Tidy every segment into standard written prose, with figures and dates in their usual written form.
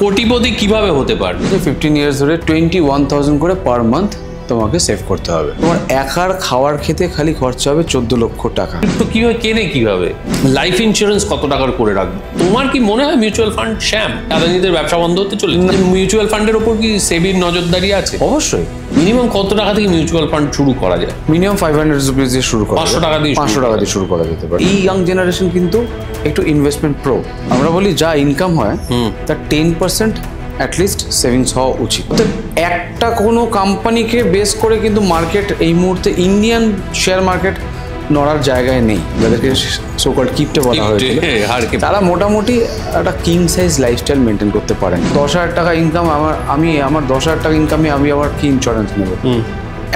কোটিপতি কিভাবে হতে পারে? 15 ইয়ার্স ধরে 21,000 করে পার মান্থ তোমাকে সেভ করতে হবে। তোমার একার খাওয়ার খেতে খালি খরচা হবে 14 লক্ষ টাকা। তো কিভাবে কেনে, কিভাবে লাইফ ইন্স্যুরেন্স কত টাকার করে রাখবে? তোমার কি মনে হয় মিউচুয়াল ফান্ড শ্যাম? আদানিদের ব্যবসা বন্ধ হতে চলেছে। মিউচুয়াল ফান্ডের উপর কি সেবির নজরদারি আছে? অবশ্যই। মিনিমাম কত টাকা থেকে মিউচুয়াল ফান্ড শুরু করা যায়? মিনিমাম 500 রুপিস দিয়ে শুরু করা, 500 টাকা দিয়ে 500 টাকা দিয়ে শুরু করা যেতে পারে। এই ইয়াং জেনারেশন কিন্তু একটু ইনভেস্টমেন্ট প্রো। আমরা বলি যা ইনকাম হয় তার 10% অ্যাটলিস্ট সেভিংস হওয়া উচিত। একটা কোনো কোম্পানিকে বেস করে কিন্তু মার্কেট এই মুহূর্তে ইন্ডিয়ান শেয়ার মার্কেট নড়ার জায়গায় নেই। যাদেরকে সোকল্ড কিপটে বলা হয়েছিল, তারা মোটামুটি একটা কিং সাইজ লাইফস্টাইল মেনটেন করতে পারেন। 10,000 টাকা ইনকাম আমার 10,000 টাকা ইনকামে আমি আবার কি ইন্স্যুরেন্স নেব?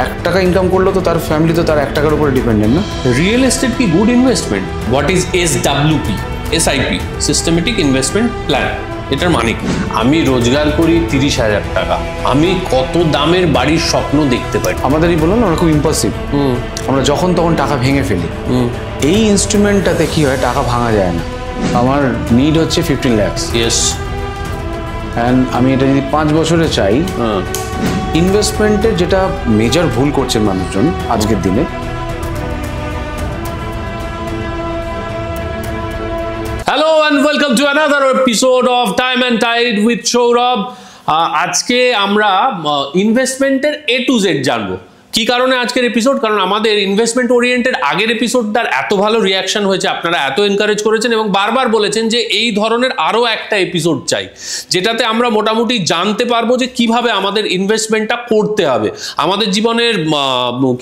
1 টাকা ইনকাম করলো তো তার ফ্যামিলি তো তার 1 টাকার উপরে ডিপেন্ডেন্ট না। রিয়েল এস্টেট কি good investment? What is SWP? SIP, systematic investment plan. এটার মানে কি? আমি রোজগার করি 30,000 টাকা, আমি কত দামের বাড়ির স্বপ্ন দেখতে পারি। আমাদেরই বলুন, আমরা খুব ইম্পালসিভ। আমরা যখন তখন টাকা ভেঙে ফেলি। এই ইনস্ট্রুমেন্টটাতে কি হয়, টাকা ভাঙা যায় না। আমার নিড হচ্ছে 15 lakhs। ইয়েস। অ্যান্ড আমি এটা যদি 5 বছরে চাই, ইনভেস্টমেন্টের যেটা মেজর ভুল করছে মানুষজন আজকের দিনে। Hello and welcome to another episode of Time and Tide with Saurabh. আজকে আমরা ইনভেস্টমেন্টের A to Z জানবো। কি কারণে আজকের এপিসোড? কারণ আমাদের ইনভেস্টমেন্ট ওরিয়েন্টেড আগের এপিসোডটার এত ভালো রিয়াকশন হয়েছে, আপনারা এত এনকারেজ করেছেন এবং বারবার বলেছেন যে এই ধরনের আরও একটা এপিসোড চাই, যেটাতে আমরা মোটামুটি জানতে পারবো যে কিভাবে আমাদের ইনভেস্টমেন্টটা করতে হবে, আমাদের জীবনের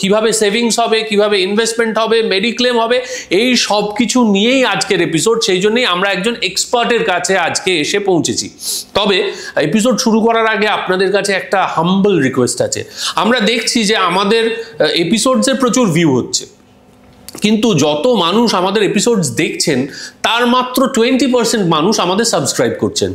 কিভাবে সেভিংস হবে, কিভাবে ইনভেস্টমেন্ট হবে, মেডিক্লেম হবে, এই সব কিছু নিয়েই আজকের এপিসোড। সেই জন্যই আমরা একজন এক্সপার্টের কাছে আজকে এসে পৌঁছেছি। তবে এপিসোড শুরু করার আগে আপনাদের কাছে একটা হাম্বল রিকোয়েস্ট আছে। আমরা দেখছি যে আমাদের এপিসোডসের প্রচুর ভিউ হচ্ছে, কিন্তু যত মানুষ আমাদের এপিসোডস দেখছেন তার মাত্র 20% মানুষ আমাদের সাবস্ক্রাইব করছেন।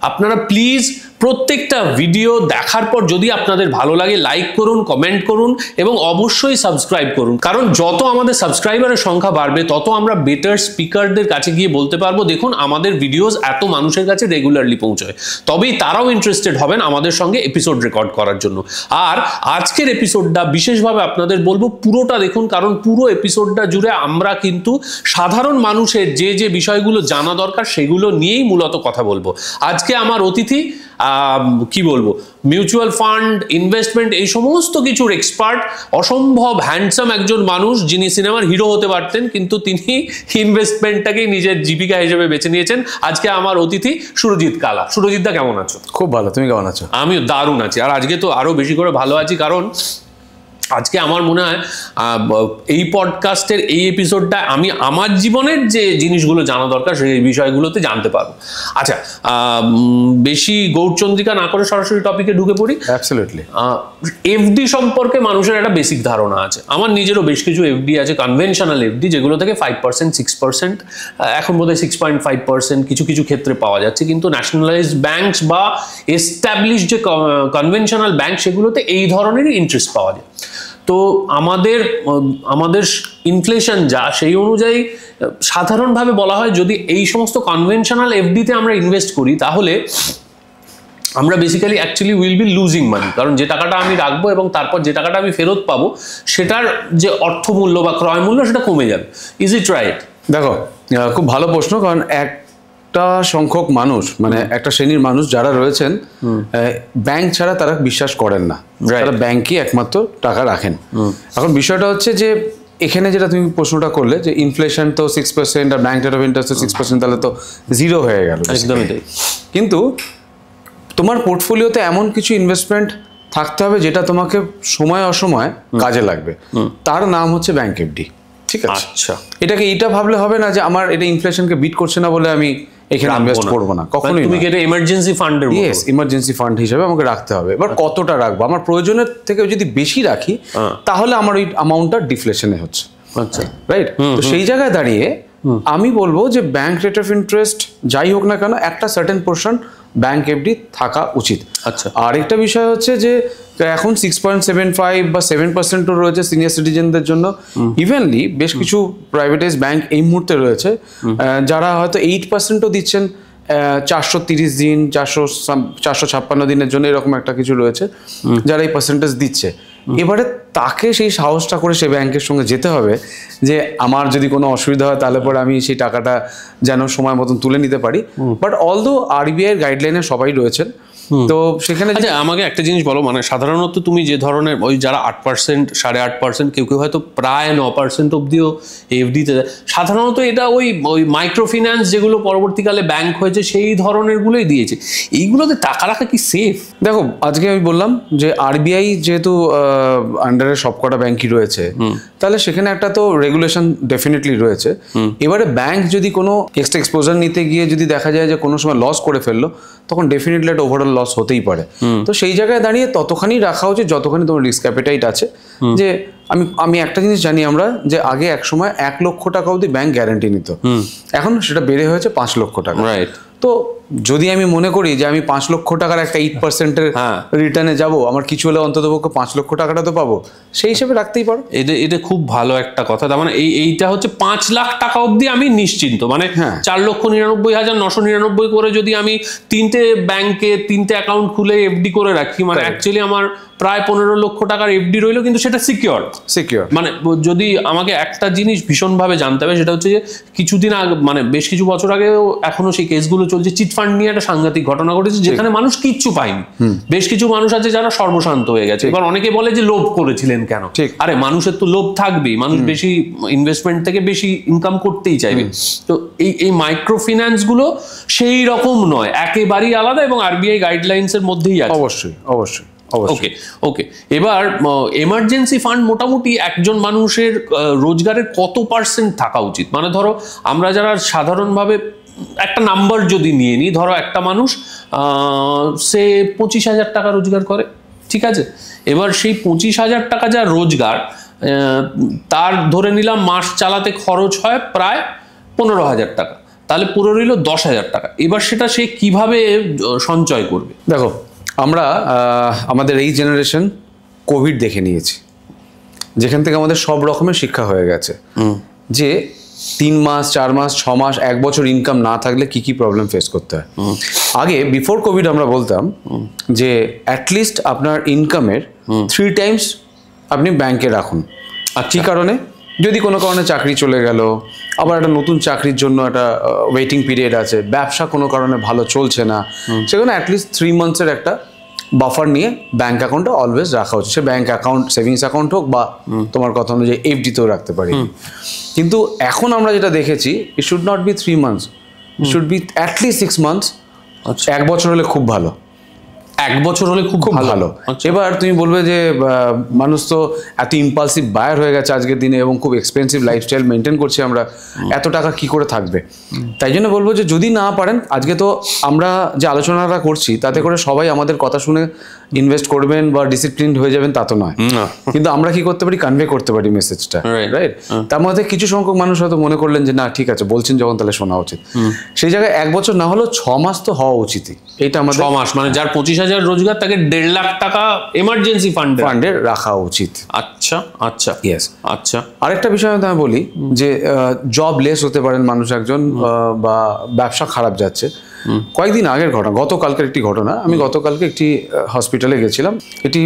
আপনারা প্লিজ প্রত্যেকটা ভিডিও দেখার পর যদি আপনাদের ভালো লাগে লাইক করুন, কমেন্ট করুন এবং অবশ্যই সাবস্ক্রাইব করুন। কারণ যত আমাদের সাবস্ক্রাইবারের সংখ্যা বাড়বে তত আমরা বেটার স্পিকারদের কাছে গিয়ে বলতে পারবো, দেখুন আমাদের ভিডিওস এত মানুষের কাছে রেগুলারলি পৌঁছয়, তবেই তারাও ইন্টারেস্টেড হবেন আমাদের সঙ্গে এপিসোড রেকর্ড করার জন্য। আর আজকের এপিসোডটা বিশেষভাবে আপনাদের বলবো পুরোটা দেখুন, কারণ পুরো এপিসোডটা জুড়ে আমরা কিন্তু সাধারণ মানুষের যে যে বিষয়গুলো জানা দরকার সেগুলো নিয়েই মূলত কথা বলবো। আজকে আমার অতিথি কি বলবো, মিউচুয়াল ফান্ড, ইনভেস্টমেন্ট, এই সমস্ত কিছুর এক্সপার্ট, অসম্ভব হ্যান্ডসাম একজন মানুষ, যিনি সিনেমার হিরো হতে পারতেন কিন্তু তিনি ইনভেস্টমেন্টটাকেই নিজের জীবিকা হিসেবে বেছে নিয়েছেন। আজকে আমার অতিথি সুরজিৎ কালা। সুরজিৎ দা, কেমন আছো? খুব ভালো, তুমি কেমন আছো? আমিও দারুণ আছি, আর আজকে তো আরো বেশি করে ভালো আছি, কারণ আজকে আমার মনে হয় এই পডকাস্টের এই এপিসোডটা আমি আমার জীবনের যে জিনিসগুলো জানা দরকার সেই বিষয়গুলোতে জানতে পারবো। আচ্ছা, বেশি গৌরচন্দ্রিকা না করে সরাসরি টপিকে ঢুকে পড়ি। অ্যাবসলিউটলি। এফডি সম্পর্কে মানুষের একটা বেসিক ধারণা আছে। আমার নিজেরও বেশ কিছু এফডি আছে, কনভেনশনাল এফডি, যেগুলো থেকে 5%, 6%, এখন বোধহয় 6.5% কিছু কিছু ক্ষেত্রে পাওয়া যাচ্ছে। কিন্তু ন্যাশনালাইজড ব্যাংকস বা এস্টাবলিশ যে কনভেনশনাল ব্যাংক, সেগুলোতে এই ধরনেরই ইন্টারেস্ট পাওয়া যায়। তো আমাদের ইনফ্লেশন যা, সেই অনুযায়ী সাধারণভাবে বলা হয় যদি এই সমস্ত কনভেনশনাল এফডিতে আমরা ইনভেস্ট করি তাহলে আমরা basically actually will be losing money, কারণ যে টাকাটা আমি রাখবো এবং তারপর যে টাকাটা আমি ফেরত পাবো সেটার যে অর্থমূল্য বা ক্রয় মূল্য সেটা কমে যাবে। Is it right? দেখো, খুব ভালো প্রশ্ন। কারণ একটা সংখ্যক মানুষ, মানে একটা শ্রেণীর মানুষ যারা রয়েছেন ব্যাংক ছাড়া তারা বিশ্বাস করেন না, তারা ব্যাংকই একমাত্র টাকা রাখেন। এখন বিষয়টা হচ্ছে যে এখানে যেটা তুমি প্রশ্নটা করলে যে ইনফ্লেশন তো 6% আর ব্যাংক রেট অফ ইন্টারেস্ট 6%, তাহলে তো 0 হয়ে গেল। একদমই তাই। কিন্তু তোমার পোর্টফোলিওতে এমন কিছু ইনভেস্টমেন্ট থাকতে হবে যেটা তোমাকে সময় অসময় কাজে লাগবে। তার নাম হচ্ছে ব্যাংক এফডি। ঠিক আছে? আচ্ছা, এটাকে এটা ভাবলে হবে না যে আমার এটা ইনফ্লেশনকে বিট করছে না বলে আমি এখানে ইনভেস্ট করবো না, কখনোই। তুমি এটা ইমার্জেন্সি ফান্ডের মতো। ইয়েস, ইমার্জেন্সি ফান্ড হিসেবে আমাকে রাখতে হবে। এবার কতটা রাখবো? আমার প্রয়োজনের থেকে যদি বেশি রাখি তাহলে আমার ওই অ্যামাউন্টটা ডিফ্লেশনে হচ্ছে। আচ্ছা, রাইট? তো সেই জায়গায় দাঁড়িয়ে আমি বলবো যে ব্যাংক রেট অফ ইন্টারেস্ট যাই হোক না কেন, একটা সার্টেন পোর্শন ব্যাংক এফডি থাকা উচিত। আচ্ছা, আরেকটা বিষয় হচ্ছে যে এখন 6.75 বা 7% রয়েছে সিনিয়র সিটিজেনদের জন্য। ইভেনলি বেশ কিছু প্রাইভেটাইজ ব্যাংক এই মুহূর্তে রয়েছে যারা হয়তো 8%ও দিচ্ছেন 430 দিন 456 দিনের জন্য এরকম একটা কিছু রয়েছে যারা এই পার্সেন্টেজ দিচ্ছে। এবারে তাকে সেই সাহসটা করে সে ব্যাংকের সঙ্গে যেতে হবে যে আমার যদি কোনো অসুবিধা হয় তাহলে পরে আমি সেই টাকাটা যেন সময় মতন তুলে নিতে পারি। বাট অলদো RBI এর গাইডলাইনে সবাই রয়েছেন, তো সেখানে আচ্ছা আমাকে একটা জিনিস বলো, মানে সাধারণত তুমি যে ধরনের ওই যারা 8%, 8.5%, কেউ কেউ হয়তো প্রায় 9% অব্দিও এফডিতে, সাধারণত এটা ওই মাইক্রো ফিন্যান্স যেগুলো পরবর্তীকালে ব্যাংক হয়েছে সেই ধরনের গুলোই দিয়েছে। এইগুলোতে টাকা রাখা কি সেফ? দেখো আজকে আমি বললাম যে RBI যেহেতু আন্ডারে সবকটা ব্যাংকই রয়েছে, তাহলে সেখানে একটা তো রেগুলেশন ডেফিনেটলি রয়েছে। এবারে ব্যাংক যদি কোনো এক্সট্রা এক্সপোজার নিতে গিয়ে যদি দেখা যায় যে কোনো সময় লস করে ফেললো, তখন ডেফিনেটলি একটা ওভারঅল লস হতেই পারে। তো সেই জায়গায় দাঁড়িয়ে ততখানি রাখা উচিত যতখানি তোমার রিস্ক অ্যাপেটাইট আছে। যে আমি একটা জিনিস জানি আমরা, যে আগে এক সময় 1 লক্ষ টাকা অবধি ব্যাংক গ্যারান্টি নিত, এখন সেটা বেড়ে হয়েছে 5 লক্ষ টাকা। রাইট। তো যদি আমি মনে করি যে আমি 5 লক্ষ টাকার একটা 8% রিটার্নে যাব, আমার কিছু হলে অন্ততপক্ষে 5 লক্ষ টাকাটা তো পাবো, সেই হিসেবে রাখতেই পারো। এটা খুব ভালো একটা কথা। তার মানে এইটা হচ্ছে 5 লাখ টাকা অবধি আমি নিশ্চিন্ত, মানে 4,99,999 করে যদি আমি 3টে ব্যাংকে 3টে অ্যাকাউন্ট খুলে এফডি করে রাখি, মানে অ্যাকচুয়ালি আমার প্রায় 15 লক্ষ টাকার এফডি রইলো, কিন্তু সেটা সিকিউর। মানে যদি আমাকে একটা জিনিস ভীষণভাবে জানতে হবে, সেটা হচ্ছে যে কিছুদিন আগে, মানে বেশ কিছু বছর আগেও এখনো সেই কেসগুলো চলছে, চিটফান্ড নিয়ে একটা সাংঘাতিক ঘটনা ঘটেছে যেখানে মানুষ কিচ্ছু পায়নি। বেশ কিছু মানুষ আছে যারা সর্বশান্ত হয়ে গেছে। এবার অনেকে বলে যে লোভ করেছিলেন কেন? আরে মানুষের তো লোভ থাকবেই, মানুষ বেশি ইনভেস্টমেন্ট থেকে বেশি ইনকাম করতেই চাইবে। তো এই মাইক্রো ফিন্যান্স গুলো সেই রকম নয়, একেবারেই আলাদা এবং RBI গাইডলাইন্স এর মধ্যেই আছে। অবশ্যই। ওকে। এবার এমার্জেন্সি ফান্ড মোটামুটি একজন মানুষের রোজগারের কত % থাকা উচিত? মানে ধরো আমরা যারা সাধারণভাবে একটা নাম্বার যদি নিয়ে নিই, ধরো একটা মানুষ সে 25,000 টাকা রোজগার করে, ঠিক আছে? এবার সেই 25,000 টাকা যা রোজগার, তার ধরে নিলাম মাস চালাতে খরচ হয় প্রায় 15,000 টাকা, তাহলে পুরো রইল 10,000 টাকা। এবার সেটা সে কিভাবে সঞ্চয় করবে? দেখো আমরা আমাদের এই জেনারেশন কোভিড দেখে নিয়েছি, যেখান থেকে আমাদের সব রকমের শিক্ষা হয়ে গেছে যে 3 মাস 4 মাস 6 মাস 1 বছর ইনকাম না থাকলে কি কি প্রবলেম ফেস করতে হয়। আগে বিফোর কোভিড আমরা বলতাম যে অ্যাটলিস্ট আপনার ইনকামের 3 টাইমস আপনি ব্যাংকে রাখুন। আর কি কারণে? যদি কোনো কারণে চাকরি চলে গেল, আবার একটা নতুন চাকরির জন্য একটা ওয়েটিং পিরিয়ড আছে, ব্যবসা কোনো কারণে ভালো চলছে না, সেখানে অ্যাটলিস্ট 3 মান্থসের একটা বাফার নিয়ে ব্যাংক অ্যাকাউন্টে অলওয়েজ রাখা উচিত। সে ব্যাংক অ্যাকাউন্ট, সেভিংস অ্যাকাউন্ট হোক বা তোমার কথা অনুযায়ী এফডিতেও রাখতে পারি। কিন্তু এখন আমরা যেটা দেখেছি, it should not be 3 months, it should be at least 6 months. 1 বছর হলে খুব ভালো। 1 বছর হলে খুব ভালো। এবার তুমি বলবে যে মানুষ তো এত ইম্পালসিভ বায়ার হয়ে গেছে আজকের দিনে এবং খুব এক্সপেন্সিভ লাইফস্টাইল মেনটেন করছি আমরা, এত টাকা কি করে থাকবে? তাই জন্য বলবো যে যদি না পারেন, আজকে তো আমরা যে আলোচনাটা করছি তাতে করে সবাই আমাদের কথা শুনে ইনভেস্ট করবেন বা ডিসিপ্লিন হয়ে যাবেন তা তো নয়, কিন্তু আমরা কি করতে পারি, কনভে করতে পারি মেসেজটা, রাইট? তার মধ্যে কিছু সংখ্যক মানুষ হয়তো মনে করলেন যে না ঠিক আছে বলছেন যখন তাহলে শোনা উচিত। সেই জায়গায় 1 বছর না হলেও 6 মাস তো হওয়া উচিতই। এটা আমাদের 6 মাস, মানে যার 25,000 রোজগার তাকে 1.5 লাখ টাকা এমার্জেন্সি ফান্ডে রাখা উচিত। আচ্ছা ইয়েস। আচ্ছা, আরেকটা বিষয় আমি বলি যে জব লেস হতে পারেন মানুষ একজন, বা ব্যবসা খারাপ যাচ্ছে। কয়েকদিন আগের ঘটনা, গতকালকের একটি ঘটনা। আমি গতকালকে একটি হসপিটালে গেছিলাম, এটি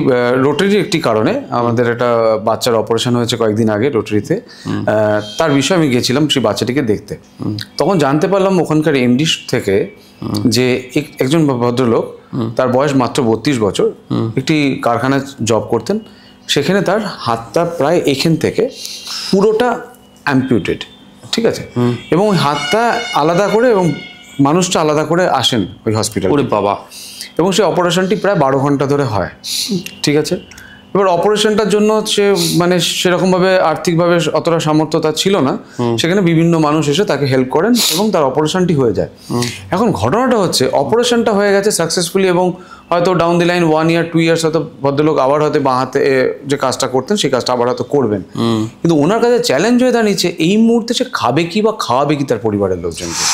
রোটারির একটি কারণে আমাদের একটা বাচ্চার অপারেশন হয়েছে কয়েকদিন আগে রোটারিতে। তার বিষয়ে আমি গেছিলাম সেই বাচ্চাটিকে দেখতে। তখন জানতে পারলাম ওখানকার এমডি থেকে যে একজন ভদ্রলোক, তার বয়স মাত্র 32 বছর, একটি কারখানায় জব করতেন। সেখানে তার হাতটা প্রায় এখান থেকে পুরোটা অ্যাম্পিউটেড, ঠিক আছে? এবং ওই হাতটা আলাদা করে এবং মানুষটা আলাদা করে আসেন ওই হসপিটালে। ওরে বাবা! এবং সেই অপারেশনটি প্রায় 12 ঘন্টা ধরে হয়, ঠিক আছে? এবার অপারেশনটার জন্য সে মানে সেরকমভাবে আর্থিকভাবে অতটা সামর্থ্য তার ছিল না, সেখানে বিভিন্ন মানুষ এসে তাকে হেল্প করেন এবং তার অপারেশনটি হয়ে যায়। এখন ঘটনাটা হচ্ছে অপারেশনটা হয়ে গেছে সাকসেসফুলি এবং হয়তো down the line 1 year 2 years হয়তো ভদ্রলোক আবার হয়তো বাঁ হাতে যে কাজটা করতেন সেই কাজটা আবার হয়তো করবেন। কিন্তু ওনার কাছে চ্যালেঞ্জ হয়ে দাঁড়িয়েছে এই মুহূর্তে সে খাবে কি বা খাওয়াবে কি তার পরিবারের লোকজনকে।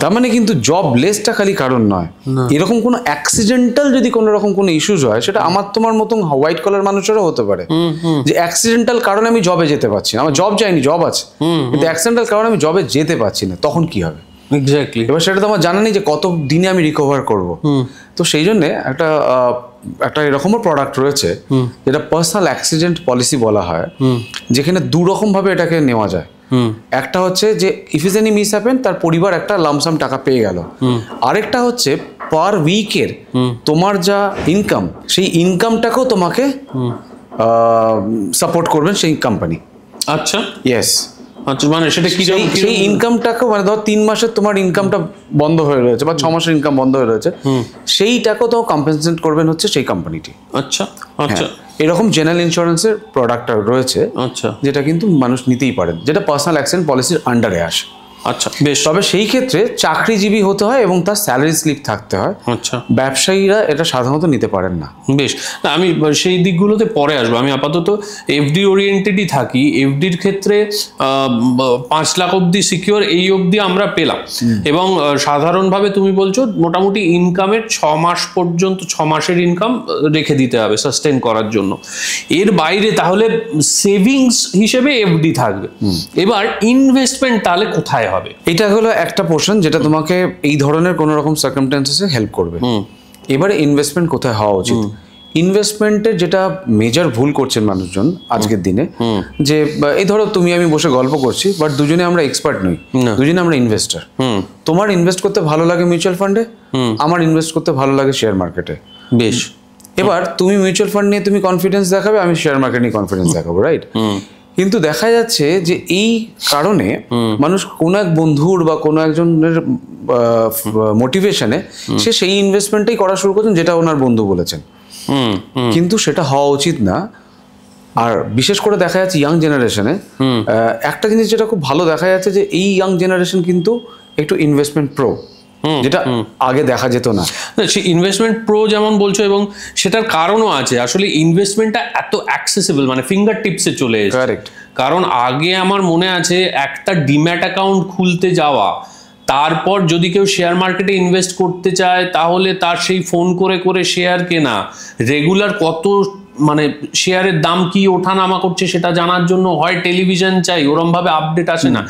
তার মানে কিন্তু জব লেসটা খালি কারণ নয়, এরকম কোনো অ্যাক্সিডেন্টাল যদি কোনো রকম কোনো ইস্যুস হয়, সেটা আমার তোমার মতন হোয়াইট কলার মানুষেরও হতে পারে, যে অ্যাক্সিডেন্টাল কারণে আমি জবে যেতে পারছি না, আমার জব যায়নি, জব আছে, কিন্তু অ্যাক্সিডেন্টাল কারণে আমি জবে যেতে পারছি না, তখন কি হবে? এক্স্যাক্টলি। এবার সেটা তো আমার জানা নেই যে কত দিনে আমি রিকভার করব। তো সেই জন্য একটা এরকমও প্রোডাক্ট রয়েছে যেটা পার্সোনাল অ্যাক্সিডেন্ট পলিসি বলা হয়, যেখানে দু রকম ভাবে এটাকে নেওয়া যায়। একটা হচ্ছে যে if is any miss happen, তার পরিবার একটা লামসাম টাকা পেয়ে গেল। আরেকটা হচ্ছে পার উইকের তোমার যা ইনকাম, সেই ইনকামটাকেও তোমাকে সাপোর্ট করবেন সেই কোম্পানি। আচ্ছা, ইয়েস। আচ্ছা, মানে সেটা কি, সেই ইনকামটাকে, মানে ধর 3 মাসের তোমার ইনকামটা বন্ধ হয়ে রয়েছে বা 6 মাসের ইনকাম বন্ধ হয়ে রয়েছে, সেইটাকেও তো কম্পেনসেট করবেন হচ্ছে সেই কোম্পানিটি। আচ্ছা আচ্ছা। এরকম জেনারেল ইন্স্যুরেন্সের প্রোডাক্ট রয়েছে, আচ্ছা, যেটা কিন্তু মানুষ নিতেই পারেন, যেটা পার্সোনাল অ্যাক্সিডেন্ট পলিসির আন্ডারে আসে। আচ্ছা, বেশ। তবে সেই ক্ষেত্রে চাকরিজীবী হতে হয় এবং তার স্যালারি স্লিপ থাকতে হয়। আচ্ছা, ব্যবসায়ীরা এটা সাধারণত নিতে পারেন না। বেশ। না, আমি সেই দিকগুলোতে পরে আসবো। আমি আপাতত এফডি ওরিয়েন্টেডই থাকি। এফডির ক্ষেত্রে 5 লাখ অবধি সিকিউর, এই অবধি আমরা পেলাম। এবং সাধারণভাবে তুমি বলছো মোটামুটি ইনকামের 6 মাস পর্যন্ত, 6 মাসের ইনকাম রেখে দিতে হবে সাস্টেন করার জন্য। এর বাইরে তাহলে সেভিংস হিসেবে এফডি থাকবে। এবার ইনভেস্টমেন্ট তাহলে কোথায় হবে? এটা হলো একটা পোর্শন যেটা তোমাকে এই ধরনের কোনো রকম সার্কামস্ট্যান্সেসে হেল্প করবে। এবারে ইনভেস্টমেন্ট কোথায় হওয়া উচিত? ইনভেস্টমেন্টের যেটা মেজর ভুল করছেন মানুষজন আজকের দিনে, যে এই ধরো তুমি আমি বসে গল্প করছি, বাট দুজনে আমরা এক্সপার্ট নই, দুজনে আমরা ইনভেস্টার। তোমার ইনভেস্ট করতে ভালো লাগে মিউচুয়াল ফান্ডে, আমার ইনভেস্ট করতে ভালো লাগে শেয়ার মার্কেটে। বেশ। এবার তুমি মিউচুয়াল ফান্ড নিয়ে তুমি কনফিডেন্স দেখাবে, আমি শেয়ার মার্কেট নিয়ে কনফিডেন্স দেখাবো, রাইট? কিন্তু দেখা যাচ্ছে যে এই কারণে মানুষ কোনো এক বন্ধুর বা কোনো একজনের মোটিভেশনে সে সেই ইনভেস্টমেন্টটাই করা শুরু করছেন যেটা ওনার বন্ধু বলেছেন, কিন্তু সেটা হওয়া উচিত না। আর বিশেষ করে দেখা যাচ্ছে ইয়াং জেনারেশনে একটা জিনিস যেটা খুব ভালো দেখা যাচ্ছে, যে এই ইয়াং জেনারেশন কিন্তু একটু ইনভেস্টমেন্ট প্রো, যেটা আগে দেখা যেত না। সে ইনভেস্টমেন্ট প্রো যেমন বলছো, এবং সেটার কারণও আছে। আসলে ইনভেস্টমেন্টটা এত অ্যাক্সেসিবল, মানে ফিঙ্গার টিপসে চলে এসেছে। কারেক্ট। কারণ আগে আমার মনে আছে একটা ডিম্যাট অ্যাকাউন্ট খুলতে যাওয়া, তারপর যদি কেউ শেয়ার মার্কেটে ইনভেস্ট করতে চায় তাহলে তার সেই ফোন করে করে শেয়ার কেনা, রেগুলার কত মানে শেয়ারের দাম কি ওঠানামা করছে সেটা জানার জন্য হয় টেলিভিশন চাই, ওরমভাবে আপডেট আসে না।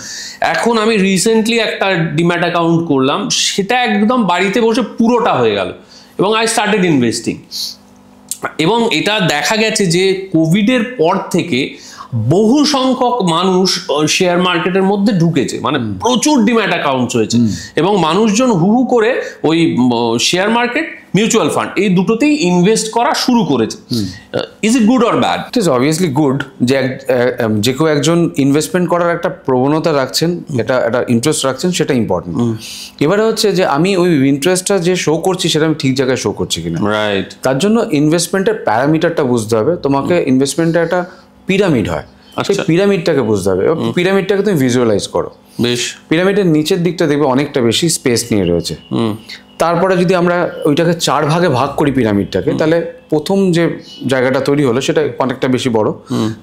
এখন আমি রিসেন্টলি একটা ডিম্যাট অ্যাকাউন্ট করলাম, সেটা একদম বাড়িতে বসে পুরোটা হয়ে গেল, এবং আই স্টার্টেড ইনভেস্টিং। এবং এটা দেখা গেছে যে কোভিডের পর থেকে বহু সংখ্যক মানুষ শেয়ার মার্কেটের মধ্যে ঢুকেছে, মানে প্রচুর ডিম্যাট অ্যাকাউন্টস হয়েছে, এবং মানুষজন হু হু করে ওই শেয়ার মার্কেট, মিউচুয়াল ফান্ড, এই দুটোতেই ইনভেস্ট করা শুরু করেছে। Is it good or bad? It is obviously good যে কেউ একজন ইনভেস্টমেন্ট করার একটা প্রবণতা রাখছেন, এটা একটা ইন্টারেস্ট রাখছেন, সেটা ইম্পর্টেন্ট। এবারে হচ্ছে যে আমি ওই ইন্টারেস্টটা যে শো করছি সেটা আমি ঠিক জায়গায় শো করছি কিনা, রাইট। তার জন্য ইনভেস্টমেন্টের প্যারামিটারটা বুঝতে হবে তোমাকে। ইনভেস্টমেন্টের একটা পিরামিড হয়, সেই পিরামিডটাকে বুঝতে হবে। পিরামিডটাকে তুমি ভিজুয়ালাইজ করো। বেশ। পিরামিডের নিচের দিকটা দেখবে অনেকটা বেশি স্পেস নিয়ে রয়েছে। তারপরে যদি আমরা ওইটাকে 4 ভাগে ভাগ করি পিরামিডটাকে, তাহলে প্রথম যে জায়গাটা তৈরি হলো সেটা অনেকটা বেশি বড়,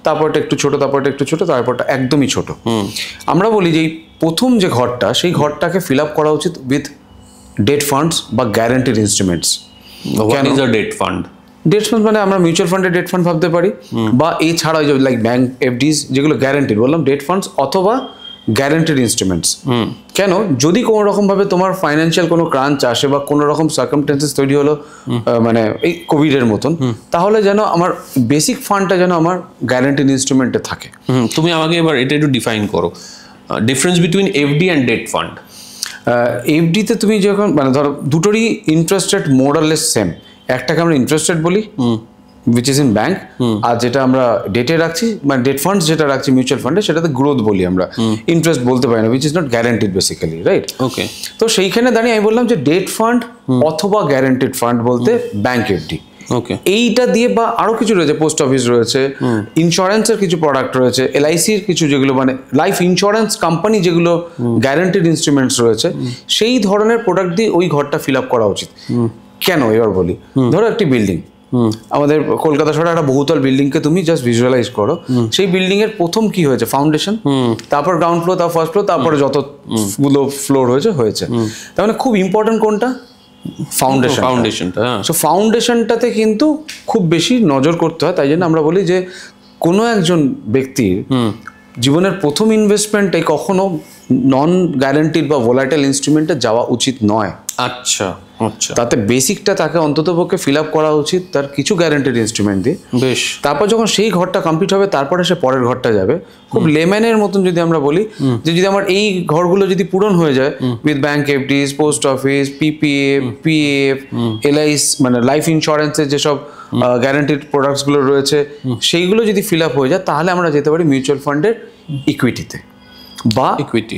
তারপরটা একটু ছোট, তারপরটা একটু ছোট, তারপরটা একদমই ছোট। আমরা বলি যে এই প্রথম যে ঘরটা, সেই ঘরটাকে ফিল আপ করা উচিত উইথ ডেট ফান্ডস বা guaranteed instruments. What is a date fund? Date fund মানে আমরা মিউচুয়াল ফান্ডে ডেট ফান্ড ভাবতে পারি, বা এছাড়া ওই যে লাইক ব্যাংক এফডিস যেগুলো গ্যারান্টিড, বললাম ডেট ফান্ডস অথবা গ্যারান্টিড ইনস্ট্রুমেন্টস। কেন? যদি কোনো রকম ভাবে তোমার ফাইন্যান্সিয়াল কোনো ক্রাঞ্চ আসে বা কোনো রকম সার্কামস্ট্যান্সেস তৈরি হলো, মানে এই কোভিডের মতন, তাহলে যেন আমার বেসিক ফান্ডটা যেন আমার গ্যারান্টিড ইনস্ট্রুমেন্টে থাকে। তুমি আমাকে এবার এটা একটু ডিফাইন করো, difference between FD and debt fund. এফডিতে তুমি যখন, মানে ধরো দুটোরই interest rate more or less same. একটাকে আমরা ইন্টারেস্ট রেট বলি, which is in bank, আর যেটা আমরা ডেটে রাখছি, মানে ডেট ফান্ডস যেটা রাখছি মিউচুয়াল ফান্ডে, সেটাতে গ্রোথ বলি আমরা, ইন্টারেস্ট বলতে পারি না, which is not guaranteed basically, right? ওকে। তো সেইখানে দাঁড়িয়ে আমি বললাম যে ডেট ফান্ড অথবা গ্যারান্টিড ফান্ড বলতে ব্যাংক এফডি। ওকে। এইটা দিয়ে, বা আরো কিছু রয়েছে, পোস্ট অফিস রয়েছে, ইন্স্যুরেন্সের কিছু প্রোডাক্ট রয়েছে, এলআইসির কিছু, যেগুলো মানে লাইফ ইন্স্যুরেন্স কোম্পানি, যেগুলো গ্যারান্টিড ইনস্ট্রুমেন্টস রয়েছে, সেই ধরনের প্রোডাক্ট দিয়ে ওই ঘরটা ফিল আপ করা উচিত। কেন এবার বলি, ধরো একটি বিল্ডিং, আমাদের কলকাতা শহরে একটা বহুতল বিল্ডিংকে তুমি জাস্ট ভিজুয়ালাইজ করো। সেই বিল্ডিং এর প্রথম কি হয়েছে? ফাউন্ডেশন, তারপর গ্রাউন্ড ফ্লোর, তারপর ফার্স্ট ফ্লোর, তারপরে যতগুলো ফ্লোর হয়েছে। তার মানে খুব ইম্পর্টেন্ট কোনটা? ফাউন্ডেশনটা। সো ফাউন্ডেশনটাতে কিন্তু খুব বেশি নজর করতে হয়। তাই জন্য আমরা বলি যে কোনো একজন ব্যক্তির জীবনের প্রথম ইনভেস্টমেন্টে কখনো নন গ্যারান্টিড বা ভোলাটাইল ইনস্ট্রুমেন্টে যাওয়া উচিত নয়। আচ্ছা আচ্ছা, তাতে বেসিকটা তাকে অন্ততপক্ষে ফিল আপ করা উচিত তার কিছু গ্যারান্টিড ইনস্ট্রুমেন্ট দিয়ে। বেশ। তারপর যখন সেই ঘরটা কমপ্লিট হবে তারপরে সে পরের ঘরটা যাবে। খুব লেম্যানের মতন যদি আমরা বলি যে যদি আমার এই ঘরগুলো যদি পূরণ হয়ে যায় with bank FDs, post office, PPF, PF, LIC মানে লাইফ ইন্স্যুরেন্সের যেসব গ্যারান্টিড প্রোডাক্টসগুলো রয়েছে সেইগুলো যদি ফিল আপ হয়ে যায় তাহলে আমরা যেতে পারি মিউচুয়াল ফান্ডের ইকুইটিতে বা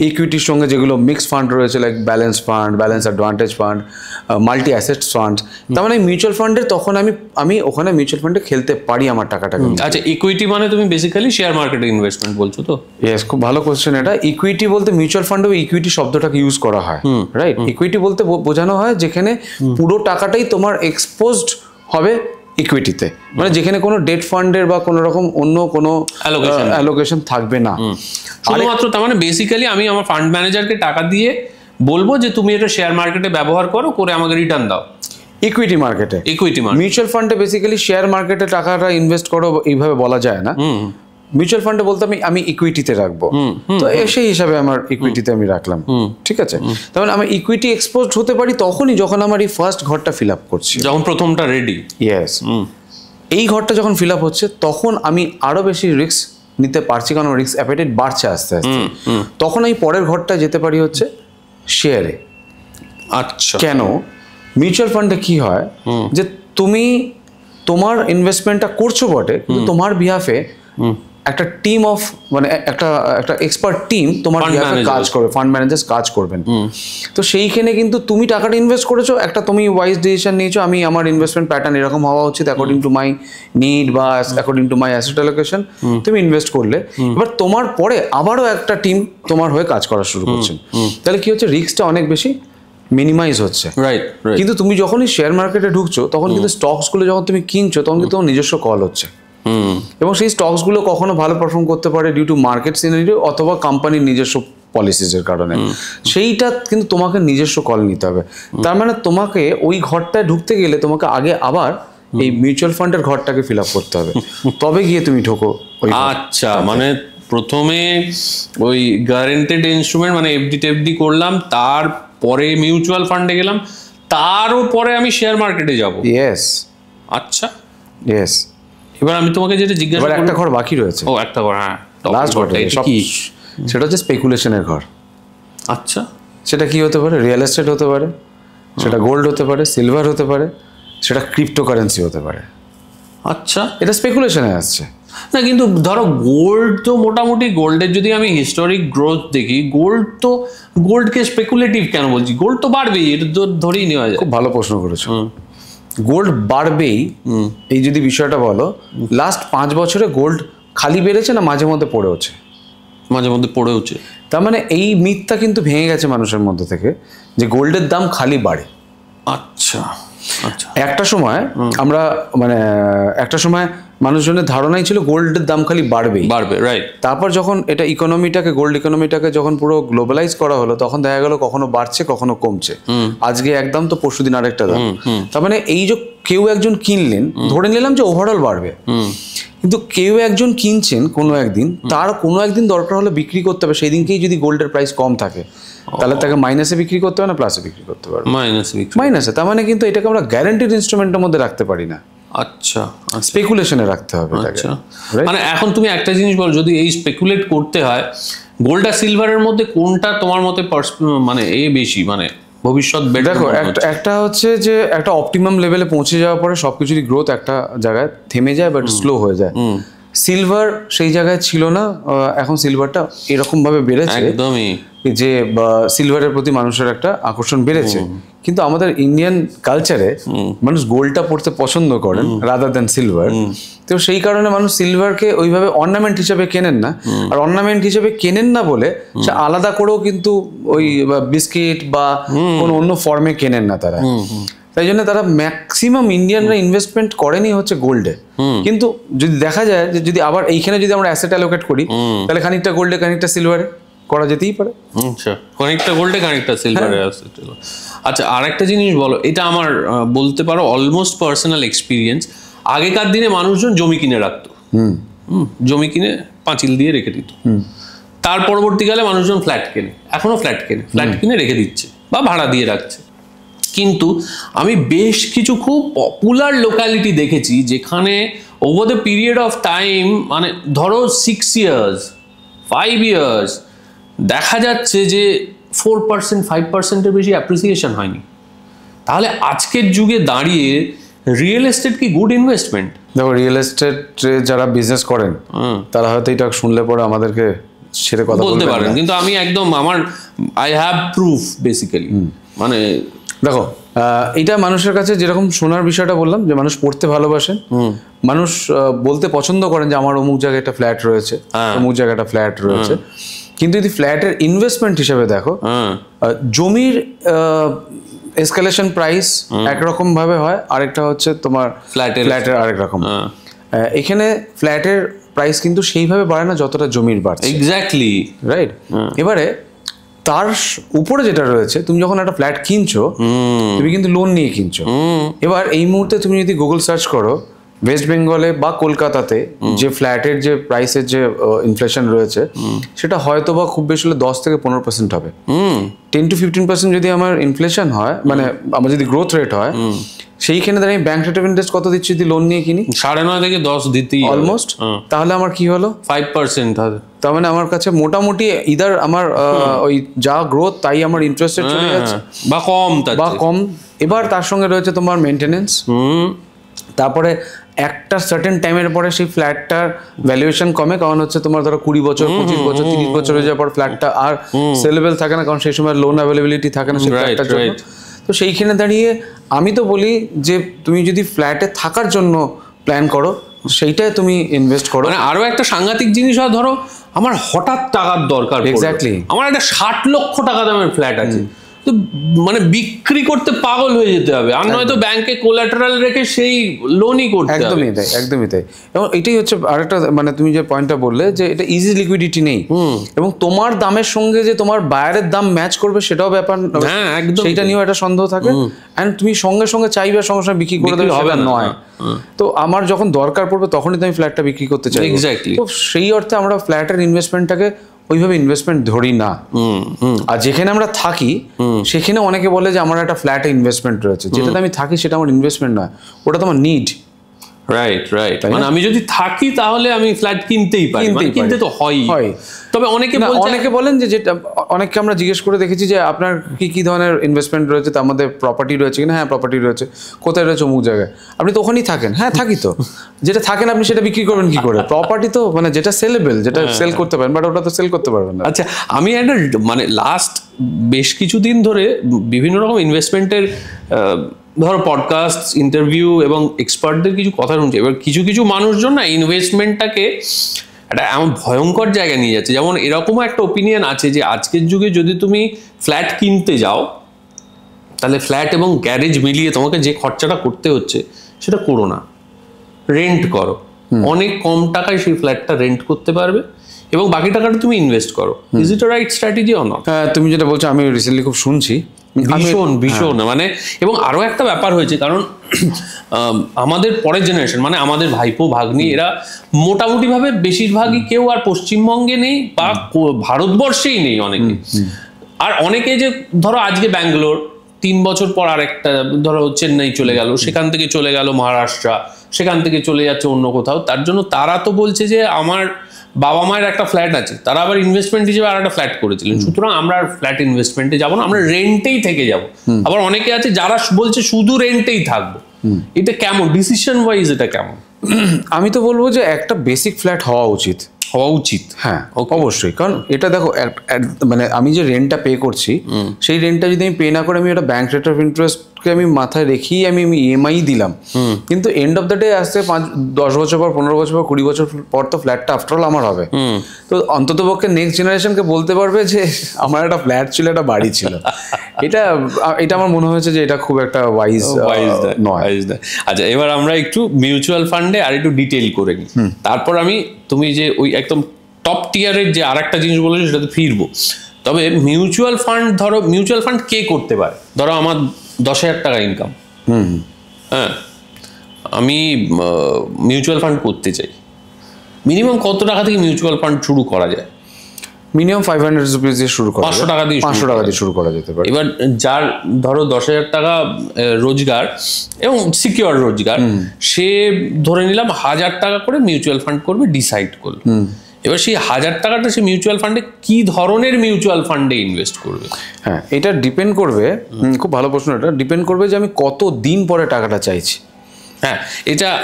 ইকুইটির সঙ্গে যেগুলো মিক্স ফান্ড রয়েছে like balance fund, balance advantage fund, multi assets fund. তার মানে মিউচুয়াল ফান্ডের তখন আমি ওখানে মিউচুয়াল ফান্ডে খেলতে পারি আমার টাকাটাকে। আচ্ছা, ইকুইটি মানে তুমি বেসিক্যালি শেয়ার মার্কেটে ইনভেস্টমেন্ট বলছো তো? ইয়েস, খুব ভালো কোশ্চেন এটা। ইকুইটি বলতে মিউচুয়াল ফান্ডেও ইকুইটি শব্দটাকে ইউজ করা হয়, রাইট? ইকুইটি বলতে বোঝানো হয় যেখানে পুরো টাকাটাই তোমার এক্সপোজড হবে ইকুইটিতে, মানে যেখানে কোনো ডেট ফান্ডের বা কোনো রকম অন্য কোনো অ্যালোকেশন থাকবে না, শুধুমাত্র। তার মানে বেসিক্যালি আমি আমার ফান্ড ম্যানেজারকে টাকা দিয়ে বলবো যে তুমি এটা শেয়ার মার্কেটে ব্যবহার করো, করে আমাকে রিটার্ন দাও। ইকুইটি মার্কেটে, ইকুইটি মার্কেট। মিউচুয়াল ফান্ডে বেসিক্যালি শেয়ার মার্কেটে টাকাটা ইনভেস্ট করো এইভাবে বলা যায় না। মিউচুয়াল ফান্ডে বলতে আমি ইকুইটিতে রাখবো, তো সেই হিসাবে আমার ইকুইটিতে আমি রাখলাম, ঠিক আছে? তার মানে আমি ইকুইটি এক্সপোজড হতে পারি তখনই যখন আমার এই ফার্স্ট ঘরটা ফিল আপ করছি, যখন প্রথমটা রেডি। ইয়েস, এই ঘরটা যখন ফিল আপ হচ্ছে তখন আমি আরো বেশি রিস্ক নিতে পারছি, কারণ রিস্ক অ্যাপেটাইট বাড়ছে আস্তে আস্তে। তখন আমি পরের ঘরটা যেতে পারি হচ্ছে শেয়ারে। আচ্ছা, কেন? মিউচুয়াল ফান্ডে কি হয় যে তুমি তোমার ইনভেস্টমেন্টটা করছো বটে, কিন্তু তোমার বিহাফে একটা টিম অফ মানে একটা এক্সপার্ট টিম তোমার বিহাফে কাজ করবে, ফান্ড ম্যানেজার্স কাজ করবেন। তো সেইখানে কিন্তু তুমি টাকাটা ইনভেস্ট করেছো, একটা তুমি ওয়াইজ ডিসিশন নিয়েছো, আমি আমার ইনভেস্টমেন্ট প্যাটার্ন এরকম হওয়া উচিত অ্যাকর্ডিং টু মাই নিড বা according to my asset allocation. তুমি ইনভেস্ট করলে, এবার তোমার পরে আবারও একটা টিম তোমার হয়ে কাজ করা শুরু করছে। তাহলে কি হচ্ছে, রিস্কটা অনেক বেশি মিনিমাইজ হচ্ছে। রাইট। কিন্তু তুমি যখনই শেয়ার মার্কেটে ঢুকছো তখন কিন্তু স্টকসগুলো যখন তুমি কিনছো তখন কিন্তু তোমার নিজস্ব কল হচ্ছে, এবং সেই স্টকসগুলো কখনো ভালো পারফর্ম করতে পারে ডিউ টু মার্কেট সিনারিও অথবা কোম্পানির নিজস্ব পলিসিসের কারণে। সেইটা কিন্তু তোমাকে নিজস্ব কল নিতে হবে। তার মানে তোমাকে ওই ঘরটায় ঢুকতে গেলে তোমাকে আগে আবার এই মিউচুয়াল ফান্ডের ঘরটাকে ফিল আপ করতে হবে, তবে গিয়ে তুমি ঢোকো। আচ্ছা, মানে প্রথমে ওই গ্যারান্টেড ইনস্ট্রুমেন্ট মানে এফডি করলাম, তারপরে মিউচুয়াল ফান্ডে গেলাম, তারও পরে আমি শেয়ার মার্কেটে যাব। ইয়েস। আচ্ছা, ইয়েস। এবার আমি তোমাকে যেটা জিজ্ঞাসা করব, একটা ঘর বাকি রয়েছে। ও, একটা ঘর, হ্যাঁ, লাস্ট ঘরটা কি? সেটা হচ্ছে স্পেকুলেশনের ঘর। আচ্ছা, সেটা কি হতে পারে? রিয়েল এস্টেট হতে পারে, সেটা গোল্ড হতে পারে, সিলভার হতে পারে, সেটা ক্রিপ্টোকারেন্সি হতে পারে। আচ্ছা, এটা স্পেকুলেশনে আসছে না? কিন্তু ধরো গোল্ড তো মোটামুটি, গোল্ডের যদি আমি হিস্টোরিক গ্রোথ দেখি, গোল্ডকে স্পেকুলেটিভ কেন বলছি? গোল্ড তো বাড়বেই, এটা তো ধরেই নেওয়া যায়। খুব ভালো প্রশ্ন করেছো। গোল্ড বাড়বেই এই যদি বিষয়টা বলো, লাস্ট 5 বছরে গোল্ড খালি বেড়েছে না মাঝে মধ্যে পড়েওছে? মাঝে মধ্যে পড়েওছে। তার মানে এই মিথটা কিন্তু ভেঙে গেছে মানুষের মধ্যে থেকে যে গোল্ডের দাম খালি বাড়ে। আচ্ছা আচ্ছা, একটা সময় আমরা মানে একটা সময় মানুষজনের ধারণাই ছিল গোল্ডের দাম খালি বাড়বে, রাইট। তারপর যখন এটা গোল্ড ইকোনমিটাকে যখন পুরো গ্লোবালাইজ করা হলো তখন দেখা গেল কখনো বাড়ছে কখনো কমছে। আজকে একদম তো পরশুদিন আরেকটা দাম। তার মানে এই যে কেউ একজন কিনলেন, ধরে নিলাম যে ওভারঅল বাড়বে, কিন্তু কেউ একজন কিনছেন কোনো একদিন, তার কোনো একদিন দরকার হলে বিক্রি করতে হবে, সেই দিনকেই যদি গোল্ডের প্রাইস কম থাকে তাহলে তাকে মাইনাসে বিক্রি করতে হবে না প্লাসে বিক্রি করতে পারবে? মাইনাসে। তার মানে কিন্তু এটাকে আমরা গ্যারান্টিড ইনস্ট্রুমেন্টের মধ্যে রাখতে পারি না। আচ্ছা, স্পেকুলেশনে রাখতে হবে। আচ্ছা, মানে এখন তুমি একটা জিনিস বলো, যদি এই স্পেকুলেট করতে হয়, গোল্ড আর সিলভারের মধ্যে কোনটা তোমার মতে মানে বেশি, মানে ভবিষ্যৎ বেটার? দেখো, একটা হচ্ছে যে একটা অপটিমাম লেভেলে পৌঁছে যাওয়ার পরে সবকিছুরই গ্রোথ একটা জায়গায় থেমে যায় বাট স্লো হয়ে যায়। সিলভার সেই জায়গায় ছিল না, এখন সিলভারটা এরকম ভাবে বেড়েছে একদমই যে সিলভারের প্রতি মানুষের একটা আকর্ষণ বেড়েছে। কিন্তু আমাদের ইন্ডিয়ান কালচারে মানুষ গোল্ডটা পড়তে পছন্দ করেন রাদার দ্যান সিলভার, তো সেই কারণে মানুষ সিলভারকে ওইভাবে অর্নামেন্ট হিসেবে কেনেন না। আর অর্নামেন্ট হিসেবে কেনেন না বলে সে আলাদা করেও কিন্তু ওই বিস্কিট বা কোনো অন্য ফর্মে কেনেন না তারা। তাই জন্য তারা ম্যাক্সিমাম ইন্ডিয়ানরা ইনভেস্টমেন্ট করেনি হচ্ছে গোল্ডে। কিন্তু যদি দেখা যায় যে যদি আবার এইখানে যদি আমরা অ্যাসেট অ্যালোকেট করি তাহলে খানিকটা গোল্ডে খানিকটা সিলভারে করা যেতেই পারে। আচ্ছা, খানিকটা গোল্ডে খানিকটা সিলভারে অ্যাসেট। আচ্ছা, আরেকটা জিনিস বলো, এটা আমার বলতে পারো অলমোস্ট পার্সোনাল এক্সপিরিয়েন্স। আগেকার দিনে মানুষজন জমি কিনে রাখতো, জমি কিনে পাঁচিল দিয়ে রেখে দিত, তার পরবর্তীকালে মানুষজন ফ্ল্যাট কেনে, এখনো ফ্ল্যাট কিনে রেখে দিচ্ছে বা ভাড়া দিয়ে রাখছে। কিন্তু আমি বেশ কিছু খুব পপুলার লোকালিটি দেখেছি যেখানে over the period of time, মানে ধরো 6 years 5 years, দেখা যাচ্ছে যে 4% 5%-এর বেশি অ্যাপ্রিসিয়েশন হয়নি। তাহলে আজকের যুগে দাঁড়িয়ে রিয়েল এস্টেট কি গুড ইনভেস্টমেন্ট? দেখো, রিয়েল এস্টেট যারা বিজনেস করেন তারা হয়তো এটা শুনলে পরে আমাদেরকে ছেড়ে কথা বলতে পারেন, কিন্তু আমি একদম আই হ্যাভ প্রুফ বেসিক্যালি। মানে দেখো, এটা মানুষের কাছে যেরকম শোনার বিষয়টা বললাম, যে মানুষ পড়তে ভালোবাসেন, মানুষ বলতে পছন্দ করেন যে আমার অমুক জায়গায় একটা ফ্ল্যাট রয়েছে, অমুক জায়গায় একটা ফ্ল্যাট রয়েছে। কিন্তু যদি ফ্ল্যাটের ইনভেস্টমেন্ট হিসেবে দেখো, জমির এসকালেশন প্রাইস একরকম ভাবে হয়, আরেকটা হচ্ছে তোমার ফ্ল্যাটের আরেক রকম। এখানে ফ্ল্যাটের প্রাইস কিন্তু সেইভাবে বাড়ে না যতটা জমির বাড়ছে। Exactly, right. এবারে তার উপরে যেটা রয়েছে, তুমি যখন একটা ফ্ল্যাট কিনছো, তুমি কিন্তু লোন নিয়ে কিনছো। এবার এই মুহূর্তে তুমি যদি গুগল সার্চ করো, ওয়েস্ট বেঙ্গলে বা কলকাতাতে যে ফ্ল্যাটের যে প্রাইসের যে ইনফ্লেশন রয়েছে, সেটা হয়তো বা খুব বেশি হলে 10 থেকে 15% হবে। 10 to 15% যদি আমার ইনফ্লেশন হয়, মানে আমার যদি গ্রোথ রেট হয়, সেইখানে দাঁড়িয়ে ব্যাংক রেট অফ ইন্টারেস্ট কত দিচ্ছি যদি লোন নিয়ে কিনি? 9.5 থেকে 10 দিতেই অলমোস্ট। তাহলে আমার কি হলো? 5% হবে। তার মানে আমার কাছে মোটামুটি ইদার আমার ওই যা গ্রোথ তাই আমার ইন্টারেস্টে চলে যাচ্ছে, বা কম। এবার তার সঙ্গে রয়েছে তোমার মেনটেনেন্স। তারপরে একটা সার্টেন টাইমের পরে সেই ফ্ল্যাটটার ভ্যালুয়েশন কমে, কারণ হচ্ছে তোমার ধরো 20 বছর 25 বছর 30 বছর হয়ে যাওয়ার পর ফ্ল্যাটটা আর সেলেবল থাকে না, কারণ সেই সময় লোন অ্যাভেলেবিলিটি থাকে না সেই ফ্ল্যাটটার জন্য। তো সেইখানে দাঁড়িয়ে আমি তো বলি যে তুমি যদি ফ্ল্যাটে থাকার জন্য প্ল্যান করো, সেইটাই তুমি ইনভেস্ট করো। মানে আরো একটা সাংঘাতিক জিনিস হয়, ধরো আমার হঠাৎ টাকার দরকার, এক্স্যাক্টলি, আমার একটা 60 লক্ষ টাকা দামের ফ্ল্যাট আছে, তো মানে বিক্রি করতে পাগল হয়ে যেতে হবে, আর নয়তো ব্যাংকে কোলাটারাল রেখে সেই লোনই করতে হবে। একদমই তাই, একদমই তাই। এবং এটাই হচ্ছে আরেকটা, মানে তুমি যে পয়েন্টটা বললে যে এটা ইজি লিকুইডিটি নেই, এবং তোমার দামের সঙ্গে যে তোমার বায়ারের দাম ম্যাচ করবে সেটাও ব্যাপার, সেইটা নিয়েও একটা সন্দেহ থাকে। এন্ড তুমি সঙ্গে সঙ্গে চাইবে সঙ্গে সঙ্গে বিক্রি করে দেবে, হবে নয়। তো আমার যখন দরকার পড়বে তখনই তো আমি ফ্ল্যাটটা বিক্রি করতে চাই। এক্স্যাক্টলি। তো সেই অর্থে আমরা ফ্ল্যাটের ইনভেস্টমেন্টটাকে ওইভাবে ইনভেস্টমেন্ট ধরি না। আর যেখানে আমরা থাকি সেখানে অনেকে বলে যে আমার একটা ফ্ল্যাটে ইনভেস্টমেন্ট রয়েছে, যেটাতে আমি থাকি সেটা আমার ইনভেস্টমেন্ট নয়, ওটা তো আমার নিড। রাইট, মানে আমি যদি থাকি তাহলে আমি ফ্ল্যাট কিনতেই পারি, কিনতে তো হয়। তবে অনেকে বলেন যে, যেটা অনেককে আমরা জিজ্ঞেস করে দেখেছি যে আপনার কি কি ধরনের ইনভেস্টমেন্ট রয়েছে, তার মধ্যে প্রপার্টি রয়েছে কিনা? হ্যাঁ, প্রপার্টি রয়েছে। কোথায় রয়েছে? অমুক জায়গায়। আপনি তো ওখানেই থাকেন? হ্যাঁ, থাকি তো। যেটা থাকেন আপনি সেটা বিক্রি করবেন কি করে? প্রপার্টি তো মানে যেটা সেলেবল, যেটা সেল করতে পারেন, বাট ওটা তো সেল করতে পারবেন না। আচ্ছা, আমি একটা মানে লাস্ট বেশ কিছুদিন ধরে বিভিন্ন রকম ইনভেস্টমেন্টের ধরো পডকাস্ট, ইন্টারভিউ এবং এক্সপার্টদের কিছু কথা শুনছি। এবার কিছু কিছু মানুষজন না ইনভেস্টমেন্টটাকে একটা এমন ভয়ঙ্কর জায়গায় নিয়ে যাচ্ছে। যেমন এরকমও একটা ওপিনিয়ন আছে যে আজকের যুগে যদি তুমি ফ্ল্যাট কিনতে যাও, তাহলে ফ্ল্যাট এবং গ্যারেজ মিলিয়ে তোমাকে যে খরচাটা করতে হচ্ছে সেটা করো না, রেন্ট করো। অনেক কম টাকায় সেই ফ্ল্যাটটা রেন্ট করতে পারবে এবং বাকি টাকাটা তুমি ইনভেস্ট করো। Is it a right strategy or not? হ্যাঁ, তুমি যেটা বলছো আমি রিসেন্টলি খুব শুনছি, ভীষণ মানে। এবং আরো একটা ব্যাপার হয়েছে, কারণ আমাদের পরের জেনারেশন মানে আমাদের ভাইপো ভাগ্নি, এরা মোটামুটি ভাবে বেশিরভাগই কেউ আর পশ্চিমবঙ্গে নেই বা ভারতবর্ষেই নেই অনেকে। আর অনেকে যে ধরো আজকে ব্যাঙ্গালোর, 3 বছর পর আরেকটা ধরো চেন্নাই চলে গেল, সেখান থেকে চলে গেল মহারাষ্ট্র, সেখান থেকে চলে যাচ্ছে অন্য কোথাও। তার জন্য তারা তো বলছে যে আমার বাবা মায়ের একটা ফ্ল্যাট আছে, তারা আবার ইনভেস্টমেন্ট হিসেবে আর একটা ফ্ল্যাট করেছিলেন, সুতরাং আমরা আর ফ্ল্যাট ইনভেস্টমেন্টে যাবো না, আমরা রেন্টেই থেকে যাব। আবার অনেকে আছে যারা বলছে শুধু রেন্টেই থাকবো। এটা কেমন ডিসিশন ওয়াইজ? এটা কেমন? আমি তো বলবো যে একটা বেসিক ফ্ল্যাট হওয়া উচিত। হ্যাঁ, অবশ্যই। কারণ এটা দেখো, মানে আমি যে রেন্টটা পে করছি, সেই রেন্টটা যদি আমি পে না করে আমি একটা ব্যাংক রেট অফ ইন্টারেস্টকে আমি মাথায় রেখেই আমি ইএমআই দিলাম, কিন্তু এন্ড অফ দ্য ডে আসতে 10 বছর পর, 15 বছর পর, 20 বছর পর তো ফ্ল্যাটটা আফটারঅল আমার হবে। তো অন্তত পক্ষে নেক্সট জেনারেশনকে বলতে পারবে যে আমার একটা ফ্ল্যাট ছিল, একটা বাড়ি ছিল। এটা আমার মনে হয়েছে যে এটা খুব একটা ওয়াইজ নয়। আচ্ছা, এবার আমরা একটু মিউচুয়াল ফান্ডে আর একটু ডিটেইল করে নিই, তারপর তুমি যে ওই একদম টপ টিয়ারের যে আর একটা জিনিস বলেছো সেটাতে ফিরবো। তবে মিউচুয়াল ফান্ড, ধরো মিউচুয়াল ফান্ড কে করতে পারে? ধরো আমার 10,000 টাকা ইনকাম, হ্যাঁ, আমি মিউচুয়াল ফান্ড করতে চাই, মিনিমাম কত টাকা থেকে মিউচুয়াল ফান্ড শুরু করা যায়? মিনিমাম 500 রুপিস দিয়ে শুরু করা 500 টাকা দিয়ে 500 টাকা দিয়ে শুরু করা যেতে পারে। এবার যার ধরো 10,000 টাকা রোজগার এবং সিকিউর রোজগার, সে ধরে নিলাম 1,000 টাকা করে মিউচুয়াল ফান্ড করবে, ডিসাইড করলো। এবার সেই 1,000 টাকাটা সে মিউচুয়াল ফান্ডে কি ধরনের মিউচুয়াল ফান্ডে ইনভেস্ট করবে? হ্যাঁ, এটা ডিপেন্ড করবে, খুব ভালো প্রশ্ন, এটা ডিপেন্ড করবে যে আমি কত দিন পরে টাকাটা চাইছি। হ্যাঁ,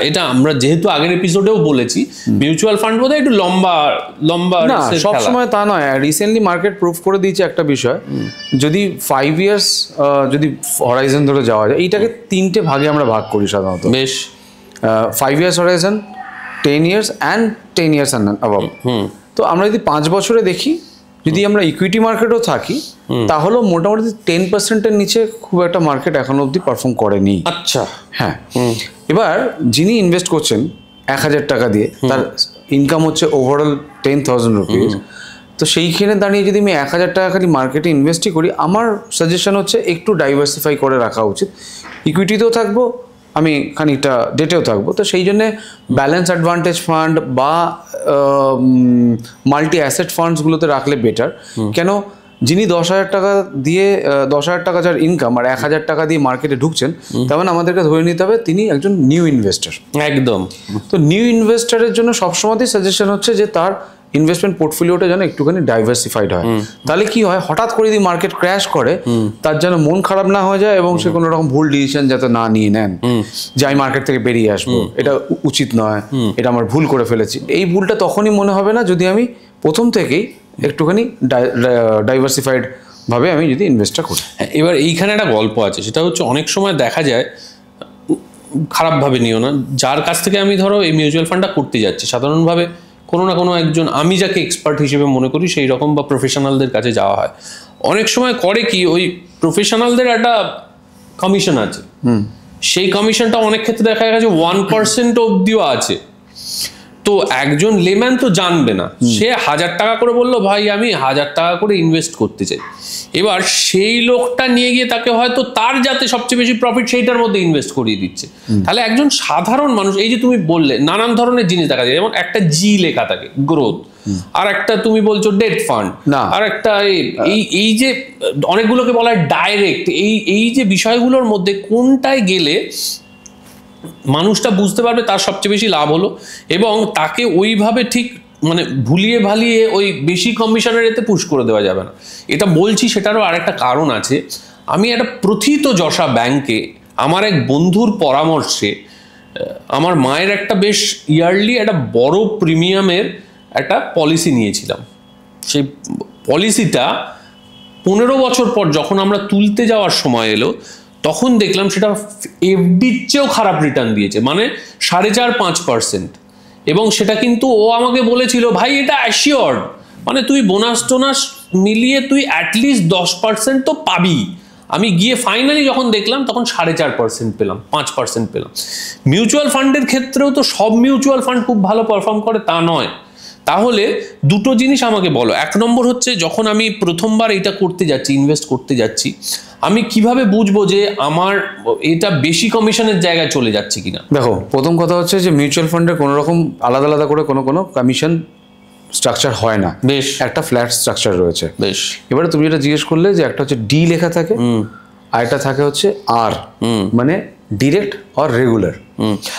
এটা আমরা যেহেতু আগের এপিসোডেও বলেছি, মিউচুয়াল ফান্ড বোধহয় একটু লম্বা না, সব সময় তা নয়। রিসেন্টলি মার্কেট প্রুফ করে দিয়েছে একটা বিষয়, যদি 5 ইয়ার্স যদি হরাইজন ধরে যাওয়া যায়, এইটাকে 3টে ভাগে আমরা ভাগ করি সাধারণত। বেশ, 5 years Horizon, 10 years and 10 years and above. তো আমরা যদি 5 বছরে দেখি, যদি আমরা ইকুইটি মার্কেটও থাকি, তাহলে মোটামুটি 10%-এর নিচে খুব একটা মার্কেট এখনো অবধি পারফর্ম করেনি। আচ্ছা, হ্যাঁ। এবার যিনি ইনভেস্ট করছেন 1,000 টাকা দিয়ে, তার ইনকাম হচ্ছে ওভারঅল 10,000 রুপিস। তো সেইখানে দাঁড়িয়ে যদি আমি 1,000 টাকা খালি মার্কেটে ইনভেস্টই করি, আমার সাজেশন হচ্ছে একটু ডাইভার্সিফাই করে রাখা উচিত। ইকুইটিতেও থাকবো, আমি খানিকটা ডেটেও থাকবো। তো সেই জন্যে ব্যালেন্স অ্যাডভান্টেজ ফান্ড বা মাল্টি অ্যাসেট ফান্ডসগুলোতে রাখলে বেটার। কেন, যিনি 10,000 টাকা দিয়ে 10,000 টাকা যার ইনকাম আর 1,000 টাকা দিয়ে মার্কেটে ঢুকছেন, তেমন আমাদেরকে ধরে নিতে হবে তিনি একজন নিউ ইনভেস্টর। একদম। তো নিউ ইনভেস্টরের জন্য সবসময়তেই সাজেশন হচ্ছে যে তার ইনভেস্টমেন্ট পোর্টফোলিওটা যেন একটুখানি ডাইভার্সিফাইড হয়। তাহলে কি হয়, হঠাৎ করে যদি মার্কেট ক্র্যাশ করে, তার যেন মন খারাপ না হয়ে যায় এবং সে কোনো রকম ভুল ডিসিশন যাতে না নিয়ে নেন, যে আমি মার্কেট থেকে বেরিয়ে আসবো, এটা উচিত নয়, এটা আমার ভুল করে ফেলেছি। এই ভুলটা তখনই মনে হবে না যদি আমি প্রথম থেকেই একটুখানি ডাইভার্সিফাইড ভাবে আমি যদি ইনভেস্টটা করি। এবার এইখানে একটা গল্প আছে, সেটা হচ্ছে অনেক সময় দেখা যায়, খারাপভাবে নিও না, যার কাছ থেকে আমি ধরো এই মিউচুয়াল ফান্ডটা করতে যাচ্ছি, সাধারণভাবে কোনো না কোনো একজন, আমি যাকে এক্সপার্ট হিসেবে মনে করি সেই রকম বা প্রফেশনালদের কাছে যাওয়া হয়। অনেক সময় করে কি, ওই প্রফেশনালদের একটা কমিশন আছে, সেই কমিশনটা অনেক ক্ষেত্রে দেখা গেছে 1% অবধিও আছে। তো একজন লেম্যান তো জানবে না, সে 1,000 টাকা করে বললো, ভাই আমি 1,000 টাকা করে ইনভেস্ট করতে চাই। এবার সেই লোকটা নিয়ে গিয়ে তাকে হয়তো তার যাতে সবচেয়ে বেশি প্রফিট সেইটার মধ্যে ইনভেস্ট করিয়ে দিচ্ছে। তাহলে একজন সাধারণ মানুষ, এই যে তুমি বললে নানান ধরনের জিনিস দেখা যায়, যেমন একটা জি লেখা থাকে গ্রোথ, আর একটা তুমি বলছো ডেট ফান্ড, আর একটা এই যে অনেকগুলোকে বলা হয় ডাইরেক্ট, এই যে বিষয়গুলোর মধ্যে কোনটায় গেলে মানুষটা বুঝতে পারবে তার সবচেয়ে বেশি লাভ হলো, এবং তাকে ওইভাবে ঠিক মানে ভুলিয়ে ভালিয়ে ওই বেশি কমিশনের এতে পুশ করে দেওয়া যাবে না। এটা বলছি সেটারও আরেকটা কারণ আছে। আমি একটা প্রথিত যশা ব্যাংকে আমার এক বন্ধুর পরামর্শে আমার মায়ের একটা বেশ ইয়ারলি একটা বড় প্রিমিয়ামের একটা পলিসি নিয়েছিলাম। সেই পলিসিটা 15 বছর পর যখন আমরা তুলতে যাওয়ার সময় এলো, তখন দেখলাম সেটা এফডির চেয়েও খারাপ রিটার্ন দিয়েছে, মানে 4.5-5%। এবং সেটা কিন্তু ও আমাকে বলেছিল, ভাই এটা অ্যাসিওর্ড, মানে তুই বোনাস টোনাস মিলিয়ে তুই অ্যাটলিস্ট 10% তো পাবি। আমি গিয়ে ফাইনালি যখন দেখলাম তখন 4.5% পেলাম, 5% পেলাম। মিউচুয়াল ফান্ডের ক্ষেত্রেও তো সব মিউচুয়াল ফান্ড খুব ভালো পারফর্ম করে তা নয়। তাহলে দুটো জিনিস আমাকে বলো। 1 নম্বর হচ্ছে, যখন আমি প্রথমবার এটা করতে যাচ্ছি, ইনভেস্ট করতে যাচ্ছি, আমি কিভাবে বুঝবো যে আমার এটা বেশি কমিশনের জায়গায় চলে যাচ্ছে কিনা? দেখো, প্রথম কথা হচ্ছে যে মিউচুয়াল ফান্ডে কোনো রকম আলাদা আলাদা করে কোনো কমিশন স্ট্রাকচার হয় না, বেশ একটা ফ্ল্যাট স্ট্রাকচার রয়েছে। বেশ, এবারে তুমি যেটা জিজ্ঞেস করলে যে একটা হচ্ছে ডি লেখা থাকে, আর একটা থাকে হচ্ছে আর, মানে ডিরেক্ট আর রেগুলার,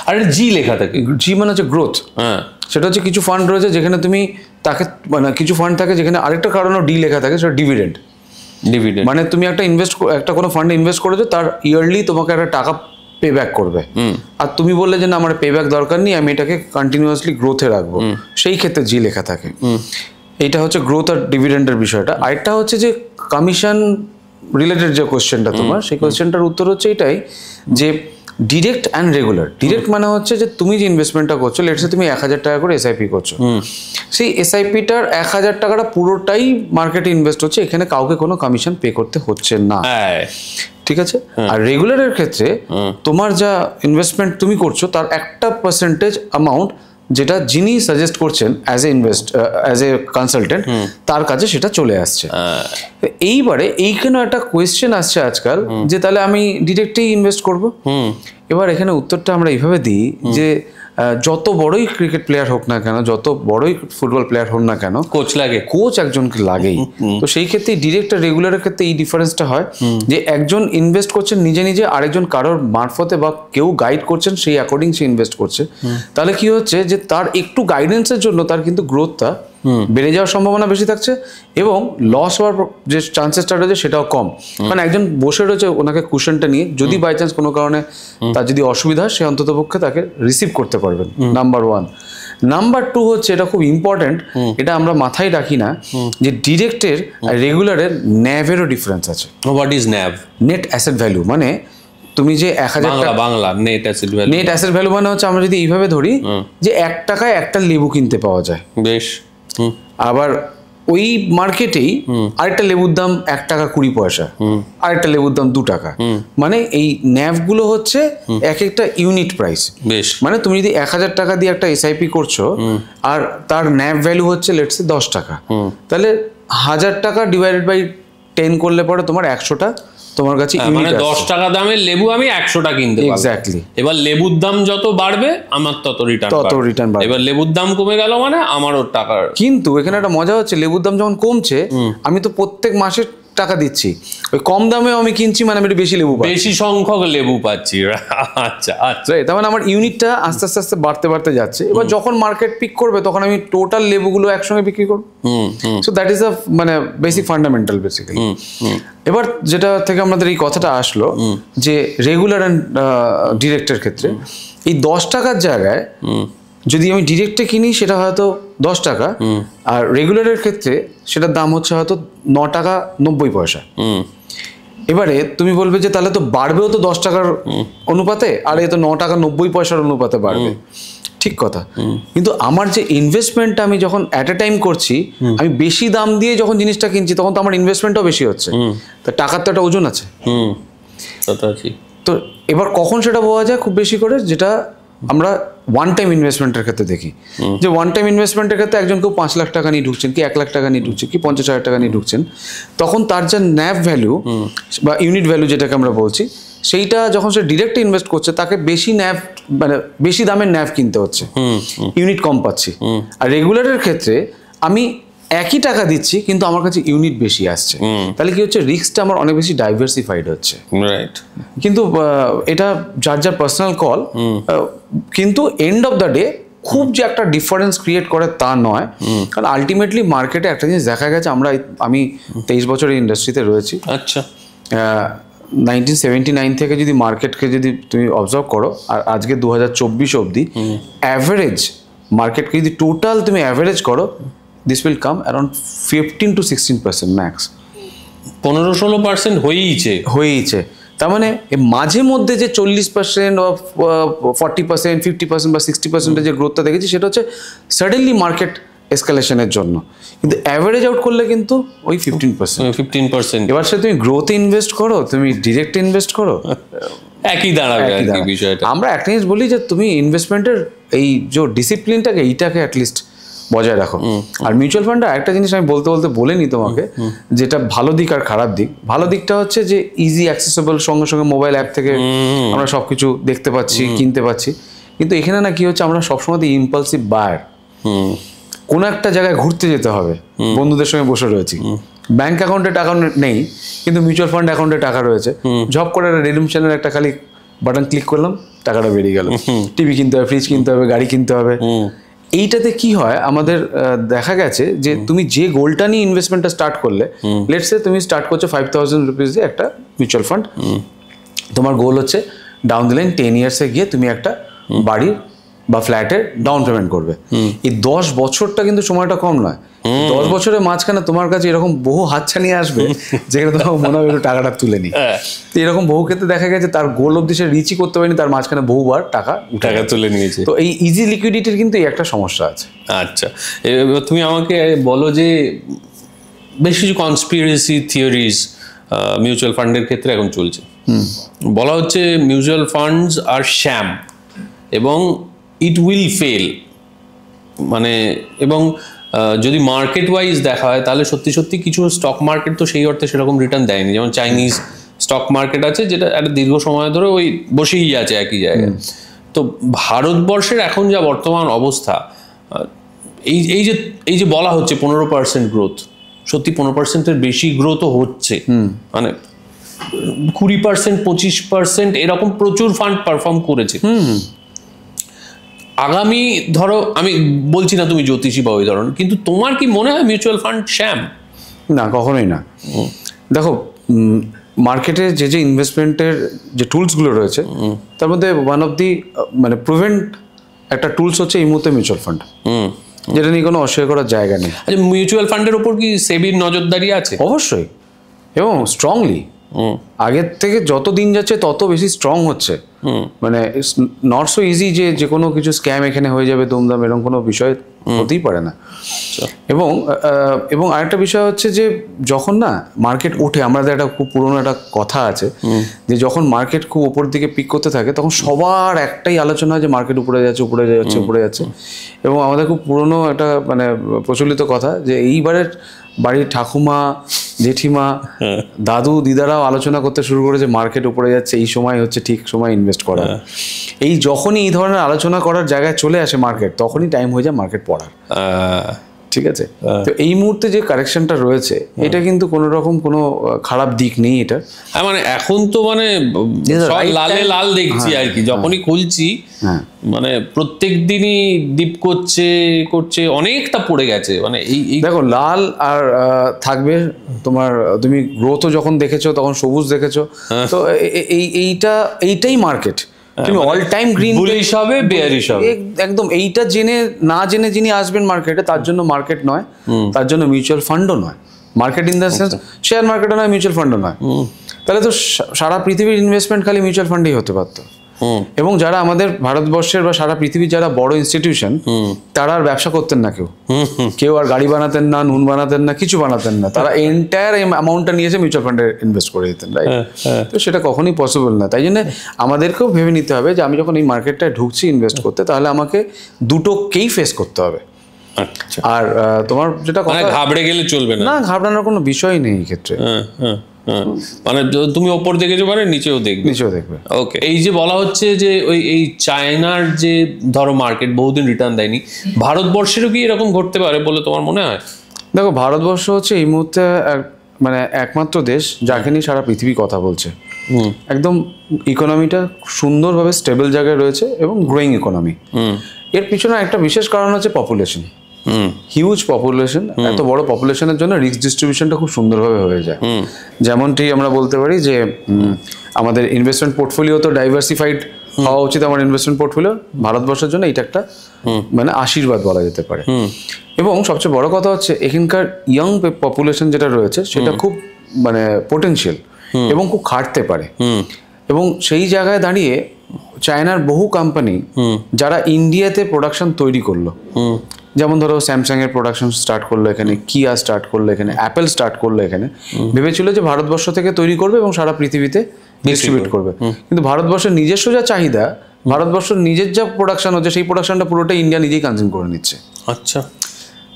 আর জি লেখা থাকে। জি মানে হচ্ছে গ্রোথ। হ্যাঁ, সেটা হচ্ছে কিছু ফান্ড রয়েছে যেখানে তুমি তাকে, মানে কিছু ফান্ড থাকে যেখানে আরেকটা কারণেও ডি লেখা থাকে, সেটা ডিভিডেন্ড। ডিভিডেন্ড মানে তুমি একটা কোনো ফান্ডে ইনভেস্ট করেছো, তার ইয়ারলি তোমাকে একটা টাকা পে ব্যাক করবে। আর তুমি বললে যে না, আমার পে ব্যাক দরকার নেই, আমি এটাকে কন্টিনিউয়াসলি গ্রোথে রাখবো, সেই ক্ষেত্রে জি লেখা থাকে। এইটা হচ্ছে গ্রোথ আর ডিভিডেন্ডের বিষয়টা। আরেকটা হচ্ছে যে কমিশন রিলেটেড যে কোয়েশ্চেনটা তোমার, সেই কোয়েশ্চেনটার উত্তর হচ্ছে এটাই যে ডিরেক্ট অ্যান্ড রেগুলার। ডিরেক্ট মানে হচ্ছে যে তুমি যে ইনভেস্টমেন্টটা করছো, লেটসে তুমি 1,000 টাকা করে এসআইপি করছো, সেই এসআইপিটার 1,000 টাকাটা পুরোটাই মার্কেটে ইনভেস্ট হচ্ছে, এখানে কাউকে কোনো কমিশন পে করতে হচ্ছে না, ঠিক আছে? আর রেগুলারের ক্ষেত্রে তোমার যা ইনভেস্টমেন্ট তুমি করছো তার একটা পার্সেন্টেজ অ্যামাউন্ট, যেটা যিনি সাজেস্ট করছেন অ্যাজ এ কনসালটেন্ট, তার কাছে সেটা চলে আসছে। এইবারে এইখানে একটা কোয়েশ্চেন আসছে আজকাল যে তাহলে আমি ডিরেক্টেই ইনভেস্ট করব। এবার এখানে উত্তরটা আমরা এইভাবে দিই যে যত বড়ই ক্রিকেট প্লেয়ার হোক না কেন, যত বড়ই ফুটবল প্লেয়ার হোক না কেন, কোচ লাগে, কোচ একজনকে লাগেই। তো সেই ক্ষেত্রে ডিরেক্টর রেগুলারের ক্ষেত্রে এই ডিফারেন্সটা হয় যে একজন ইনভেস্ট করছেন নিজে নিজে, আরেকজন কারোর মারফতে বা কেউ গাইড করছেন, সেই অ্যাকর্ডিং সে ইনভেস্ট করছে। তাহলে কি হচ্ছে যে তার একটু গাইডেন্সের জন্য তার কিন্তু গ্রোথটা বেড়ে যাওয়ার সম্ভাবনা বেশি থাকছে, এবং লস হওয়ার যে চান্সেসটা রয়েছে সেটাও কম। কারণ একজন বসে রয়েছে ওনাকে কুশনটা নিয়ে, যদি বাই চান্স কোনো কারণে তার যদি অসুবিধা হয়, সে অন্তত পক্ষে তাকে রিসিভ করতে পারবেন। নাম্বার 1। নাম্বার 2 হচ্ছে, এটা খুব ইম্পর্টেন্ট, এটা আমরা মাথায় রাখি না, যে ডিরেক্টের আর রেগুলারের ন্যাভেরও ডিফারেন্স আছে। What is nav? Net asset value, মানে তুমি যে 1000 টাকা, Bangla net asset value. Net asset value মানে হচ্ছে, আমরা যদি এইভাবে ধরি যে 1 টাকায় একটা লেবু কিনতে পাওয়া যায়, বেশ। আবার ওই মার্কেটেই আরেকটা লেবুর দাম 1 টাকা 20 পয়সা, আরেকটা লেবুর দাম 2 টাকা। মানে এই ন্যাভ গুলো হচ্ছে এক একটা ইউনিট প্রাইস। বেশ। মানে তুমি যদি 1000 টাকা দিয়ে একটা এসআইপি করছো, আর তার ন্যাভ ভ্যালু হচ্ছে লেটস সে 10 টাকা, তাহলে 1000 টাকা ডিভাইডেড বাই 10 করলে পরে তোমার 100টা তোমার কাছে মানে 10 টাকা দামের লেবু আমি 100টা কিনতে পারবো। এক্স্যাক্টলি। এবার লেবুর দাম যত বাড়বে আমার তত রিটার্ন বাড়বে। এবার লেবুর দাম কমে গেল মানে আমারও টাকা। কিন্তু এখানে একটা মজা হচ্ছে, লেবুর দাম যখন কমছে, আমি তো প্রত্যেক মাসে টাকা দিচ্ছি, ওই কম দামেও আমি কিনছি, মানে আমি বেশি লেবু পাচ্ছি, বেশি সংখ্যক লেবু পাচ্ছি। আচ্ছা আচ্ছা, তার মানে আমার ইউনিটটা আস্তে আস্তে আস্তে বাড়তে বাড়তে যাচ্ছে। এবার যখন মার্কেট পিক করবে, তখন আমি টোটাল লেবুগুলো একসঙ্গে বিক্রি করবো। সো দ্যাট ইজ আ মানে বেসিক ফান্ডামেন্টাল বেসিক্যালি। এবার যেটা থেকে আমাদের এই কথাটা আসলো, যে রেগুলার অ্যান্ড ডিরেক্টের ক্ষেত্রে এই 10 টাকার জায়গায় যদি আমি ডিরেক্টে কিনি, সেটা হয়তো 10 টাকা, আর রেগুলারের ক্ষেত্রে সেটার দাম হচ্ছে হয়তো 9 টাকা 90 পয়সা। এবারে তুমি বলবে যে তাহলে তো বাড়বেও তো 10 টাকার অনুপাতে, আর এ তো 9 টাকা 90 পয়সার অনুপাতে বাড়বে। ঠিক কথা, কিন্তু আমার যে ইনভেস্টমেন্টটা আমি যখন অ্যাট এ টাইম করছি, আমি বেশি দাম দিয়ে যখন জিনিসটা কিনছি, তখন তো আমার ইনভেস্টমেন্টটাও বেশি হচ্ছে, তা টাকার তো একটা ওজন আছে। তো এবার কখন সেটা বোঝা যায় খুব বেশি করে, যেটা আমরা ওয়ান টাইম ইনভেস্টমেন্টের ক্ষেত্রে দেখি, যে ওয়ান টাইম ইনভেস্টমেন্টের ক্ষেত্রে একজন কেউ 5 লাখ টাকা নিয়ে ঢুকছেন, কি 1 লাখ টাকা নিয়ে ঢুকছে, কি 50,000 টাকা নিয়ে ঢুকছেন, তখন তার যে ন্যাভ ভ্যালু বা ইউনিট ভ্যালু যেটাকে আমরা বলছি, সেইটা যখন সে ডিরেক্ট ইনভেস্ট করছে, তাকে বেশি ন্যাভ মানে বেশি দামের ন্যাভ কিনতে হচ্ছে, ইউনিট কম পাচ্ছি। আর রেগুলারের ক্ষেত্রে আমি একই টাকা দিচ্ছি, কিন্তু আমার কাছে ইউনিট বেশি আসছে, তাহলে কি হচ্ছে, রিস্কটা আমার অনেক বেশি ডাইভার্সিফাইড হচ্ছে। রাইট। কিন্তু এটা যার যার পার্সোনাল কল, কিন্তু এন্ড অফ দ্য ডে খুব যে একটা ডিফারেন্স ক্রিয়েট করে তা নয়। কারণ আলটিমেটলি মার্কেটে একটা জিনিস দেখা গেছে, আমি 23 বছর এই ইন্ডাস্ট্রিতে রয়েছি। আচ্ছা। 1979 থেকে যদি মার্কেটকে যদি তুমি অবজার্ভ করো, আর আজকে 2024 অবধি অ্যাভারেজ মার্কেটকে যদি টোটাল তুমি অ্যাভারেজ করো, this will come around 15 to 16% max। 15-16% হয়েইছে। তার মানে মাঝে মধ্যে যে 40% বা 40%, 50% বা 60% যে গ্রোথটা দেখেছি, সেটা হচ্ছে সাডেনলি মার্কেট এসকালেশনের জন্য, কিন্তু অ্যাভারেজ আউট করলে কিন্তু ওই 15%। এবার সে তুমি গ্রোথে ইনভেস্ট করো, তুমি ডিরেক্ট ইনভেস্ট করো, একই দাঁড়াবে বিষয়টা। আমরা একটা জিনিস বলি যে তুমি ইনভেস্টমেন্টের এই যে ডিসিপ্লিনটাকে, এইটাকে অ্যাটলিস্ট বজায় রাখো। আর মিউচুয়াল ফান্ডে একটা জিনিস আমি বলতে বলিনি তোমাকে, যেটা ভালো দিক আর খারাপ দিক। ভালো দিকটা হচ্ছে যে ইজি অ্যাক্সেসেবল, সঙ্গে সঙ্গে মোবাইল অ্যাপ থেকে আমরা সবকিছু দেখতে পাচ্ছি, কিনতে পাচ্ছি। কিন্তু এখানে না কি হচ্ছে, আমরা সবসময় ইম্পালসিভ বায়ার। কোনো একটা জায়গায় ঘুরতে যেতে হবে, বন্ধুদের সঙ্গে বসে রয়েছি, ব্যাংক অ্যাকাউন্টে টাকা নেই, কিন্তু মিউচুয়াল ফান্ড অ্যাকাউন্টে টাকা রয়েছে, ঝপ করে রিডিমশনের একটা খালি বাটন ক্লিক করলাম, টাকাটা বেরিয়ে গেল। টিভি কিনতে হবে, ফ্রিজ কিনতে হবে, গাড়ি কিনতে হবে। এইটাতে কি হয়, আমাদের দেখা গেছে যে তুমি যে গোলটা নিয়ে ইনভেস্টমেন্টটা স্টার্ট করলে, লেটস সে তুমি স্টার্ট করছো 5,000 রুপিস দিয়ে একটা মিউচুয়াল ফান্ড, তোমার গোল হচ্ছে ডাউন দ্য লাইন 10 ইয়ার্সে গিয়ে তুমি একটা বাড়ির বা ফ্ল্যাটের ডাউন পেমেন্ট করবে। এই 10 বছরটা কিন্তু সময়টা কম নয়। 10 বছরের মাঝখানে তোমার কাছে এরকম বহু হাতছানি আসবে, যেখানে তোমার মনে হবে একটু টাকাটা তুলে নি। তো এরকম বহু ক্ষেত্রে দেখা গেছে তার গোল অব্দি সে রিচই করতে পারেনি, তার মাঝখানে বহুবার টাকা তুলে নিয়েছে। তো এই ইজি লিকুইডিটির কিন্তু এই একটা সমস্যা আছে। আচ্ছা, এবার তুমি আমাকে বলো যে বেশ কিছু কনস্পিরেসি থিওরিজ মিউচুয়াল ফান্ডের ক্ষেত্রে এখন চলছে। বলা হচ্ছে মিউচুয়াল ফান্ডস আর শ্যাম এবং ইট উইল ফেল, মানে এবং যদি মার্কেট ওয়াইজ দেখা হয়, তাহলে সত্যি সত্যি কিছু স্টক মার্কেট তো সেই অর্থে সেরকম রিটার্ন দেয়নি। যেমন চাইনিজ স্টক মার্কেট আছে, যেটা একটা দীর্ঘ সময় ধরে ওই বসেই আছে একই জায়গায়। তো ভারতবর্ষের এখন যা বর্তমান অবস্থা, এই যে বলা হচ্ছে 15% গ্রোথ, সত্যি 15%-এর বেশি গ্রোথও হচ্ছে, মানে 20%, 25% এরকম প্রচুর ফান্ড পারফর্ম করেছে। আগামী ধরো, আমি বলছি না তুমি জ্যোতিষী বা ওই ধরনের, কিন্তু তোমার কি মনে হয় মিউচুয়াল ফান্ড শ্যাম? না, কখনোই না। দেখো, মার্কেটে যে ইনভেস্টমেন্টের যে টুলসগুলো রয়েছে তার মধ্যে ওয়ান অফ দি মানে প্রুভেন্ট একটা টুলস হচ্ছে এই মুহূর্তে মিউচুয়াল ফান্ড, যেটা নিয়ে কোনো অস্বীকার করার জায়গা নেই। আচ্ছা, মিউচুয়াল ফান্ডের উপর কি সেবির নজরদারি আছে? অবশ্যই, এবং স্ট্রংলি। আগের থেকে যত দিন যাচ্ছে তত বেশি স্ট্রং হচ্ছে। মানে নট সো ইজি যে কোনো কিছু স্ক্যাম এখানে হয়ে যাবে দুমদাম, এরকম কোনো বিষয় হতেই পারে না। এবং আরেকটা বিষয় হচ্ছে যে যখন না মার্কেট ওঠে, আমাদের একটা খুব পুরোনো একটা কথা আছে যে যখন মার্কেট খুব উপর দিকে পিক করতে থাকে তখন সবার একটাই আলোচনা হয় যে মার্কেট উপরে যাচ্ছে। এবং আমাদের খুব পুরোনো একটা মানে প্রচলিত কথা যে এইবারের বাড়ির ঠাকুমা, জেঠিমা, দাদু, দিদারাও আলোচনা করতে শুরু করেছে মার্কেট উপরে যাচ্ছে, এই সময় হচ্ছে ঠিক সময় ইনভেস্ট করা। এই যখনই এই ধরনের আলোচনা করার জায়গায় চলে আসে মার্কেট, তখনই টাইম হয়ে যায় মার্কেট পড়ার। ঠিক আছে, তো এই মুহূর্তে যে কারেকশনটা রয়েছে এটা কিন্তু কোনো রকম কোনো খারাপ দিক নেই এটা। মানে এখন তো মানে লালে লাল দেখছি আর কি, যখনই খুলছি মানে প্রত্যেক দিনই ডিপ করছে অনেকটা পড়ে গেছে। মানে এই দেখো, লাল আর থাকবে তোমার, তুমি গ্রোথও যখন দেখেছো তখন সবুজ দেখেছো, তো এইটাই মার্কেট। তুমি অল টাইম গ্রিন বুলিশ হবে, বেয়ারিশ হবে, একদম। এইটা না জেনে যিনি আসবেন মার্কেটে তার জন্য মার্কেট নয়, তার জন্য মিউচুয়াল ফান্ডও নয়। Market in the sense share মার্কেটও নয়, মিউচুয়াল ফান্ডও নয়। তাহলে তো সারা পৃথিবীর ইনভেস্টমেন্ট খালি মিউচুয়াল ফান্ডেই হতে পারতো। এবং যারা আমাদের ভারতবর্ষের বা সারা পৃথিবীর যারা বড় ইনস্টিটিউশন, তারা আর ব্যবসা করতেন না, কেউ আর গাড়ি বানাতেন না, নুন বানাতেন না, কিছু বানাতেন না। তারা এন্টায়ার অ্যামাউন্টটা নিয়েছে মিউচুয়াল ফান্ডে ইনভেস্ট করে দিতেন, রাইট? তো সেটা কখনোই পসিবল না। তাই জন্য আমাদেরকেও ভেবে নিতে হবে যে আমি যখন এই মার্কেটটায় ঢুকছি ইনভেস্ট করতে, তাহলে আমাকে দুটোকেই ফেস করতে হবে। আর তোমার যেটা ঘাবড়ে গেলে চলবে না, ঘাবড়ানোর কোনো বিষয় নেই এই ক্ষেত্রে। মানে তুমি ওপর দেখেছো মানে নিচেও দেখবে। ওকে, এই যে বলা হচ্ছে যে এই চায়নার যে ধরো মার্কেট বহুদিন রিটার্ন দেয়নি, ভারতবর্ষেরও কি এরকম ঘটতে পারে বলে তোমার মনে হয়? দেখো, ভারতবর্ষ হচ্ছে এই মুহূর্তে মানে একমাত্র দেশ যাকে নিয়ে সারা পৃথিবী কথা বলছে। একদম ইকোনমিটা সুন্দরভাবে স্টেবল জায়গায় রয়েছে এবং গ্রোয়িং ইকোনমি। এর পিছনে একটা বিশেষ কারণ হচ্ছে পপুলেশন, হিউজ পপুলেশন। এত বড় পপুলেশনের জন্য রিস্ক ডিস্ট্রিবিউশনটা খুব সুন্দরভাবে হয়ে যায়। যেমনটি আমরা বলতে পারি যে আমাদের ইনভেস্টমেন্ট পোর্টফোলিও তো ডাইভার্সিফাইড হওয়া উচিত। আমার ইনভেস্টমেন্ট পোর্টফোলিও ভারতবর্ষের জন্য এটা একটা মানে আশীর্বাদ বলা যেতে পারে। এবং সবচেয়ে বড় কথা হচ্ছে এখানকার ইয়াং পপুলেশন যেটা রয়েছে সেটা খুব মানে পোটেনশিয়াল এবং খুব খাটতে পারে। এবং সেই জায়গায় দাঁড়িয়ে চায়নার বহু কোম্পানি যারা ইন্ডিয়াতে প্রোডাকশন তৈরি করলো, যেমন ধরো স্যামসাং এর প্রোডাকশন স্টার্ট করলো এখানে, কিয়া স্টার্ট করলো এখানে, অ্যাপেল স্টার্ট করলো এখানে, ভেবেছিল যে ভারতবর্ষ থেকে তৈরি করবে এবং সারা পৃথিবীতে ডিস্ট্রিবিউট করবে। কিন্তু ভারতবর্ষের নিজস্ব যা চাহিদা, ভারতবর্ষের নিজের যা প্রোডাকশন হচ্ছে সেই প্রোডাকশনটা পুরোটা ইন্ডিয়া নিজেই কনজিউম করে নিচ্ছে। আচ্ছা,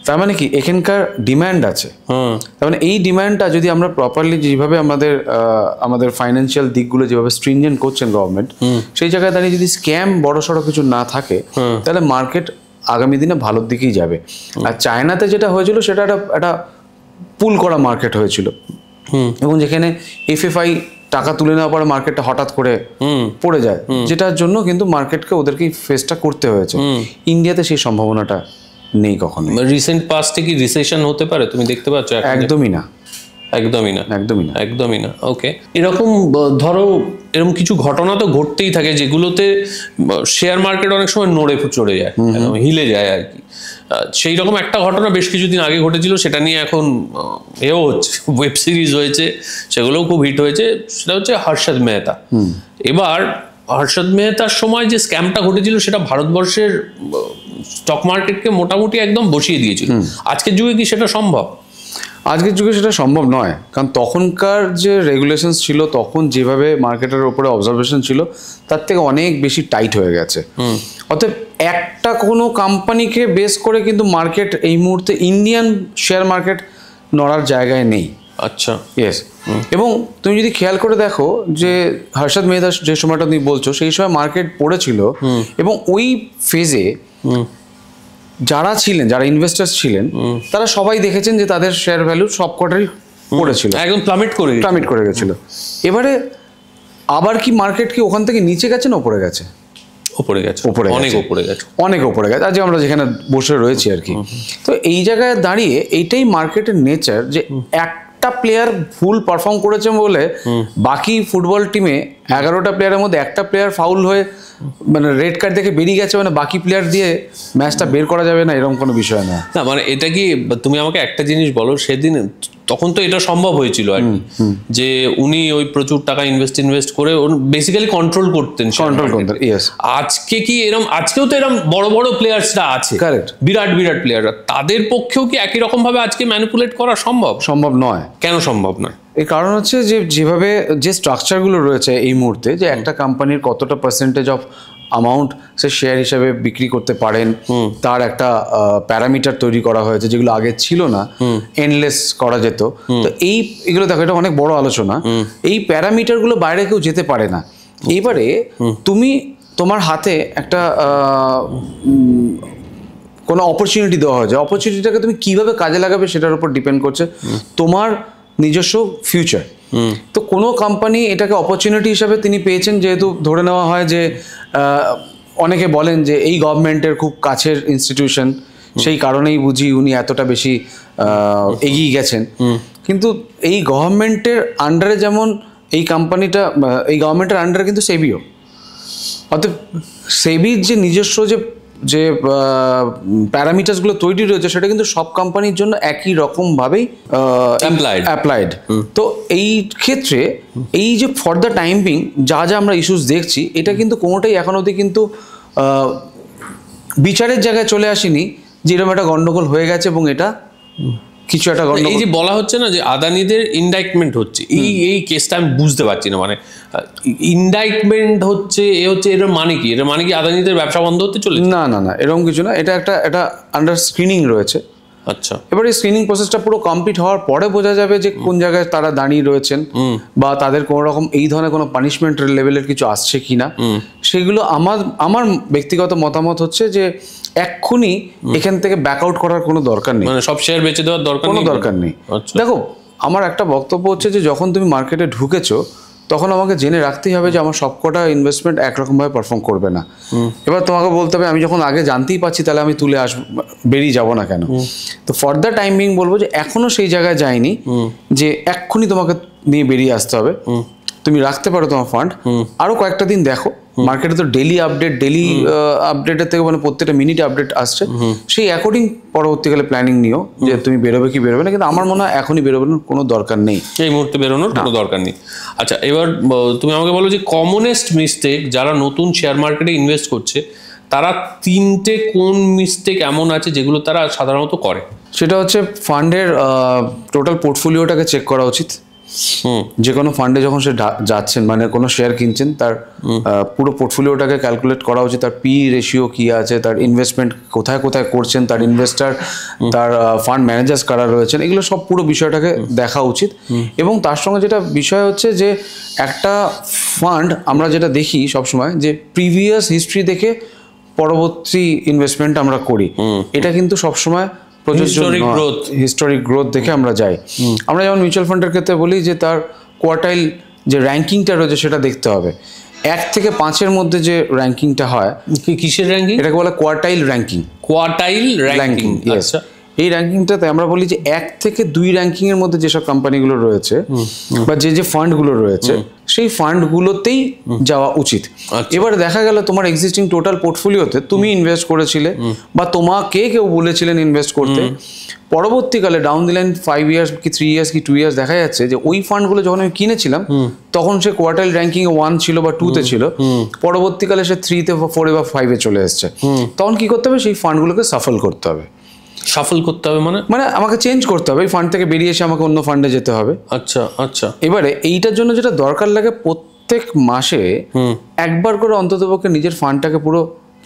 তার মানে কি এখানকার ডিম্যান্ড আছে। তার মানে এই ডিম্যান্ডটা যদি আমরা প্রপারলি যেভাবে আমাদের ফাইন্যান্সিয়াল দিকগুলো যেভাবে স্ট্রিনজেন্ট করছেন গভর্নমেন্ট, সেই জায়গায় দাঁড়িয়ে যদি স্ক্যাম বড়সড় কিছু না থাকে, তাহলে মার্কেট আগামী দিনে ভালোর দিকেই যাবে। আর চায়নাতে যেটা হয়েছিল সেটা একটা পুল করা মার্কেট হয়েছিল, এবং যেখানে এফএফআই টাকা তুলে নেওয়ার পরে মার্কেটটা হঠাৎ করে পড়ে যায়, যেটার জন্য কিন্তু মার্কেটকে ওদেরকে ফেসটা করতে হয়েছে। ইন্ডিয়াতে সেই সম্ভাবনাটা নেই কখনো। রিসেন্ট পাস্টে কি রিসেশন হতে পারে তুমি দেখতে পাচ্ছ? একদমই না, একদমই না। ওকে, এরকম ধরো এরকম কিছু ঘটনা তো ঘটতেই থাকে যেগুলোতে শেয়ার মার্কেট অনেক সময় নড়ে চড়ে যায়, হিলে যায় আর কি। সেই রকম একটা ঘটনা বেশ কিছুদিন আগে ঘটেছিল, সেটা নিয়ে এখন এও হচ্ছে, ওয়েব সিরিজ হয়েছে, সেগুলোও খুব হিট হয়েছে। সেটা হচ্ছে হর্ষদ মেহতা। এবার হর্ষদ মেহতার সময় যে স্ক্যামটা ঘটেছিল সেটা ভারতবর্ষের স্টক মার্কেটকে মোটামুটি একদম বসিয়ে দিয়েছিল। আজকের যুগে কি সেটা সম্ভব? আজকের যুগে সেটা সম্ভব নয়, কারণ তখনকার যে রেগুলেশনস ছিল, তখন যেভাবে মার্কেটের উপরে অবজারভেশন ছিল তার থেকে অনেক বেশি টাইট হয়ে গেছে। অতএব একটা কোনো কোম্পানিকে বেস করে কিন্তু মার্কেট এই মুহূর্তে ইন্ডিয়ান শেয়ার মার্কেট নড়ার জায়গায় নেই। আচ্ছা, ইয়েস। এবং তুমি যদি খেয়াল করে দেখো যে হর্ষদ মেহতা যে সময়টা তুমি বলছো সেই সময় মার্কেট পড়েছিল, এবং ওই ফেজে যারা ছিলেন, যারা ইনভেস্টার্স ছিলেন, তারা সবাই দেখেছেন যে তাদের শেয়ার ভ্যালু সবকটাই পড়েছিল, একদম প্লামেট করে গেছিল। এবারে আবার কি মার্কেট কি ওখান থেকে নিচে গেছে না উপরে গেছে? অনেক উপরে গেছে, আজ আমরা যেখানে বসে রয়েছি আর কি। তো এই জায়গায় দাঁড়িয়ে এইটাই মার্কেটের নেচার, যে একটা প্লেয়ার ভুল পারফর্ম করেছে বলে বাকি ফুটবল টিমে 11টা প্লেয়ারের মধ্যে একটা প্লেয়ার ফাউল হয়ে মানে রেড কার্ড দেখে বেরিয়ে গেছে, মানে বাকি প্লেয়ার দিয়ে ম্যাচটা বের করা যাবে না, এরকম কোনো বিষয় না। না মানে এটা কি, তুমি আমাকে একটা জিনিস বলো, সেদিন তখন তো এটা সম্ভব হয়েছিল আর কি, যে উনি ওই প্রচুর টাকা ইনভেস্ট করে বেসিক্যালি কন্ট্রোল করতেন। ইয়েস। আজকে কি এরকম, আজকেও তো এরকম বড় বড় প্লেয়ার্সরা আছে, কারেক্ট, বিরাট প্লেয়াররা, তাদের পক্ষেও কি একই রকম ভাবে আজকে ম্যানিপুলেট করা সম্ভব নয়? কেন সম্ভব নয়? এর কারণ হচ্ছে যে যেভাবে যে স্ট্রাকচারগুলো রয়েছে এই মুহূর্তে, যে একটা কোম্পানির কতটা percentage of amount say share হিসেবে বিক্রি করতে পারেন, তার একটা প্যারামিটার তৈরি করা হয়েছে, যেগুলো আগে ছিল না, এন্ডলেস করা যেত। তো এগুলো দেখো, এটা অনেক বড় আলোচনা। এই প্যারামিটারগুলো বাইরে কেউ যেতে পারে না। এইবারে তোমার হাতে একটা কোনো অপরচুনিটি দেওয়া হয়েছে, অপরচুনিটিটাকে তুমি কিভাবে কাজে লাগাবে সেটার উপর ডিপেন্ড করছে তোমার নিজস্ব ফিউচার। তো কোনো কোম্পানি এটাকে অপরচুনিটি হিসাবে তিনি পেয়েছেন, যেহেতু ধরে নেওয়া হয় যে অনেকে বলেন যে এই গভর্নমেন্টের খুব কাছের ইনস্টিটিউশন, সেই কারণেই বুঝি উনি এতটা বেশি এগিয়ে গেছেন। কিন্তু এই গভর্নমেন্টের আন্ডারে যেমন এই কোম্পানিটা, এই গভর্নমেন্টের আন্ডারে কিন্তু সেবিও, অর্থাৎ সেবির যে নিজস্ব যে প্যারামিটারসগুলো তৈরি রয়েছে সেটা কিন্তু সব কোম্পানির জন্য একই রকমভাবেই অ্যাপ্লাইড। তো এই ক্ষেত্রে এই যে ফর দ্য টাইম বিং যা আমরা ইস্যুস দেখছি, এটা কিন্তু কোনোটাই এখন অবধি কিন্তু বিচারের জায়গায় চলে আসেনি যে এরকম একটা গন্ডগোল হয়ে গেছে এবং এটা কিছু একটা গন্ডগোল। এই যে বলা হচ্ছে না যে আদানিদের ইনডাইটমেন্ট হচ্ছে, এই কেসটা আমি বুঝতে পারছি না, মানে ইনডাইটমেন্ট হচ্ছে এর মানে কি? এর মানে কি আদানিদের ব্যবসা বন্ধ হতে চলেছে? না, এরকম কিছু না। এটা একটা আন্ডার স্ক্রিনিং রয়েছে। আচ্ছা, এবার এই স্ক্রিনিং প্রসেসটা পুরো কমপ্লিট হওয়ার পরে বোঝা যাবে যে কোন জায়গায় তারা দাঁড়িয়ে রয়েছেন, বা তাদের কোনো রকম এই ধরনের কোনো পানিশমেন্ট লেভেলের কিছু আসছে কিনা। সেগুলো আমার ব্যক্তিগত মতামত হচ্ছে যে এক্ষুনি এখান থেকে ব্যাক আউট করার কোনো দরকার নেই, মানে সব শেয়ার বেচে দেওয়ার দরকার নেই। দেখো, আমার একটা বক্তব্য হচ্ছে যে যখন তুমি মার্কেটে ঢুকেছো তখন আমাকে জেনে রাখতেই হবে যে আমার সবকটা ইনভেস্টমেন্ট একরকমভাবে পারফর্ম করবে না। এবার তোমাকে বলতে হবে আমি যখন আগে জানতেই পাচ্ছি তাহলে আমি তুলে বেরিয়ে যাব না কেন? তো ফর দ্য টাইম বিং বলবো যে এখনো সেই জায়গায় যায়নি যে এক্ষুনি তোমাকে নিয়ে বেরিয়ে আসতে হবে। তুমি রাখতে পারো তোমার ফান্ড, আরো কয়েকটা দিন দেখো। মার্কেটে তো ডেলি আপডেটের থেকে মানে প্রত্যেকটা মিনিট আপডেট আসছে, সেই অ্যাকর্ডিং পরবর্তীকালে প্ল্যানিং নিও যে তুমি বেরোবে কি বেরোবে না। কিন্তু আমার মনে হয় এখনই বেরোনোর কোনো দরকার নেই, এই মুহূর্তে বেরোনোর কোনো দরকার নেই। আচ্ছা, এবার তুমি আমাকে বলো যে কমনেস্ট মিস্টেক যারা নতুন শেয়ার মার্কেটে ইনভেস্ট করছে, তারা তিনটে কোন মিস্টেক এমন আছে যেগুলো তারা সাধারণত করে? সেটা হচ্ছে ফান্ডের টোটাল পোর্টফোলিওটাকে চেক করা উচিত। যে কোনো ফান্ডে যখন সে যাচ্ছেন, মানে কোনো শেয়ার কিনছেন, তার পুরো পোর্টফোলিওটাকে ক্যালকুলেট করা উচিত। তার পি রেশিও কি আছে, তার ইনভেস্টমেন্ট কোথায় কোথায় করছেন, তার ইনভেস্টার, তার ফান্ড ম্যানেজার্স কারা রয়েছেন, এগুলো সব পুরো বিষয়টাকে দেখা উচিত। এবং তার সঙ্গে যেটা বিষয় হচ্ছে যে একটা ফান্ড আমরা যেটা দেখি সবসময় যে প্রিভিয়াস হিস্ট্রি দেখে পরবর্তী ইনভেস্টমেন্ট আমরা করি, এটা কিন্তু সবসময় হিস্টোরিক গ্রোথ দেখে আমরা যাই। আমরা যেমন মিউচুয়াল ফান্ডের ক্ষেত্রে বলি যে তার কোয়ার্টাইল যে র্যাঙ্কিংটা রয়েছে সেটা দেখতে হবে। 1 থেকে 5-এর মধ্যে যে র্যাঙ্কিংটা হয়, কিসের র্যাঙ্কিং? এটাকে বলে কোয়ার্টাইল র্যাঙ্কিং। আচ্ছা, এই র্যাঙ্কিংটাতে আমরা বলি যে 1 থেকে 2 র্যাঙ্কিং এর মধ্যে যেসব কোম্পানিগুলো রয়েছে বা যে ফান্ডগুলো রয়েছে সেই ফান্ডগুলোতেই যাওয়া উচিত। এবার দেখা গেল তোমার এক্সিস্টিং টোটাল পোর্টফোলিওতে তুমি ইনভেস্ট করেছিলে বা তোমাকে কেউ বলেছিলেন ইনভেস্ট করতে, পরবর্তীকালে ডাউন দি লাইন 5 ইয়ার্স কি 3 ইয়ার্স কি 2 ইয়ার্স দেখা যাচ্ছে যে ওই ফান্ডগুলো যখন আমি কিনেছিলাম তখন সে কোয়ার্টাইল র্যাঙ্কিং 1 ছিল বা 2-তে ছিল, পরবর্তীকালে সে 3-তে বা 4-এ বা 5-এ চলে এসছে। তখন কি করতে হবে? সেই ফান্ডগুলোকে সাফল করতে হবে। মানে আমাকে চেঞ্জ করতে হবে, এই ফান্ড থেকে বেরিয়ে এসে আমাকে অন্য ফান্ডে যেতে হবে। আচ্ছা। এবারে এইটার জন্য যেটা দরকার লাগে, প্রত্যেক মাসে একবার করে অন্ততপক্ষে নিজের ফান্ডটাকে পুরো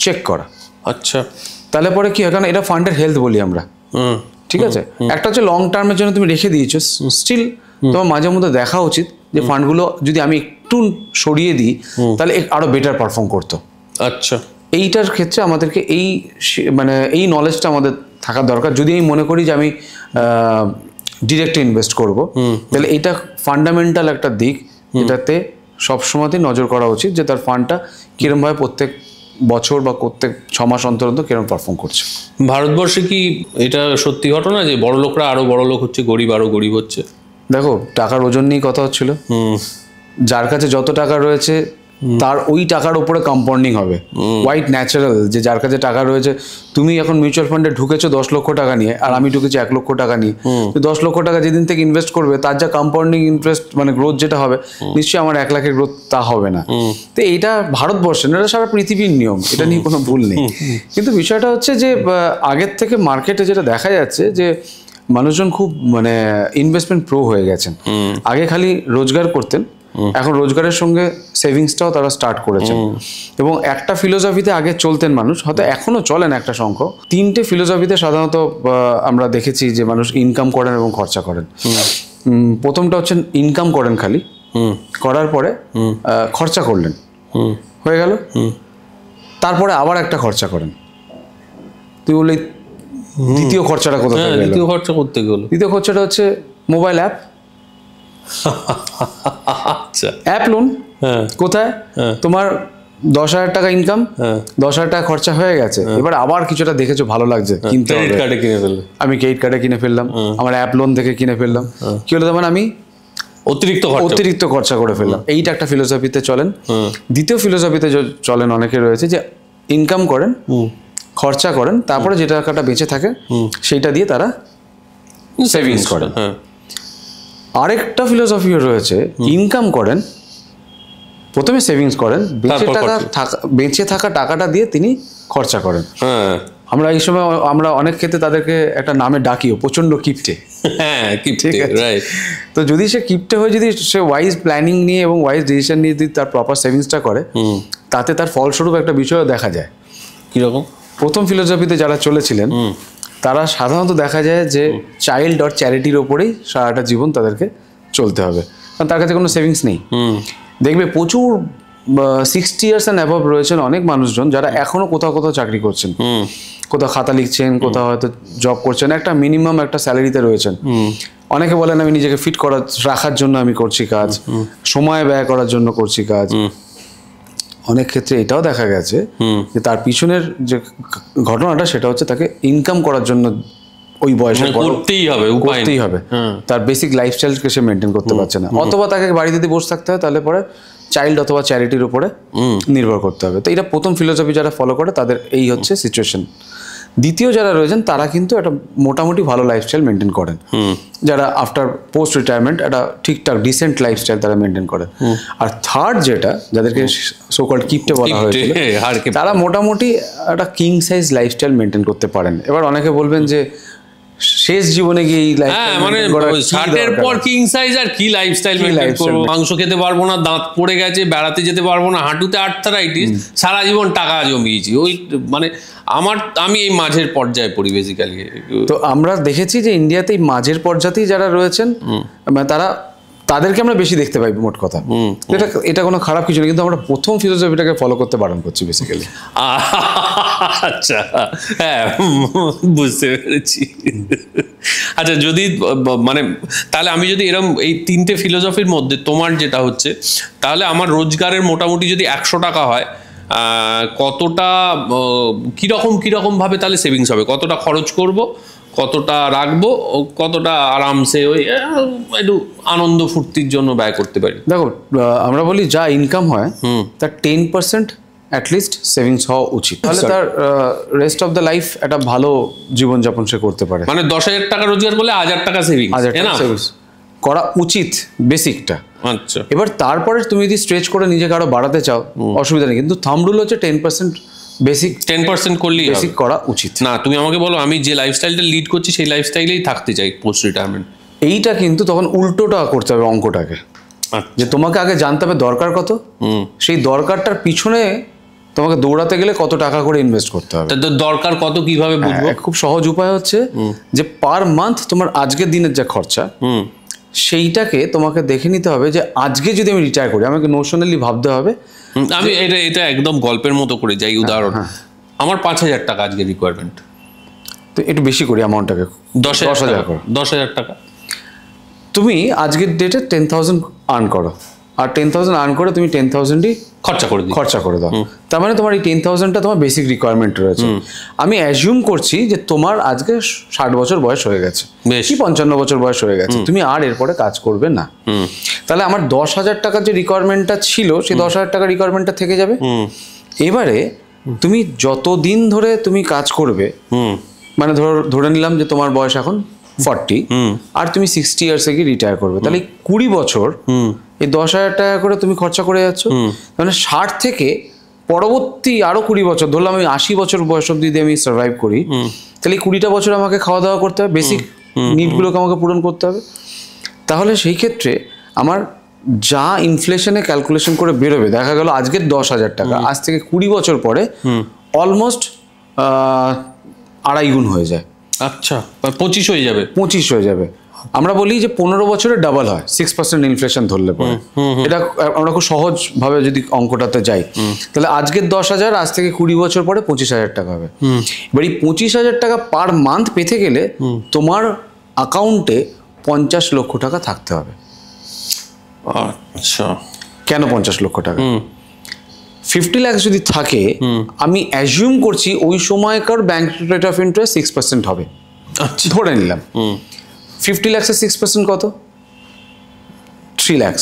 চেক করা। আচ্ছা, তাহলে পরে কি হয়, কারণ এটা ফান্ডের হেলথ বলি আমরা, ঠিক আছে? একটা হচ্ছে লং টার্মের জন্য তুমি রেখে দিয়েছো, স্টিল তোমার মাঝে মধ্যে দেখা উচিত যে ফান্ডগুলো যদি আমি একটু সরিয়ে দিই তাহলে আরো বেটার পারফর্ম করতো। আচ্ছা, এইটার ক্ষেত্রে আমাদেরকে মানে এই নলেজটা আমাদের থাকা দরকার। যদি আমি মনে করি যে আমি ডিরেক্ট ইনভেস্ট করব, তাহলে এটা ফান্ডামেন্টাল একটা দিক, এটাতে সবসময়তেই নজর করা উচিত যে তার ফান্ডটা কিরমভাবে প্রত্যেক বছর বা প্রত্যেক 6 মাস অন্তর অন্তর কিরম পারফর্ম করছে। ভারতবর্ষে কি এটা সত্যি ঘটনা যে বড় লোকরা আরো বড় লোক হচ্ছে, গরিব আরো গরিব হচ্ছে? দেখো, টাকার ওজন নিয়ে কথা হচ্ছিল। যার কাছে যত টাকা রয়েছে তার ওই টাকার উপরে কম্পাউন্ডিং হবে। হোয়াইট ন্যাচারাল যে যার কাছে টাকা রয়েছে, তুমি এখন মিউচুয়াল ফান্ডে ঢুকেছো 10 লক্ষ টাকা নিয়ে, আর আমি ঢুকেছি 1 লক্ষ টাকা নিয়ে। 10 লক্ষ টাকা যেদিন থেকে ইনভেস্ট করবে তার যা কম্পাউন্ডিং ইন্টারেস্ট মানে গ্রোথ যেটা হবে, নিশ্চয়ই আমার 1 লাখের গ্রোথ তা হবে না। তো এইটা ভারতবর্ষের না, এটা সারা পৃথিবীর নিয়ম, এটা নিয়ে কোনো ভুল নেই। কিন্তু বিষয়টা হচ্ছে যে আগের থেকে মার্কেটে যেটা দেখা যাচ্ছে যে মানুষজন খুব মানে ইনভেস্টমেন্ট প্রো হয়ে গেছেন। আগে খালি রোজগার করতেন, এখন রোজগারের সঙ্গে সেভিংসটাও তারা স্টার্ট করেছেন। এবং একটা ফিলোসফিতে আগে চলতেন মানুষ, হয়তো এখনো চলেন একটা সংখ্যক। 3টে ফিলোসফিতে সাধারণত আমরা দেখেছি যে মানুষ ইনকাম করেন এবং খরচা করেন। প্রথমটা হচ্ছে ইনকাম করেন খালি, করার পরে খরচা করলেন, হয়ে গেল। তারপরে আবার একটা খরচা করেন। তুই বললি দ্বিতীয় খরচাটা কোথা থেকে গেল? দ্বিতীয় খরচা করতে গেল, দ্বিতীয় খরচাটা হচ্ছে মোবাইল অ্যাপ। আচ্ছা, অ্যাপ লোন। কোথায়? তোমার 10,000 টাকা ইনকাম, 10,000 টাকা খরচা হয়ে গেছে, এবার আবার কিছুটা দেখেছো ভালো লাগছে, কিনতে হবে, আমি ক্রেডিট কার্ডে কিনে ফেললাম, আমার অ্যাপ লোন থেকে কিনে ফেললাম। কি হলো? তখন আমি অতিরিক্ত খরচা করে ফেললাম। এইটা একটা ফিলোসফিতে চলেন। দ্বিতীয় ফিলোসফিতে চলেন অনেকে রয়েছে যে ইনকাম করেন, খরচা করেন, তারপরে যে টাকাটা বেঁচে থাকে সেইটা দিয়ে তারা সেভিংস করেন। আরেকটা ফিলোসফিও রয়েছে, ইনকাম করেন, প্রথমে সেভিংস করেন, বেঁচে থাকা টাকাটা দিয়ে তিনি খরচা করেন। আমরা এই সময় আমরা অনেক ক্ষেত্রে তাদেরকে একটা নামে ডাকিও, প্রচন্ড কিপটে। ঠিক আছে, তো যদি সে কিপটে হয়ে যদি সে ওয়াইজ প্ল্যানিং নিয়ে এবং ওয়াইজ ডিসিশন নিয়ে যদি তার প্রপার সেভিংসটা করে, তাতে তার ফলস্বরূপ একটা বিষয়ও দেখা যায়। কিরকম? প্রথম ফিলোসফিতে যারা চলেছিলেন তারা সাধারণত দেখা যায় যে চাইল্ড আর চ্যারিটির ওপরেই সারাটা জীবন তাদেরকে চলতে হবে, কারণ তার কাছে কোনো সেভিংস নেই। দেখবে প্রচুর 60 ইয়ার্স অ্যান্ড অ্যাবভ রয়েছেন অনেক মানুষজন যারা এখনো কোথাও কোথাও চাকরি করছেন, কোথাও খাতা লিখছেন, কোথাও হয়তো জব করছেন, একটা মিনিমাম একটা স্যালারিতে রয়েছেন। অনেকে বলেন আমি নিজেকে ফিট রাখার জন্য আমি করছি কাজ, সময় ব্যয় করার জন্য করছি কাজ। অনেক ক্ষেত্রে এটাও দেখা গেছে যে তার পিছনের যে ঘটনাটা সেটা হচ্ছে তাকে ইনকাম করার জন্য ওই বয়সে করতেই হবে, তার বেসিক লাইফস্টাইলকে সে মেনটেন করতে পারছে না, অথবা তাকে বাড়িতে যদি বসে থাকতে হয় তাহলে পরে চাইল্ড অথবা চ্যারিটির উপরে নির্ভর করতে হবে। তো এটা প্রথম ফিলোসফি যারা ফলো করে তাদের এই হচ্ছে সিচুয়েশন। দ্বিতীয় যারা রয়েছেন তারা কিন্তু একটা মোটামুটি ভালো লাইফস্টাইল মেনটেন করেন, যারা আফটার পোস্ট রিটায়ারমেন্ট একটা ঠিকঠাক ডিসেন্ট লাইফস্টাইল তারা মেনটেন করেন। আর থার্ড যেটা যাদেরকে সোকল্ড কিপটে বলা হয়েছিল, তারা মোটামুটি একটা কিং সাইজ লাইফস্টাইল মেনটেন করতে পারেন। এবার অনেকে বলবেন যে শেষ জীবনে গিয়ে এই লাইফস্টাইল মানে 60-এর পর কিং সাইজ আর কি লাইফস্টাইল মেইনটেইন করব? মাংস খেতে পারবো না, দাঁত পড়ে গেছে, বেড়াতে যেতে পারবো না, হাঁটুতে আর্থ্রাইটিস, সারা জীবন টাকা জমিয়েছি, ওই মানে আমি এই মাঝের পর্যায়ে পড়ি বেসিক্যালি। তো আমরা দেখেছি যে ইন্ডিয়াতে এই মাঝের পর্যাতেই যারা রয়েছেন তাদেরকে আমরা বেশি দেখতে পাই, মোট কথা। এটা কোনো খারাপ কিছু নেই, কিন্তু আমরা প্রথম ফিলোসফিটাকে ফলো করতে বারণ করছি বেসিক্যালি। আচ্ছা, হ্যাঁ, বুঝতে পেরেছি। আচ্ছা, যদি মানে তাহলে আমি যদি এরকম এই 3টে ফিলোসফির মধ্যে তোমার যেটা হচ্ছে, তাহলে আমার রোজগারের মোটামুটি যদি 100 টাকা হয়, কতটা কিরকম ভাবে তাহলে সেভিংস হবে? কতটা খরচ করব, কতটা রাখবো, কতটা আরামসে ওই একটু আনন্দ ফুর্তির জন্য ব্যয় করতে পারি? দেখো, আমরা বলি যা ইনকাম হয় তার 10% অ্যাটলিস্ট সেভিংস হওয়া উচিত, তাহলে তার রেস্ট অফ দ্য লাইফ একটা ভালো জীবনযাপন সে করতে পারে। মানে 10,000 টাকা রোজগার করলে 1,000 টাকা সেভিংস করা উচিত, বেসিকটা। আচ্ছা, এবার তারপরে তুমি যদি স্ট্রেচ করে নিজেকে আরো বাড়াতে চাও, অসুবিধা নেই, কিন্তু থাম্ব রুল হচ্ছে 10% বেসিক 10% করলেই বেসিক করা উচিত। না, তুমি আমাকে বলো, আমি যে লাইফস্টাইলটা লিড করছি সেই লাইফস্টাইলেই থাকতে চাই পোস্ট রিটায়ারমেন্ট। এইটা কিন্তু তখন উল্টোটা করতে হবে অঙ্কটাকে, যে তোমাকে আগে জানতে হবে দরকার কত, সেই দরকারটার পিছনে তোমাকে দৌড়াতে গেলে কত টাকা করে ইনভেস্ট করতে হবে। দরকার কত কিভাবে বুঝবো? খুব সহজ উপায় হচ্ছে যে পার মান্থ তোমার আজকের দিনের যা খরচা সেইটাকে তোমাকে দেখে নিতে হবে যে আজকে যদি আমি রিটায়ার করি, আমাকে নোশনালি ভাবতে হবে। আমি এটা একদম গল্পের মতো করে যাই, উদাহরণ আমার 5,000 টাকা আজকে রিকোয়ারমেন্ট, তো একটু বেশি করি অ্যামাউন্টটাকে, 10,000 করো, 10,000 টাকা। তুমি আজকের ডেটে 10,000 আর্ন করো, আর 10,000 আর্ন করে তুমি 10,000ই খরচা করে দাও। তার মানে তোমার এই 10,000টা তোমার বেসিক রিকোয়ারমেন্ট রয়েছে। আমি অ্যাজিউম করছি যে তোমার আজকে 60 বছর বয়স হয়ে গেছে কি 55 বছর বয়স হয়ে গেছে, তুমি আর এরপরে কাজ করবে না। তাহলে আমার 10,000 টাকার যে রিকোয়ারমেন্টটা ছিল, সেই 10,000 টাকার রিকোয়ারমেন্টটা থেকে যাবে। এবারে তুমি যতদিন ধরে তুমি কাজ করবে, মানে ধরে নিলাম যে তোমার বয়স এখন 40, আর তুমি 60 ইয়ার্সে গিয়ে রিটায়ার করবে, তাহলে 20 বছর এই 10,000 টাকা করে তুমি খরচা করে যাচ্ছ। মানে 60 থেকে পরবর্তী আরো 20 বছর, ধরলাম আমি 80 বছর বয়স অব্দি যদি আমি সার্ভাইভ করি, তাহলে 20টা বছর আমাকে খাওয়া দাওয়া করতে হবে, বেসিক নিডগুলোকে আমাকে পূরণ করতে হবে। তাহলে সেই ক্ষেত্রে আমার যা ইনফ্লেশনে ক্যালকুলেশন করে বেরোবে, দেখা গেল আজকের 10,000 টাকা আজ থেকে 20 বছর পরে অলমোস্ট 2.5 গুণ হয়ে যায়। আচ্ছা, 25 হয়ে যাবে। 25 হয়ে যাবে। আমরা বলি যে 15 বছরে ডাবল হয় 6% ইনফ্লেশন ধরলে পরে। এটা আমরা খুব সহজ ভাবে যদি অঙ্কটাতে যাই, তাহলে আজকের 10,000 আজ থেকে 20 বছর পরে 25,000 টাকা হবে। এবার এই 25,000 টাকা পার মান্থ পেতে গেলে তোমার অ্যাকাউন্টে 50 লক্ষ টাকা থাকতে হবে। আচ্ছা, কেন 50 লক্ষ টাকা? 50 লাখ যদি থাকে, আমি অ্যাজিউম করছি ওই সময়কার ব্যাংক রেট অফ ইন্টারেস্ট 6% হবে, ধরে নিলাম। 50 লাখসের 6% কত? 3 লাখ।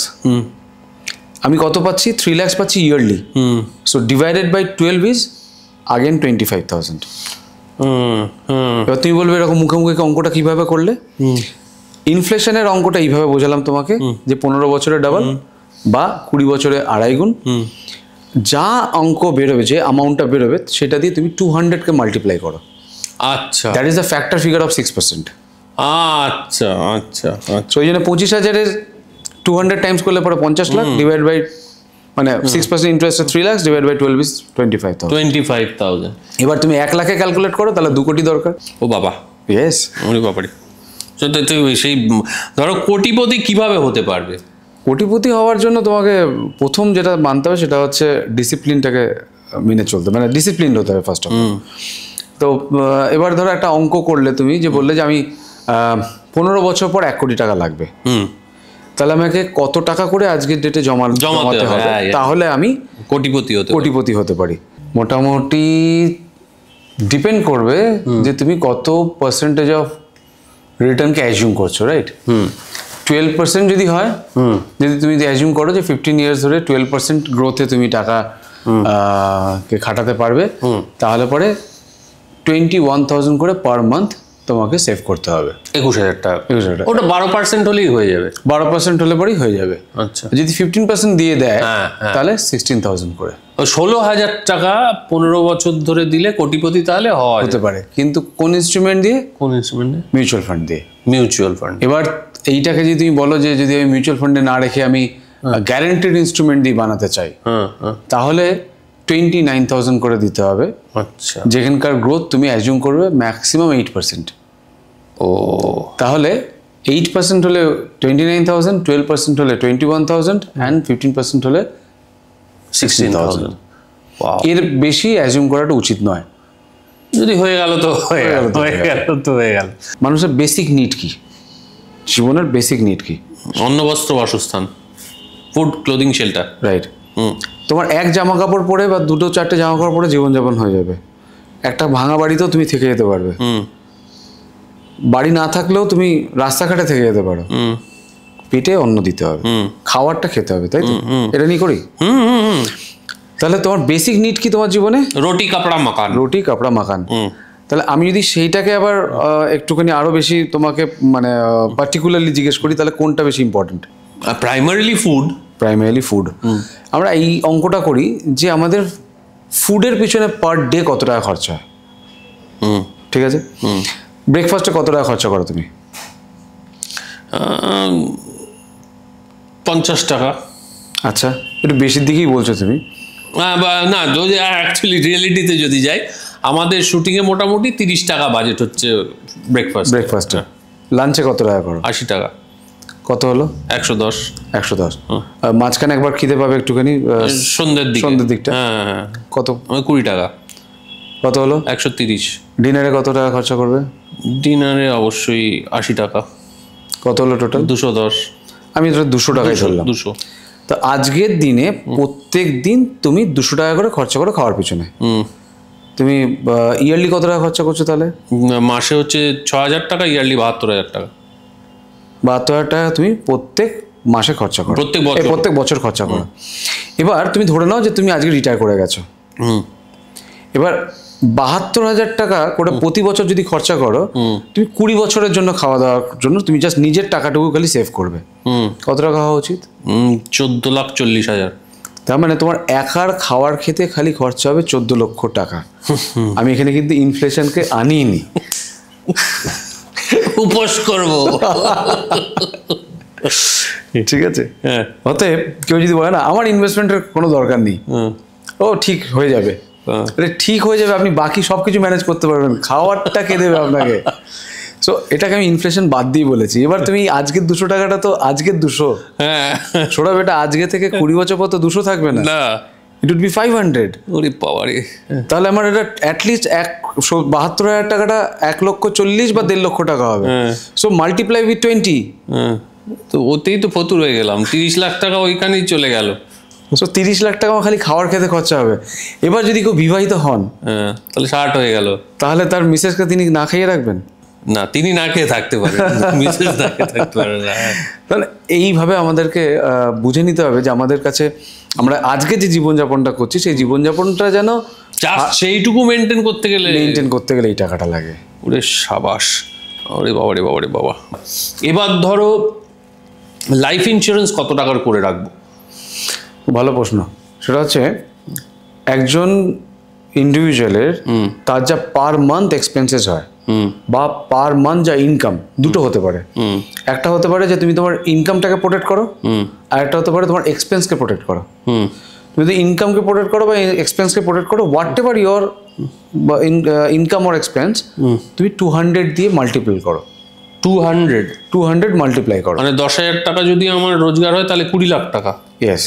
আমি কত পাচ্ছি? 3 লাখ পাচ্ছি yearly. So divided by 12 is again 25,000। এবার তুমি বলবে এরকম মুখে মুখে অঙ্কটা কিভাবে করলে? ইনফ্লেশনের অঙ্কটা এইভাবে বোঝালাম তোমাকে যে 15 বছরে ডাবল বা 20 বছরে 2.5 গুণ। যা অঙ্ক বেরোবে, যে অ্যামাউন্টটা বেরোবে, সেটা দিয়ে তুমি 200কে মাল্টিপ্লাই করো। আচ্ছা, that is the factor figure of 6%। আচ্ছা আচ্ছা আচ্ছা, ওই জন্য 25,000-এর 200 টাইমস করলে পরে 50 লাখ, ডিভাইড বাই মানে 6% interest 3 lakh, divide by 12 is 25,000। এবার তুমি 1 লাখে ক্যালকুলেট করো, তাহলে 2 কোটি দরকার। ও বাবা, ইয়েস, ওরে বাবারে। সেই ধরো কোটিপতি কিভাবে হতে পারবে? কোটিপতি হওয়ার জন্য তোমাকে প্রথম যেটা মানতে হবে সেটা হচ্ছে ডিসিপ্লিনটাকে মেনে চলতে, মানে ডিসিপ্লিন হতে হবে ফার্স্ট অফ অল। তো এবার ধরো একটা অঙ্ক করলে, তুমি যে বললে যে আমি 15 বছর পর 1 কোটি টাকা লাগবে, তাহলে আমাকে কত টাকা করে আজকের ডেটে জমাতে হবে, তাহলে আমি কোটিপতি হতে পারি? মোটামুটি ডিপেন্ড করবে যে তুমি কত পার্সেন্টেজ অফ রিটার্নকে অ্যাজিউম করছো, রাইট? 12% যদি হয়, যদি তুমি অ্যাজিউম করো যে 15 ইয়ার্স ধরে 12% গ্রোথে তুমি টাকা কে খাটাতে পারবে, তাহলে পরে 21,000 করে পার মান্থ তোমাকে সেভ করতে হবে। 21,000 টাকা। ওটা 12% হলেই হয়ে যাবে। 12% হলে পরেই হয়ে যাবে। আচ্ছা, যদি 15% দিয়ে দেয় তাহলে 16,000 করে। 16,000 টাকা 15 বছর ধরে দিলে কোটিপতি তাহলে হতে পারে। কিন্তু কোন ইনস্ট্রুমেন্ট দিয়ে? মিউচুয়াল ফান্ড দিয়ে। Mutual fund. এবার এইটাকে যদি তুমি বলো যে যদি আমি মিউচুয়াল ফান্ডে না রেখে আমি গ্যারান্টেড ইনস্ট্রুমেন্ট দিয়ে বানাতে চাই, তাহলে 29,000 করে দিতে হবে। আচ্ছা, যেখানকার গ্রোথ তুমি অ্যাজিউম করবে ম্যাক্সিমাম 8%। ও, তাহলে 8% হলে 29,000, 12% হলে 21,000, অ্যান্ড 15% হলে 16,000। এর বেশি অ্যাজিউম করাটা উচিত নয়। যদি হয়ে গেল তো হয়ে গেল। মানুষের বেসিক নিড কি? জীবনের বেসিক নিড কি? অন্ন, বস্ত্র, বাসস্থান, ফুড, ক্লোদিং, শেল্টার, রাইট। তোমার এক জামা কাপড় পরে বা 2-4টে জামা কাপড় পরে জীবনযাপন হয়ে যাবে। একটা ভাঙা বাড়িতেও তুমি থেকে যেতে পারবে। বাড়ি না থাকলেও তুমি রাস্তাঘাটে থেকে যেতে পারো। পেটে অন্ন দিতে হবে, খাবারটা খেতে হবে, তাই তো? এটা নিয়ে করি। তাহলে তোমার বেসিক নিড কি তোমার জীবনে? রুটি, কাপড়া, মাকান। রুটি, কাপড়া, মাকান। তাহলে আমি যদি সেইটাকে আবার একটুখানি আরো বেশি তোমাকে মানে পার্টিকুলারলি জিজ্ঞেস করি, তাহলে কোনটা বেশি ইম্পর্টেন্ট? Primarily food. আমরা এই অঙ্কটা করি যে আমাদের ফুডের পিছনে পার ডে কত টাকা খরচা হয়। ঠিক আছে, ব্রেকফাস্টে কত টাকা খরচা করো তুমি? 50 টাকা। আচ্ছা, একটু বেশির দিকেই বলছো তুমি। না, যদি অ্যাকচুয়ালি রিয়েলিটিতে যদি যাই, আমাদের শুটিংয়ে মোটামুটি 30 টাকা বাজেট হচ্ছে ব্রেকফাস্টে। লাঞ্চে কত টাকা করো? 80 টাকা। কত হলো? 110। 110। মাঝখানে একবার খিদে পাবে একটুখানি সন্ধ্যের দিকটা। হ্যাঁ। কত? 20 টাকা। কত হলো? 130। ডিনারে কত টাকা খরচা করবে? ডিনারে অবশ্যই 80 টাকা। কত হলো টোটাল? 210। আমি 200 টাকাই ধরলাম। 200। তো আজকের দিনে প্রত্যেক দিন তুমি 200 টাকা করে খরচা করো খাওয়ার পিছনে। তুমি ইয়ারলি কত টাকা খরচা করছো তাহলে? মাসে হচ্ছে 6000 টাকা, ইয়ারলি 72,000 টাকা। 72,000 টাকা তুমি প্রত্যেক মাসে খরচা করো, প্রত্যেক বছর খরচা করো। এবার তুমি ধরে নাও যে তুমি আজকে রিটায়ার করে গেছো। এবার 72,000 টাকা করে প্রতি বছর যদি খরচা করো, তুমি 20 বছরের জন্য খাওয়া দাওয়ার জন্য তুমি জাস্ট নিজের টাকাটুকু খালি সেভ করবে। কত টাকা হওয়া উচিত? 14,40,000। তার মানে তোমার একার খাওয়ার খেতে খালি খরচা হবে 14 লক্ষ টাকা। আমি এখানে কিন্তু ইনফ্লেশনকে আনিনি, উপোস করব। ঠিক আছে? অতএব কেউ যদি বলে না আমার ইনভেস্টমেন্টের কোনো দরকার নেই, ও ঠিক হয়ে যাবে, ঠিক হয়ে যাবে, আপনি বাকি সবকিছু ম্যানেজ করতে পারবেন, খাওয়ারটা কে দেবে আপনাকে? সো এটাকে আমি ইনফ্লেশন বাদ দিয়ে বলেছি। এবার তুমি আজকের 200 টাকাটা তো আজকের 200, ছোড়া বেটা আজকে থেকে 20 বছর পর তো 200 থাকবে না, ইট উড বি 500। ওরে বাবা রে, তাহলে আমার এটা অ্যাটলিস্ট 72,000 টাকাটা 1,40,000 বা 1.5 লক্ষ টাকা হবে। So multiply with 20। তো ওতেই তো ফতুর হয়ে গেলাম, 30 লাখ টাকা ওইখানেই চলে গেল। সো 30 লাখ টাকা খালি খাওয়ার খেতে খরচা হবে। এবার যদি কেউ বিবাহিত হন, তাহলে 60 হয়ে গেল। তাহলে তার মিসেসকে তিনি না খাইয়ে রাখবেন? না, তিনি না খেয়ে থাকতে পারেন, মিসেস না খেয়ে থাকতে পারেন না। তাহলে এইভাবে আমাদেরকে বুঝে নিতে হবে যে আমাদের কাছে আমরা আজকে যে জীবনযাপনটা করছি সেই জীবনযাপনটা যেন সেইটুকু মেনটেন করতে গেলে এই টাকাটা লাগে। ওরে সাবাস, ওরে বাবা রে বাবা রে বাবা। এবার ধরো লাইফ ইন্স্যুরেন্স কত টাকার করে রাখবো? ভালো প্রশ্ন। সেটা হচ্ছে একজন ইন্ডিভিজুয়ালের তার যা পার মান্থ এক্সপেন্সেস হয় বা পার মান্থ যা ইনকাম, দুটো হতে পারে। একটা হতে পারে যে তুমি তোমার ইনকামটাকে প্রোটেক্ট করো, আর একটা হতে পারে তোমার এক্সপেন্সকে প্রোটেক্ট করো। তুমি যদি ইনকামকে প্রোটেক্ট করো বা এক্সপেন্সকে প্রোটেক্ট করো, what ever your income or expense, তুমি 200 দিয়ে মাল্টিপ্লাই করো। 200 মাল্টিপ্লাই করো, মানে 10,000 টাকা যদি আমার রোজগার হয় তাহলে 20 লাখ টাকা। ইয়েস।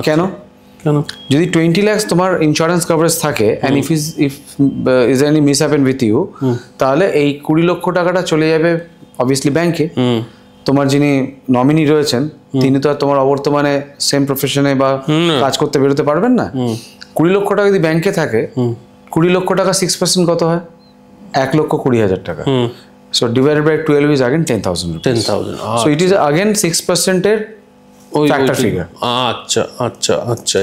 কেন? যদি 20 লাখ তোমার ইন্স্যুরেন্স কভারেজ থাকে, and if is any miss happen with you, তাহলে এই 20 লক্ষ টাকাটা চলে যাবে অবভিয়াসলি ব্যাংকে। তোমার যিনি নমিনি রয়েছেন তিনি তো আর তোমার অবর্তমানে সেম প্রফেশনে বা কাজ করতে বেরোতে পারবেন না। 20 লক্ষ টাকা যদি ব্যাংকে থাকে, 20 লক্ষ টাকা 6% কত হয়? 1,20,000 টাকা। So divided by 12 is again 10,000। So it is again 6% এর ফ্যাক্টর ফিগার। আচ্ছা আচ্ছা আচ্ছা,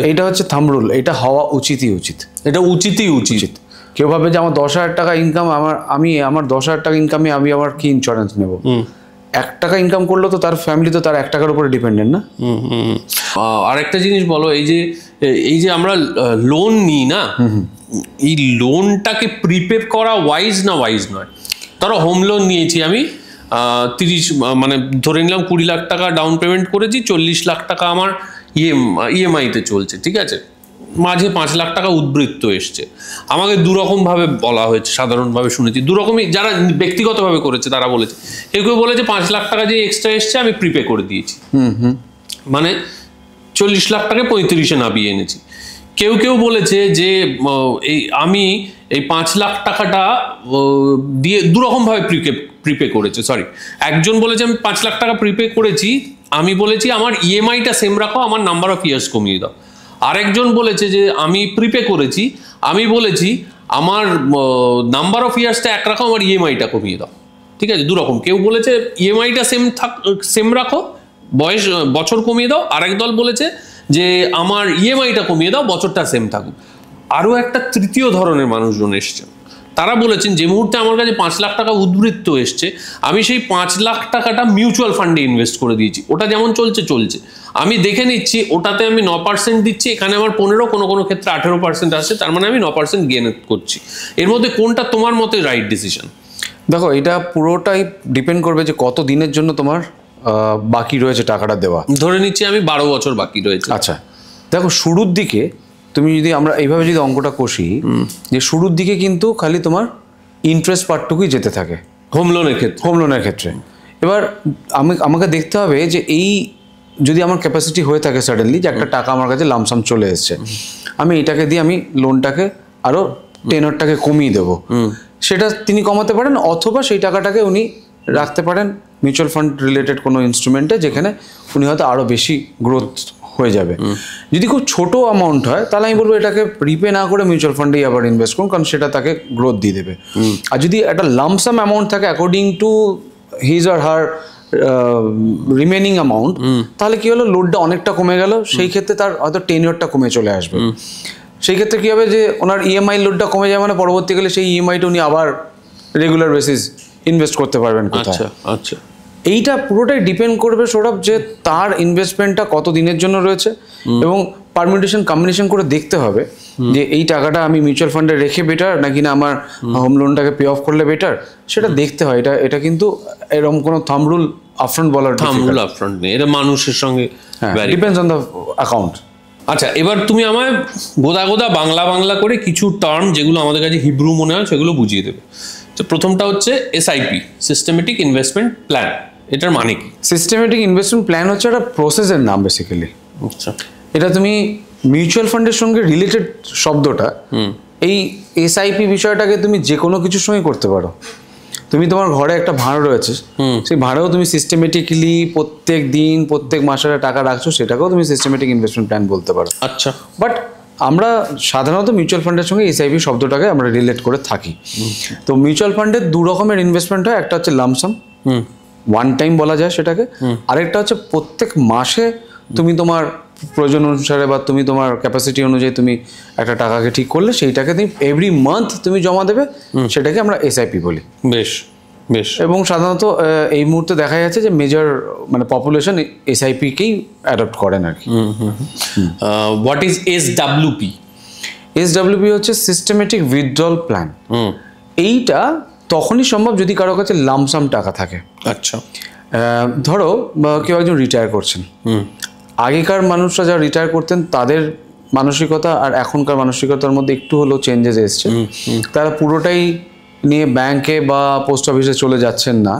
এইটা হচ্ছে থাম্ব রুল। এটা হওয়া উচিত। এটা উচিতই উচিত। কেউ ভাবে যে আমার 10,000 টাকা ইনকাম, আমার 10,000 টাকা ইনকামে আমি আবার কি ইন্স্যুরেন্স নেব? 1 টাকা ইনকাম করলো তো তার ফ্যামিলি তো তার 1 টাকার উপরে ডিপেন্ডেন্ট না। আরেকটা জিনিস বলো, এই যে আমরা লোন নিই না, এই লোনটাকে প্রিপে করা ওয়াইজ না ওয়াইজ নয়? ধরো হোম লোন নিয়েছি আমি, 30 মানে ধরে নিলাম 20 লাখ টাকা ডাউন পেমেন্ট করেছি, 40 লাখ টাকা আমার ইএমআইতে চলছে, ঠিক আছে? মাঝে 5 লাখ টাকা উদ্বৃত্ত এসছে। আমাকে দুরকমভাবে বলা হয়েছে, সাধারণভাবে শুনেছি দুরকমই, যারা ব্যক্তিগতভাবে করেছে তারা বলেছে। কেউ বলেছে 5 লাখ টাকা যে এক্সট্রা এসছে আমি প্রিপে করে দিয়েছি, মানে 40 লাখ টাকা 35-এ নামিয়ে এনেছি। কেউ বলেছে যে আমি এই 5 লাখ টাকাটা দিয়ে দুরকমভাবে প্রিপে করেছে। সরি, একজন বলেছে আমি 5 লাখ টাকা প্রিপে করেছি, আমি বলেছি আমার ইএমআইটা সেম রাখো, আমার নাম্বার অফ ইয়ার্স কমিয়ে দাও। আরেকজন বলেছে যে আমি প্রিপে করেছি, আমি বলেছি আমার নাম্বার অফ ইয়ার্সটা 1 রাখো, আমার ইএমআইটা কমিয়ে দাও। ঠিক আছে, দুরকম। কেউ বলেছে ইএমআইটা সেম রাখো, বছর কমিয়ে দাও। আরেক দল বলেছে যে আমার ইএমআইটা কমিয়ে দাও, বছরটা সেম থাকুক। আরও একটা তৃতীয় ধরনের মানুষজন এসছে, তারা বলেছেন যে মুহূর্তে আমার কাছে 5 লাখ টাকা উদ্বৃত্ত এসছে, আমি সেই 5 লাখ টাকাটা মিউচুয়াল ফান্ডে ইনভেস্ট করে দিয়েছি। ওটা যেমন চলছে, আমি দেখে নিচ্ছি ওটাতে আমি 9% দিচ্ছি, এখানে আমার 15, কোনো ক্ষেত্রে 18% আসছে, তার মানে আমি 9% গেন করছি। এর মধ্যে কোনটা তোমার মতে রাইট ডিসিশন? দেখো, এটা পুরোটাই ডিপেন্ড করবে যে কত দিনের জন্য তোমার বাকি রয়েছে টাকাটা দেওয়া। ধরে নিচ্ছি আমি 12 বছর বাকি রয়েছে। আচ্ছা, দেখো শুরুর দিকে তুমি যদি আমরা এইভাবে যদি অঙ্কটা কষি, যে শুরুর দিকে কিন্তু খালি তোমার ইন্টারেস্ট পার্টটুকুই যেতে থাকে হোম লোনের ক্ষেত্রে। এবার আমাকে দেখতে হবে যে এই যদি আমার ক্যাপাসিটি হয়ে থাকে সাডেনলি যে একটা টাকা আমার কাছে লামসাম চলে এসছে, আমি এটাকে দিয়ে আমি লোনটাকে আরো টেনরটাকে কমিয়ে দেবো, সেটা তিনি কমাতে পারেন, অথবা সেই টাকাটাকে উনি রাখতে পারেন মিউচুয়াল ফান্ড রিলেটেড কোনো ইনস্ট্রুমেন্টে, যেখানে উনি হয়তো আরো বেশি গ্রোথ হয়ে যাবে। যদি খুব ছোট অ্যামাউন্ট হয় তাহলে আমি বলবো এটাকে রিপে না করে মিউচুয়াল ফান্ডেই আবার ইনভেস্ট করুন, কারণ সেটা তাকে গ্রোথ দিয়ে দেবে। আর যদি একটা লামসাম অ্যামাউন্ট থাকে according to his or her remaining amount, তাহলে কি হলো, লোডটা অনেকটা কমে গেল, সেই ক্ষেত্রে তার হয়তো টেনিয়রটা কমে চলে আসবে। সেই ক্ষেত্রে কি হবে যে ওনার ইএমআই লোডটা কমে যায়, মানে পরবর্তীকালে সেই ইএমআইটা উনি আবার রেগুলার বেসিস ইনভেস্ট করতে পারবেন কোথায়। আচ্ছা, এইটা পুরোটাই ডিপেন্ড করবে সৌরভ যে তার ইনভেস্টমেন্টটা কত দিনের জন্য রয়েছে, এবং পারমিউটেশন কম্বিনেশন করে দেখতে হবে যে এই টাকাটা আমি মিউচুয়াল ফান্ডে রেখে বেটার নাকি না আমার হোম লোনটাকে পে অফ করলে বেটার, সেটা দেখতে হয়। এটা কিন্তু এরকম কোনো থাম্ব রুল আপফ্রন্ট বলার নেই, এটা মানুষের সঙ্গে ডিপেন্ডস অন দ্য অ্যাকাউন্ট। আচ্ছা, এবার তুমি আমায় গোদা বাংলা করে কিছু টার্ম যেগুলো আমাদের কাছে হিব্রু মনে হয় সেগুলো বুঝিয়ে দেবে। তো প্রথমটা হচ্ছে এসআইপি, সিস্টেমেটিক ইনভেস্টমেন্ট প্ল্যান। এটার মানে কি? সিস্টেমেটিক ইনভেস্টমেন্ট প্ল্যান হচ্ছে একটা প্রসেসের নাম বেসিক্যালি। আচ্ছা, এটা তুমি মিউচুয়াল ফান্ডের সঙ্গে রিলেটেড শব্দটা, এই এসআইপি বিষয়টাকে তুমি যে কোনো কিছুর সঙ্গে করতে পারো। তুমি তোমার ঘরে একটা ভাড়া রয়েছে, সেই ভাড়াও তুমি সিস্টেমেটিকলি প্রত্যেক দিন প্রত্যেক মাসের টাকা রাখছো, সেটাকেও তুমি সিস্টেমেটিক ইনভেস্টমেন্ট প্ল্যান বলতে পারো। আচ্ছা, বাট আমরা সাধারণত মিউচুয়াল ফান্ডের সঙ্গে এসআইপি শব্দটাকে আমরা রিলেট করে থাকি। তো মিউচুয়াল ফান্ডের দু রকমের ইনভেস্টমেন্ট হয়, একটা হচ্ছে লামসাম, ওয়ান টাইম বলা যায় সেটাকে, আরেকটা হচ্ছে প্রত্যেক মাসে তুমি তোমার প্রয়োজন অনুসারে বা তুমি তোমার ক্যাপাসিটি অনুযায়ী তুমি একটা টাকাকে ঠিক করলে সেইটাকে তুমি এভরি মান্থ তুমি জমা দেবে, সেটাকে আমরা এসআইপি বলি। বেশ। এবং সাধারণত এই মুহূর্তে দেখা যাচ্ছে যে মেজর মানে পপুলেশন এসআইপিকেই অ্যাডপ্ট করেন আর কি। What is এসডব্লিউপি? এসডব্লিউপি হচ্ছে সিস্টেমেটিক উইথড্রল প্ল্যান। এইটা তখনই সম্ভব যদি কারো কাছে লামসাম টাকা থাকে। আচ্ছা, ধরো কেউ একজন রিটায়ার করছেন, আগেকার মানুষরা যারা রিটায়ার করতেন তাদের মানসিকতা আর এখনকার মানসিকতার মধ্যে একটু হলেও চেঞ্জেস এসছে। তারা পুরোটাই নিয়ে ব্যাংকে বা পোস্ট অফিসে চলে যাচ্ছেন না।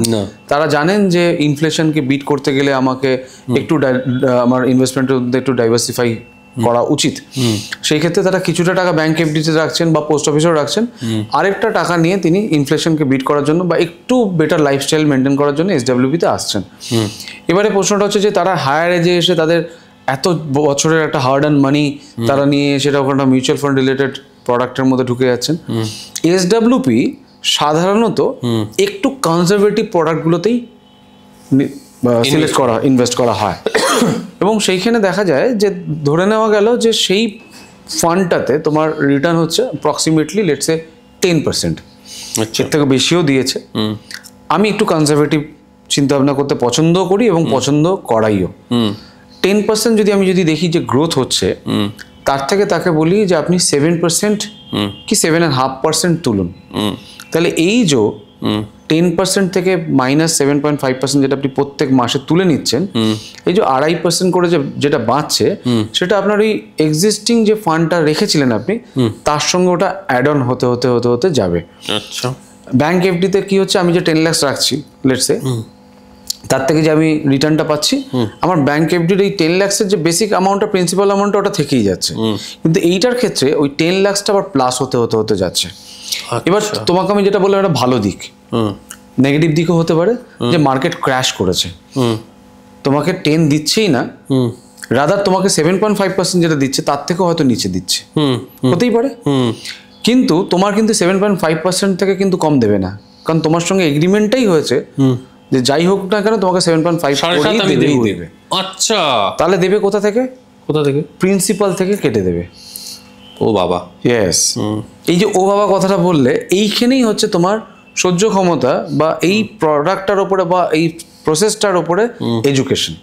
তারা জানেন যে ইনফ্লেশনকে বিট করতে গেলে আমাকে একটু আমার ইনভেস্টমেন্টের মধ্যে একটু ডাইভার্সিফাই করা উচিত। সেই ক্ষেত্রে তারা কিছুটা টাকা ব্যাংক এফডিতে রাখছেন বা পোস্ট অফিসেও রাখছেন, আরেকটা টাকা নিয়ে তিনি ইনফ্লেশনকে বিট করার জন্য বা একটু বেটার লাইফস্টাইল মেনটেন করার জন্য এসডব্লিউপিতে আসছেন। এবারে প্রশ্নটা হচ্ছে যে তারা হায়ার এজে এসে তাদের এত বছরের একটা হার্ড অ্যান্ড মানি তারা নিয়ে সেটা ওখানে মিউচুয়াল ফান্ড রিলেটেড প্রোডাক্টের মধ্যে ঢুকে যাচ্ছেন। এসডব্লিউপি সাধারণত একটু কনজারভেটিভ প্রোডাক্টগুলোতেই ইনভেস্ট করা হয়, এবং সেইখানে দেখা যায় যে ধরে নেওয়া গেল যে সেই ফান্ডটাতে তোমার রিটার্ন হচ্ছে অ্যাপ্রক্সিমেটলি লেটস সে 10%, এর থেকে বেশিও দিয়েছে। আমি একটু কনজারভেটিভ চিন্তা ভাবনা করতে পছন্দ করি এবং পছন্দ করাইও। 10% যদি দেখি যে গ্রোথ হচ্ছে, তার থেকে তাকে বলি যে আপনি 7% কি 7.5% তুলুন। তাহলে এই যে 10% থেকে -7.5% যেটা আপনি প্রত্যেক মাসে তুলে নিচ্ছেন, এই যে 2.5% করে যেটা বাঁচছে, সেটা আপনার এই এক্সিস্টিং যে ফান্ডটা রেখেছিলেন আপনি, তার সঙ্গে ওটা অ্যাড অন হতে হতে হতে হতে যাবে। আচ্ছা, ব্যাংক এফডিতে কি হচ্ছে, আমি যে 10 লাখ রাখছি লেটস সে, তার থেকে যে আমি রিটার্নটা পাচ্ছি, আমার ব্যাংক এফডির এই 10 লাখের যে বেসিক অ্যামাউন্টটা, প্রিন্সিপাল অ্যামাউন্টটা ওটা থেকেই যাচ্ছে। কিন্তু এইটার ক্ষেত্রে ওই 10 লাখটা আবার প্লাস হতে হতে হতে যাচ্ছে। এবার তোমাকে আমি যেটা বললাম, এটা ভালো দিক। নেগেটিভ দিকও হতে পারে যে মার্কেট ক্র্যাশ করেছে, তোমাকে 10 দিচ্ছেই না, রাদার তোমাকে 7.5% যেটা দিচ্ছে তার থেকেও হয়তো নিচে দিচ্ছে, হতেই পারে। কিন্তু তোমার কিন্তু 7.5% থেকে কিন্তু কম দেবে না, কারণ তোমার সঙ্গে এগ্রিমেন্টটাই হয়েছে যে যাই হোক না কেন তোমাকে 7.5 দেবে। আচ্ছা, তাহলে দেবে কোথা থেকে? প্রিন্সিপাল থেকে কেটে দেবে। ও বাবা, ইয়েস। এই যে ও বাবা কথাটা বললে, এইখানেই হচ্ছে তোমার সহ্য ক্ষমতা বা এই প্রোডাক্টটার উপরে বা এই প্রসেসটার উপরে এডুকেশন।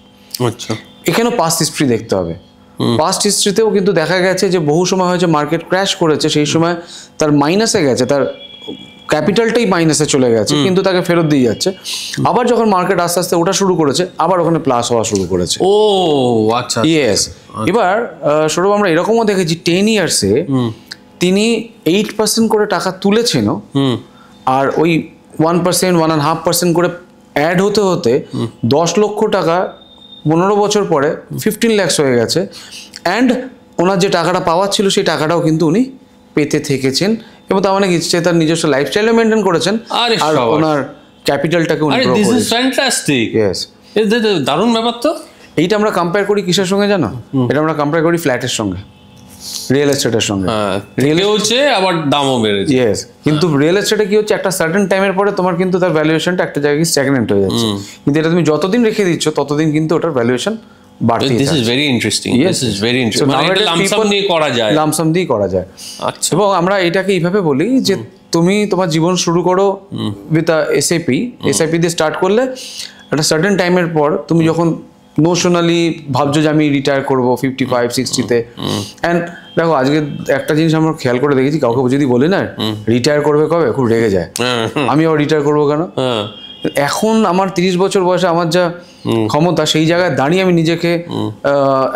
আচ্ছা, এখানেও পাস্ট হিস্ট্রি দেখতে হবে। পাস্ট হিস্ট্রিতেও কিন্তু দেখা গেছে যে বহু সময় হয়েছে মার্কেট ক্র্যাশ করেছে, সেই সময় তার মাইনাসে গেছে, তার ক্যাপিটালটাই মাইনাসে চলে গেছে, কিন্তু তাকে ফেরত দিয়ে যাচ্ছে। আবার যখন মার্কেট আস্তে আস্তে ওটা শুরু করেছে, আবার ওখানে প্লাস হওয়া শুরু করেছে। ও আচ্ছা, ইয়েস। এবার সৌরভ আমরা এরকমও দেখেছি 10 ইয়ার্সে তিনি 8% করে টাকা তুলেছেন, আর ওই 1%, 1.5% করে অ্যাড হতে হতে 10 লক্ষ টাকা 15 বছর পরে 15 lakhs হয়ে গেছে। অ্যান্ড ওনার যে টাকাটা পাওয়ার ছিল সেই টাকাটাও কিন্তু উনি পেতে থেকেছেন, এবং তার মানে সে তার নিজস্ব লাইফস্টাইলও মেনটেন করেছেন আর ওনার ক্যাপিটালটাকে উনি গ্রো দিস ইজ করেছেন। ফ্যান্টাস্টিক, ইয়েস, দারুণ ব্যাপার তো। এইটা আমরা কম্পেয়ার করি কিসের সঙ্গে জানো? এটা আমরা কম্পেয়ার করি ফ্ল্যাটের সঙ্গে, রিয়েল এস্টেটের সঙ্গে। রিয়েল হচ্ছে আবার দামও বেড়েছে। ইয়েস, কিন্তু রিয়েল এস্টেটে কি হচ্ছে, একটা সার্টেন টাইমের পরে তোমার কিন্তু তার ভ্যালুয়েশনটা একটা জায়গায় স্ট্যাগনেন্ট হয়ে যাচ্ছে, কিন্তু এটা তুমি যতদিন রেখে দিচ্ছ ততদিন কিন্তু ওটার ভ্যালুয়েশন বাড়তে this is very interesting, this is very interesting. মানে এটা লামসাম দিয়ে করা যায়, লামসাম দিয়ে করা যায়। আচ্ছা, এবং আমরা এটাকে এইভাবে বলি যে তুমি তোমার জীবন শুরু করো উইথ এসআইপি দিয়ে স্টার্ট করলে একটা সার্টেন টাইমের পর তুমি যখন নোশনালি ভাবছো যে আমি রিটায়ার করবো 55-60-তে, অ্যান্ড দেখো আজকে একটা জিনিস আমরা খেয়াল করে দেখেছি, কাউকে যদি বলি না রিটায়ার করবে কবে, খুব রেগে যায়, আমি আবার রিটায়ার করবো কেন? এখন আমার 30 বছর বয়সে আমার যা ক্ষমতা, সেই জায়গায় দাঁড়িয়ে আমি নিজেকে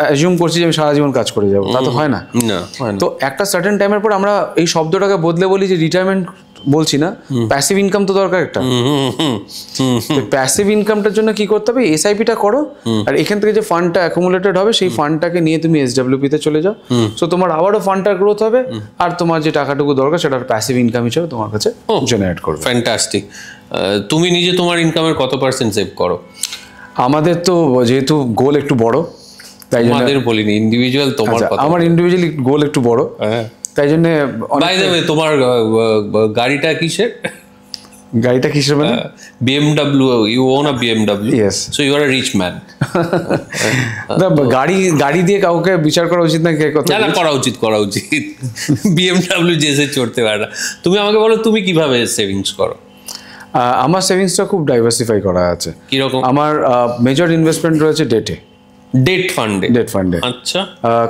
অ্যাজিউম করছি যে আমি সারা জীবন কাজ করে যাবো, তা তো হয় না। তো একটা সার্টেন টাইমের পর আমরা এই শব্দটাকে বদলে বলি যে রিটায়ারমেন্ট বলছি না, প্যাসিভ ইনকাম তো দরকার একটা। প্যাসিভ ইনকামটার জন্য কি করতে হবে, এসআইপিটা করো, আর এখান থেকে যে ফান্ডটা অ্যাকুমুলেটেড হবে সেই ফান্ডটাকে নিয়ে তুমি এসডব্লিউপিতে চলে যাও। সো তোমার আবারও ফান্ডটার গ্রোথ হবে, আর তোমার যে টাকাটুকু দরকার সেটা প্যাসিভ ইনকাম হিসেবে তোমার কাছে জেনারেট করবে। ফ্যান্টাস্টিক। তুমি নিজে তোমার ইনকামের কত % সেভ করো? আমাদের তো যেহেতু গোল একটু বড়, তাই জন্য আমাদের বলিনি, ইন্ডিভিজুয়াল তোমার কথা। আমার ইন্ডিভিজুয়ালি গোল একটু বড়, তাই জন্য। বাই দ্য ওয়ে, তোমার গাড়িটা কিসের? গাড়িটা কিসের মানে? BMW, you own a BMW. Yes. So you are a rich man. গাড়ি দিয়ে কাউকে বিচার করা উচিত না, কে কথা? না, করা উচিত। BMW যেসে চড়তে পারে না। তুমি আমাকে বলো তুমি কিভাবে সেভিংস করো? আমার সেভিংসটা খুব ডাইভার্সিফাই করা আছে। কিরকম? আমার মেজর ইনভেস্টমেন্ট রয়েছে ডেট ফান্ডে। আচ্ছা,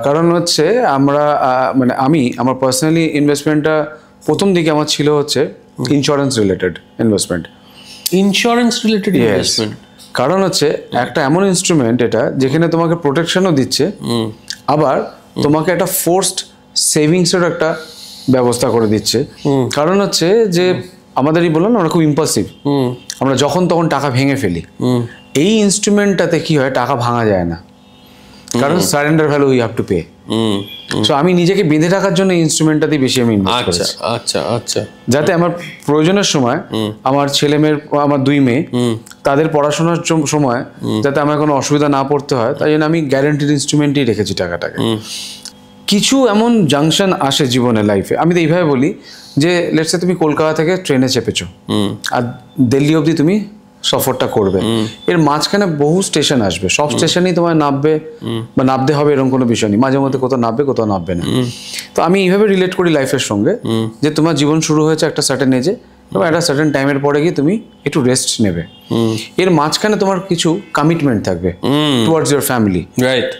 কারণ হচ্ছে আমরা মানে আমার পার্সোনালি ইনভেস্টমেন্টটা প্রথম দিকে আমার ছিল হচ্ছে ইন্স্যুরেন্স রিলেটেড ইনভেস্টমেন্ট। কারণ হচ্ছে একটা এমন ইনস্ট্রুমেন্ট এটা যেখানে তোমাকে প্রোটেকশনও দিচ্ছে, আবার তোমাকে একটা ফোর্সড সেভিংসের একটা ব্যবস্থা করে দিচ্ছে। কারণ হচ্ছে যে আমাদেরই বললাম আমরা খুব ইম্পালসিভ, আমরা যখন তখন টাকা ভেঙে ফেলি। এই ইনস্ট্রুমেন্টটাতে কি হয়, টাকা ভাঙা যায় না, কারণ surrender value we have to pay. So আমি নিজেকে বেঁধে রাখার জন্য ইনস্ট্রুমেন্টটাতে বেশি আমি ইনভেস্ট করেছি। আচ্ছা, যাতে আমার প্রয়োজনের সময় আমার ছেলে মেয়ের, আমার 2 মেয়ে, তাদের পড়াশোনার সময় যাতে আমার কোনো অসুবিধা না পড়তে হয়, তাই জন্য আমি গ্যারান্টিড ইনস্ট্রুমেন্টই রেখেছি টাকাটাকে। কিছু এমন জাংশন আসে জীবনে, লাইফে, আমি তো এইভাবে বলি যে লেটস সে তুমি কলকাতা থেকে ট্রেনে চেপেছো আর দিল্লি অবধি তুমি সফরটা করবে, এর মাঝখানে বহু স্টেশন আসবে, সব স্টেশনেই তোমায় নামবে বা নামতে হবে এরকম কোনো বিষয় নেই, মাঝে মধ্যে কোথাও নামবে না। তো আমি এইভাবে রিলেট করি লাইফের সঙ্গে যে তোমার জীবন শুরু হয়েছে একটা সার্টেন এজে, এবং একটা সার্টেন টাইমের পরে গিয়ে তুমি একটু রেস্ট নেবে, এর মাঝখানে তোমার কিছু কমিটমেন্ট থাকবে টুয়ার্ডস ইউর ফ্যামিলি,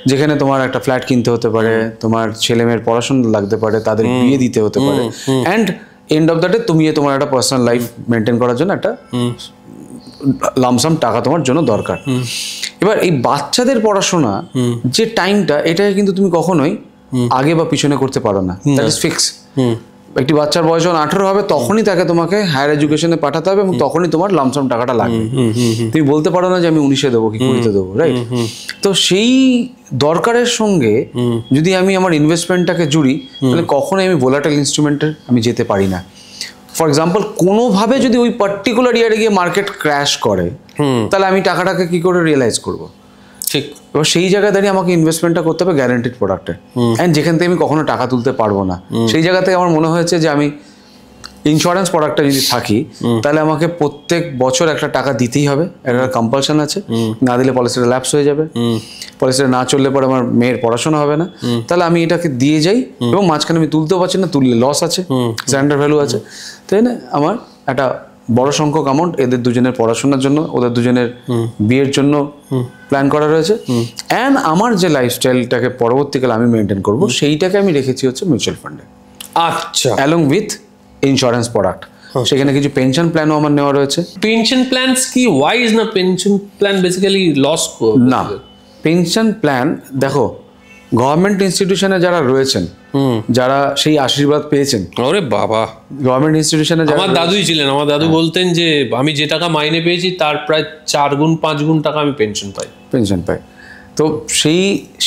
যেখানে তোমার একটা ফ্ল্যাট কিনতে হতে পারে, তোমার ছেলে মেয়ের পড়াশোনা লাগতে পারে, তাদের বিয়ে দিতে হতে পারে, and end of the day তুমি তোমার একটা পার্সোনাল লাইফ মেনটেন করার জন্য একটা লামসাম টাকা তোমার জন্য দরকার। এবার এই বাচ্চাদের পড়াশোনা যে টাইমটা, এটাকে কিন্তু তুমি কখনোই আগে বা পিছনে করতে পারো না, দ্যাট ইজ ফিক্স। একটি বাচ্চার বয়স যখন 18 হবে তখনই তাকে তোমাকে হায়ার এডুকেশনে পাঠাতে হবে, এবং তখনই তোমার লামসাম টাকাটা লাগবে। তুমি বলতে পারো না যে আমি 19-এ দেবো কি 20-তে দেবো, রাইট? তো সেই দরকারের সঙ্গে যদি আমি আমার ইনভেস্টমেন্টটাকে জুড়ি, তাহলে কখনোই আমি ভোলাটাইল ইনস্ট্রুমেন্টের আমি যেতে পারি না। ফর এক্সাম্পল, কোনোভাবে যদি ওই পার্টিকুলার ইয়ারে গিয়ে মার্কেট ক্র্যাশ করে, তাহলে আমি টাকাটাকে কি করে রিয়েলাইজ করবো? ঠিক। এবার সেই জায়গায় দাঁড়িয়ে আমাকে ইনভেস্টমেন্টটা করতে হবে গ্যারান্টিড প্রোডাক্টে, অ্যান্ড যেখান থেকে আমি কখনো টাকা তুলতে পারবো না, সেই জায়গা থেকে আমার মনে হয়েছে যে আমি ইন্স্যুরেন্স প্রোডাক্টটা যদি থাকি, তাহলে আমাকে প্রত্যেক বছর একটা টাকা দিতেই হবে, একটা কম্পালশন আছে, না দিলে পলিসিটা ল্যাপস হয়ে যাবে, পলিসিটা না চললে পরে আমার মেয়ের পড়াশোনা হবে না, তাহলে আমি এটাকে দিয়ে যাই, এবং মাঝখানে আমি তুলতেও পারছি না, তুললে লস আছে, সারেন্ডার ভ্যালু আছে, তাই না? আমার একটা বড় সংখ্যক অ্যামাউন্ট এদের দুজনের পড়াশোনার জন্য, ওদের দুজনের বিয়ের জন্য প্ল্যান করা রয়েছে, অ্যান্ড আমার যে লাইফস্টাইলটাকে পরবর্তীকালে আমি মেনটেন করবো, সেইটাকে আমি রেখেছি হচ্ছে মিউচুয়াল ফান্ডে। আচ্ছা, অ্যালং উইথ ইন্স্যুরেন্স প্রোডাক্ট। সেখানে কিছু পেনশন প্ল্যানও আমার নেওয়া রয়েছে। পেনশন প্ল্যানস কি ওয়াইজ না? পেনশন প্ল্যান বেসিক্যালি লস না, পেনশন প্ল্যান দেখো, গভর্নমেন্ট ইনস্টিটিউশনে যারা রয়েছেন, যারা সেই আশীর্বাদ পেয়েছেন, ওরে বাবা, গভর্নমেন্ট ইনস্টিটিউশনে আমার দাদুই ছিলেন। আমার দাদু বলতেন যে আমি যে টাকা মাইনে পেয়েছি তার প্রায় 4 গুণ 5 গুণ টাকা আমি পেনশন পাই। তো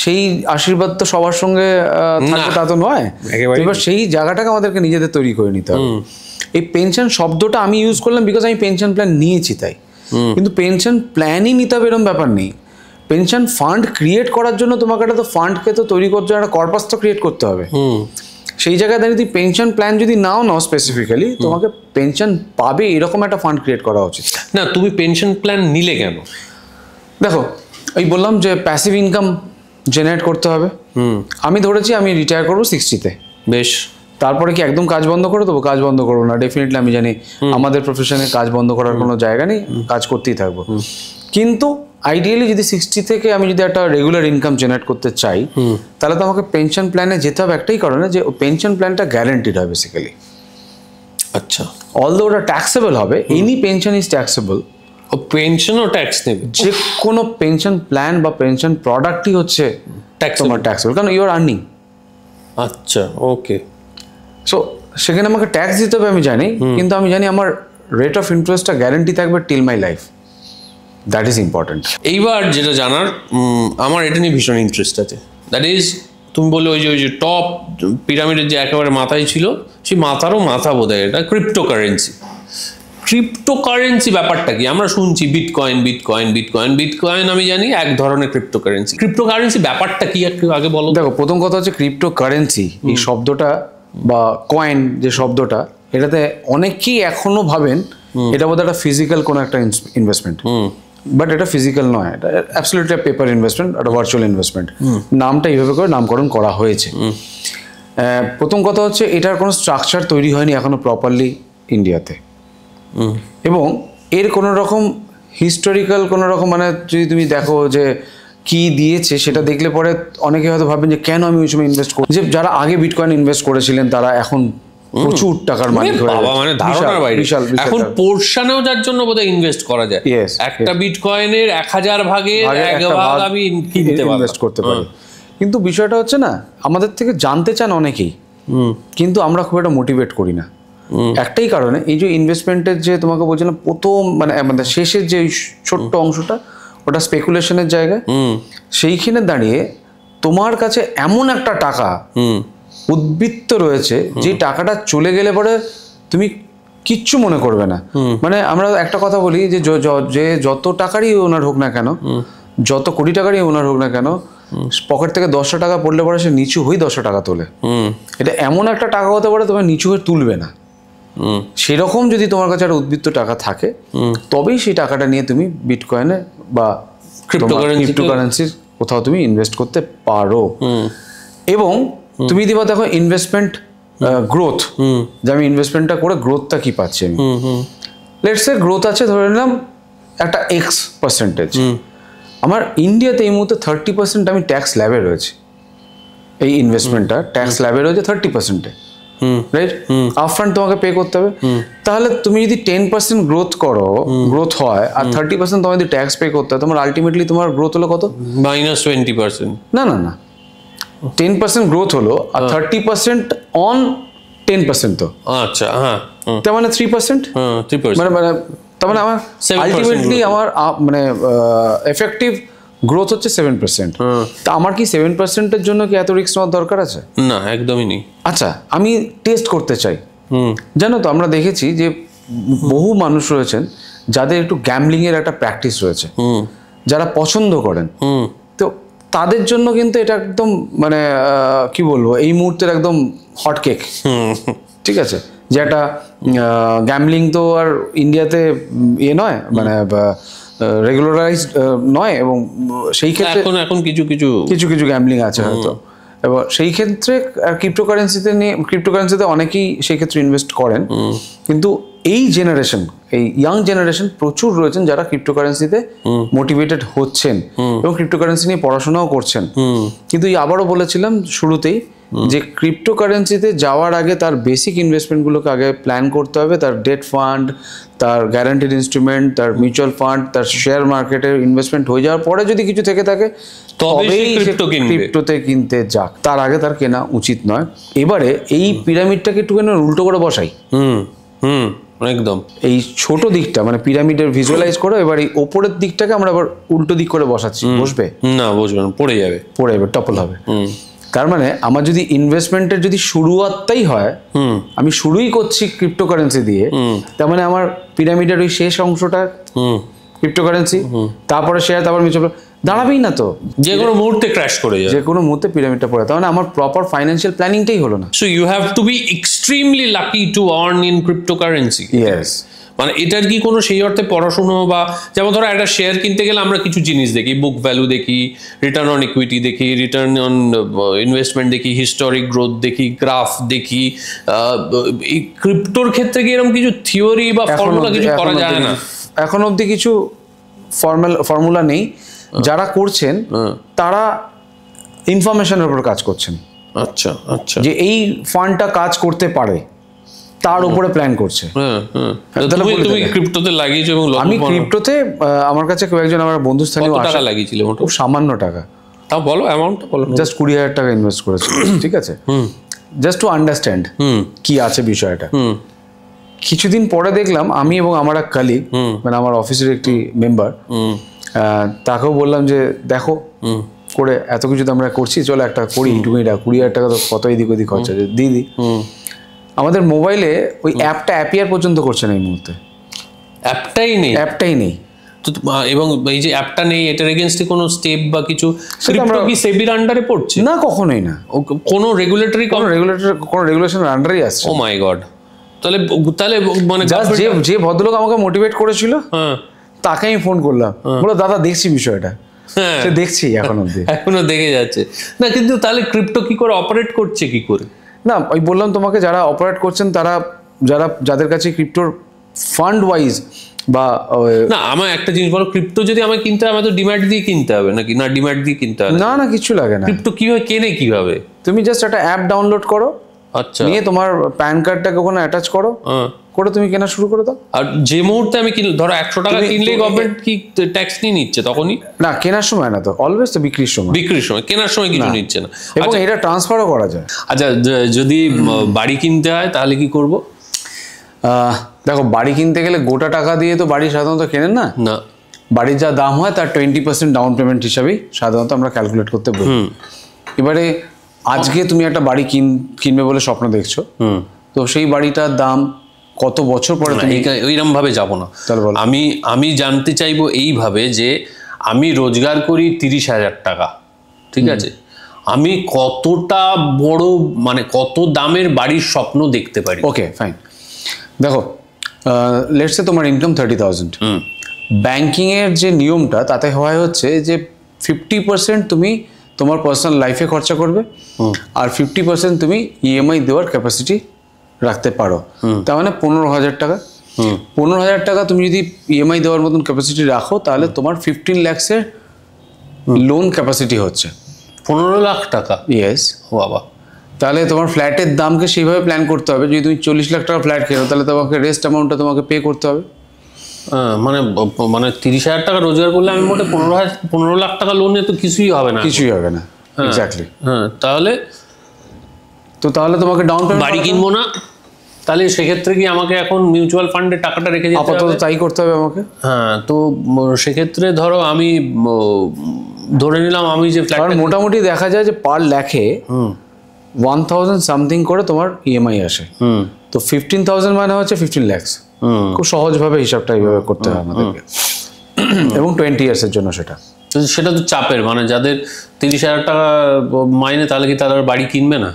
সেই আশীর্বাদ তো সবার সঙ্গে থাকবে তা তো নয়। এবার সেই জায়গাটাকে আমাদেরকে নিজেদের তৈরি করে নিতে হবে। এই পেনশন শব্দটা আমি ইউজ করলাম বিকজ আমি পেনশন প্ল্যান নিয়েছি তাই, কিন্তু পেনশন প্ল্যানই নিতে হবে এরকম ব্যাপার নেই। পেনশন ফান্ড ক্রিয়েট করার জন্য তোমাকে একটা তো ফান্ডকে তো তৈরি করতে হবে, একটা কর্পাস তো ক্রিয়েট করতে হবে। সেই জায়গায় দাঁড়িয়ে তুমি পেনশন প্ল্যান যদি নাও স্পেসিফিক্যালি, তোমাকে পেনশন পাবে এরকম একটা ফান্ড ক্রিয়েট করা উচিত। না, তুমি পেনশন প্ল্যান নিলে কেন? দেখো, এই বললাম যে প্যাসিভ ইনকাম জেনারেট করতে হবে। আমি ধরেছি আমি রিটায়ার করবো 60-তে, বেশ। তারপরে কি একদম কাজ বন্ধ করে দেবো? কাজ বন্ধ করবো না, ডেফিনেটলি আমি জানি আমাদের প্রফেশনে কাজ বন্ধ করার কোনো জায়গা নেই, কাজ করতেই থাকবো। কিন্তু আইডিয়ালি যদি 60 থেকে আমি যদি একটা রেগুলার ইনকাম জেনারেট করতে চাই, তাহলে তো আমাকে পেনশন প্ল্যানে যেতে হবে একটাই কারণে, যে পেনশন প্ল্যানটা গ্যারান্টিড হয় বেসিক্যালি। আচ্ছা, অলদো ওটা ট্যাক্সেবল হবে, এনি পেনশন ইজ ট্যাক্সেবল। পেনশনও ট্যাক্স নেবে? যে কোনো পেনশন প্ল্যান বা পেনশন প্রোডাক্টই হচ্ছে তোমার ট্যাক্সেবল, কারণ ইউ আর আর্নিং। আচ্ছা, ওকে। সো সেখানে আমাকে ট্যাক্স দিতে হবে আমি জানি, কিন্তু আমি জানি আমার রেট অফ ইন্টারেস্টটা গ্যারান্টি থাকবে till my life. That is important. এইবার যেটা জানার, আমার এটা নিয়ে ভীষণ ইন্টারেস্ট আছে। দ্যাট ইজ, তুমি বললে ওই যে টপ পিরামিডের যে একেবারে মাথায় ছিল, সেই মাথারও মাথা বোধ হয় এটা ক্রিপ্টোকারেন্সি। ক্রিপ্টোকারেন্সি ব্যাপারটা কি? আমরা শুনছি বিটকয়েন, আমি জানি এক ধরনের ক্রিপ্টোকারেন্সি। ক্রিপ্টোকারেন্সি ব্যাপারটা কি একটু আগে বলো। দেখো, প্রথম কথা হচ্ছে ক্রিপ্টোকারেন্সি এই শব্দটা বা কয়েন যে শব্দটা, এটাতে অনেকেই এখনো ভাবেন এটা বোধহয় একটা ফিজিক্যাল কোনো একটা ইনভেস্টমেন্ট, বাট এটা ফিজিক্যাল নয়, এটা অ্যাবসলিউটলি পেপার ইনভেস্টমেন্ট, একটা ভার্চুয়াল ইনভেস্টমেন্ট। নামটা এইভাবে করে নামকরণ করা হয়েছে। প্রথম কথা হচ্ছে এটার কোনো স্ট্রাকচার তৈরি হয়নি এখনো প্রপারলি ইন্ডিয়াতে, এবং এর কোনো রকম হিস্টোরিক্যাল কোনো রকম, মানে যদি তুমি দেখো যে কি দিয়েছে সেটা দেখলে পরে অনেকে হয়তো ভাববেন যে কেন আমি ওই সময় ইনভেস্ট করি। যে যারা আগে বিটকয়েন ইনভেস্ট করেছিলেন তারা এখন প্রচুর টাকার মালিক হয়ে গেছে। মানে ধারণার বাইরে। এখন পোর্শনেও যার জন্য বোধহয় ইনভেস্ট করা যায়। একটা বিটকয়েনের 1000 ভাগের 1 ভাগ আমি ইনভেস্ট করতে পারি। কিন্তু বিষয়টা হচ্ছে না, আমাদের থেকে জানতে চান অনেকেই, কিন্তু আমরা খুব একটা মোটিভেট করি না একটাই কারণে, এই যে ইনভেস্টমেন্টের যে তোমাকে বলছিলাম প্রথম মানে আমাদের শেষের যে ছোট্ট অংশটা, ওটা স্পেকুলেশনের জায়গা। সেইখানে দাঁড়িয়ে তোমার কাছে এমন একটা টাকা উদ্বৃত্ত রয়েছে যে টাকাটা চলে গেলে পরে তুমি কিচ্ছু মনে করবে না। মানে আমরা একটা কথা বলি যে যত টাকারই ওনার হোক না কেন, যত কোটি টাকারই ওনার হোক না কেন, পকেট থেকে 10টা টাকা পড়লে পরে সে নিচু হয়ে 10টা টাকা তোলে। এটা এমন একটা টাকা হতে পারে তোমার নিচু হয়ে তুলবে না। সেরকম যদি তোমার কাছে একটা উদ্বৃত্ত টাকা থাকে, তবেই সেই টাকাটা নিয়ে তুমি বিটকয়েনে বা ক্রিপ্টোকারেন্সির কোথাও তুমি ইনভেস্ট করতে পারো। এবং তুমি যদি দেখো ইনভেস্টমেন্ট গ্রোথ, যে আমি ইনভেস্টমেন্টটা করে গ্রোথটা কি পাচ্ছি আমি, লেটস সে গ্রোথ আছে ধরে নিলাম একটা X%, আমার ইন্ডিয়াতে এই মুহূর্তে 30% আমি ট্যাক্স ল্যাবে রয়েছে। এই ইনভেস্টমেন্টটা ট্যাক্স ল্যাবে রয়েছে 30%, রাইট? আপফ্রন্ট তোমাকে পে করতে হবে। তাহলে তুমি যদি 10% গ্রোথ হয় আর 30% তোমার যদি ট্যাক্স পে করতে হয়, তোমার আলটিমেটলি তোমার গ্রোথ হলো কত? -20%। না, 10% গ্রোথ হলো আর 30% অন 10%। তো আচ্ছা, হ্যাঁ, তার মানে 3%। মানে তার মানে আমার আলটিমেটলি আমার মানে এফেক্টিভ গ্রোথ হচ্ছে 7%। তা আমার কি 7%-এর জন্য কি এত রিস্ক নেওয়ার দরকার আছে? না, একদমই নেই। আচ্ছা, আমি টেস্ট করতে চাই। জানো তো, আমরা দেখেছি যে বহু মানুষ রয়েছেন যাদের একটু গ্যাম্বলিং এর একটা প্র্যাকটিস রয়েছে, যারা পছন্দ করেন। তো তাদের জন্য কিন্তু এটা একদম মানে কি বলবো, এই মুহূর্তের একদম হট কেক। ঠিক আছে, যে একটা গ্যাম্বলিং তো আর ইন্ডিয়াতে নয়, মানে রেগুলারাইজড নয়, এবং সেই ক্ষেত্রে এখন কিছু গ্যাম্বলিং আছে হয়তো। এবার সেই ক্ষেত্রে ক্রিপ্টোকারেন্সিতে অনেকেই সেই ক্ষেত্রে ইনভেস্ট করেন। কিন্তু এই জেনারেশন, এই ইয়াং জেনারেশন প্রচুর রয়েছেন যারা ক্রিপ্টোকারেন্সিতে মোটিভেটেড হচ্ছেন এবং ক্রিপ্টোকারেন্সি নিয়ে পড়াশোনাও করছেন। কিন্তু আবারও বলেছিলাম শুরুতেই যে ক্রিপ্টোকারেন্সিতে যাওয়ার আগে তার বেসিক ইনভেস্টমেন্টগুলোকে আগে প্ল্যান করতে হবে, তার ডেট ফান্ড, তার গ্যারান্টিড ইনস্ট্রুমেন্ট, তার মিউচুয়াল ফান্ড, তার শেয়ার মার্কেটের ইনভেস্টমেন্ট হয়ে যাওয়ার পরে যদি কিছু থেকে থাকে তবেই ক্রিপ্টোতে কিনতে যাক, তার আগে তার কেনা উচিত নয়। এবারে এই পিরামিডটাকে একটুখানি উল্টো করে বসাই। একদম এই ছোট দিকটা মানে পিরামিডের ভিজুয়ালাইজ করো, এবার এই ওপরের দিকটাকে আমরা আবার উল্টো দিক করে বসাচ্ছি, বসবে না? বসবে না, পড়ে যাবে, টপল হবে। তার মানে আমার যদি ইনভেস্টমেন্টের যদি শুরুয়াতটাই হয়, আমি শুরুই করছি ক্রিপ্টোকারেন্সি দিয়ে, তার মানে আমার পিরামিডের ওই শেষ অংশটা ক্রিপ্টোকারেন্সি, তারপরে শেয়ার, তারপর মিউচুয়াল দাঁড়াবেই না তো, যে কোনো মুহূর্তে ক্র্যাশ করে যাবে, যে কোনো মুহূর্তে পিরামিডটা পড়ে। তার মানে আমার প্রপার ফাইন্যান্সিয়াল প্ল্যানিংটাই হলো না। So you have to be extremely lucky to earn in cryptocurrency. Yes, মানে এটার কি কোনো সেই অর্থে পড়াশুনো বা যেমন ধরো একটা শেয়ার কিনতে গেলে আমরা কিছু জিনিস দেখি, বুক ভ্যালু দেখি, রিটার্ন অন ইকুইটি দেখি, রিটার্ন অন ইনভেস্টমেন্ট দেখি, হিস্টোরিক গ্রোথ দেখি, গ্রাফ দেখি। এই ক্রিপ্টোর ক্ষেত্রে কি এরকম কিছু থিওরি বা ফর্মুলা কিছু করা যায় না? এখন অবধি কিছু ফর্মুলা নেই। যারা করছেন তারা ইনফরমেশনের উপর কাজ করছেন। আচ্ছা আচ্ছা, যে এই ফান্ডটা কাজ করতে পারে তার উপরে প্ল্যান করছে। তুমি ক্রিপ্টোতে লাগিয়েছো? এবং আমি ক্রিপ্টোতে আমার কাছে কয়েকজন আমার বন্ধুস্থানীয় টাকা লাগিয়েছিল, খুব সামান্য টাকা, তাও বলো অ্যামাউন্টটা বলো। জাস্ট 20,000 টাকা ইনভেস্ট করেছি, ঠিক আছে, জাস্ট টু আন্ডারস্ট্যান্ড কি আছে বিষয়টা। কিছুদিন পরে দেখলাম, আমি এবং আমার এক কালিগ, মানে আমার অফিসের একটি মেম্বার, তাকেও বললাম যে দেখো করে এত কিছু তো আমরা করছি, চলো একটা করি, 20,000 টাকা তো কত এদিক ওদিক খরচা, দিদি আমাদের মোবাইলে ওই অ্যাপটা অ্যাপিয়ার পর্যন্ত করছে না এই মুহূর্তে, অ্যাপটাই নেই। তো এবং এই যে অ্যাপটা নেই, এটার এগেইনস্টে কোনো স্টেপ বা কিছু ক্রিপ্টো কি সেবির আন্ডারে পড়ছে? না, কখনোই না, কোনো রেগুলেশনের আন্ডারেই আসছে। ও মাই গড, তাহলে মানে যে ভদ্রলোক আমাকে মোটিভেট করেছিল তাকে আমি ফোন করলাম, বলো দাদা দেখছি বিষয়টা, দেখছি এখনো দেখে যাচ্ছে না। কিন্তু তাহলে ক্রিপ্টো কি করে অপারেট করছে, কি করে? না, ওই বললাম তোমাকে, যারা অপারেট করছেন তারা, যাদের কাছে ক্রিপ্টোর ফান্ড ওয়াইজ বা না, আমার একটা জিনিস বলো, ক্রিপ্টো যদি আমায় কিনতে হয়, আমার তো ডিম্যাট দিয়ে কিনতে হবে নাকি? না, ডিম্যাট দিয়ে কিনতে হবে না, না কিছু লাগে না। ক্রিপ্টো কিভাবে কেনে, কিভাবে? তুমি জাস্ট একটা অ্যাপ ডাউনলোড করো, আচ্ছা, নিয়ে তোমার প্যান কার্ডটাকে ওখানে অ্যাটাচ করো, করে তুমি কেনা শুরু করে দাও। আর যে মুহূর্তে আমি কিনলে, ধরো 100 টাকা কিনলেই গভর্নমেন্ট কি ট্যাক্স নিয়ে নিচ্ছে তখনই? না, কেনার সময় না তো, অলওয়েজ তো বিক্রির সময়। কেনার সময় কিছু নিচ্ছে না, এবং এটা ট্রান্সফারও করা যায়। আচ্ছা, যদি বাড়ি কিনতে হয় তাহলে কি করব? দেখো, বাড়ি কিনতে গেলে গোটা টাকা দিয়ে তো বাড়ি সাধারণত কেনেন না। না, বাড়ির যা দাম হয় তার 20% ডাউন পেমেন্ট হিসাবেই সাধারণত আমরা ক্যালকুলেট করতে বলি। এবারে আজকে তুমি একটা বাড়ি কিনবে বলে স্বপ্ন দেখছো, তো সেই বাড়িটার দাম কত বছর পরে তুমি ওইরকম ভাবে যাবো না। আমি জানতে চাইবো এইভাবে যে আমি রোজগার করি 30,000 টাকা, ঠিক আছে, আমি কতটা বড় মানে কত দামের বাড়ির স্বপ্ন দেখতে পারি? ওকে ফাইন, দেখো লেটস সে তোমার ইনকাম 30,000, ব্যাংকিং এর যে নিয়মটা তাতে হয় হচ্ছে যে 50% তুমি তোমার পার্সোনাল লাইফে খরচা করবে, আর 50% তুমি ইএমআই দেওয়ার ক্যাপাসিটি রাখতে পারো। তার মানে 15,000 টাকা। 15,000 টাকা তুমি যদি ইএমআই দেওয়ার মতন ক্যাপাসিটি রাখো, তাহলে তোমার 15 lakhs-এর লোন ক্যাপাসিটি হচ্ছে। 15 লাখ টাকা? ইয়েস। ও বাবা, তাহলে তোমার ফ্ল্যাটের দামকে সেইভাবে প্ল্যান করতে হবে। যদি তুমি 40 লাখ টাকা ফ্ল্যাট কেনো, তাহলে তোমাকে রেস্ট অ্যামাউন্টটা তোমাকে পে করতে হবে। মানে 30,000 টাকা রোজগার করলে আমি মোটে 15 লাখ টাকা লোনে তো কিছুই হবে না। এক্স্যাক্টলি। তাহলে তোমাকে ডাউন পেমেন্ট, বাড়ি কিনবো না, তাহলে সেক্ষেত্রে কি আমাকে এখন মিউচুয়াল ফান্ডে টাকাটা রেখে যেতে হবে? আপাতত তাই করতে হবে আমাকে। হ্যাঁ, তো সেক্ষেত্রে ধরো আমি ধরে নিলাম আমি যে ফ্ল্যাট, মোটামুটি দেখা যায় যে পার লাখে 1,000 সামথিং করে তোমার ইএমআই আসে। তো 15,000 মানে হচ্ছে 15 lakhs। খুব সহজভাবে হিসাবটা এইভাবে করতে হয় আমাদেরকে, এবং 20 years এর জন্য সেটা তো চাপের। মানে যাদের 30,000 টাকা মাইনে, তাহলে কি তারা বাড়ি কিনবে না?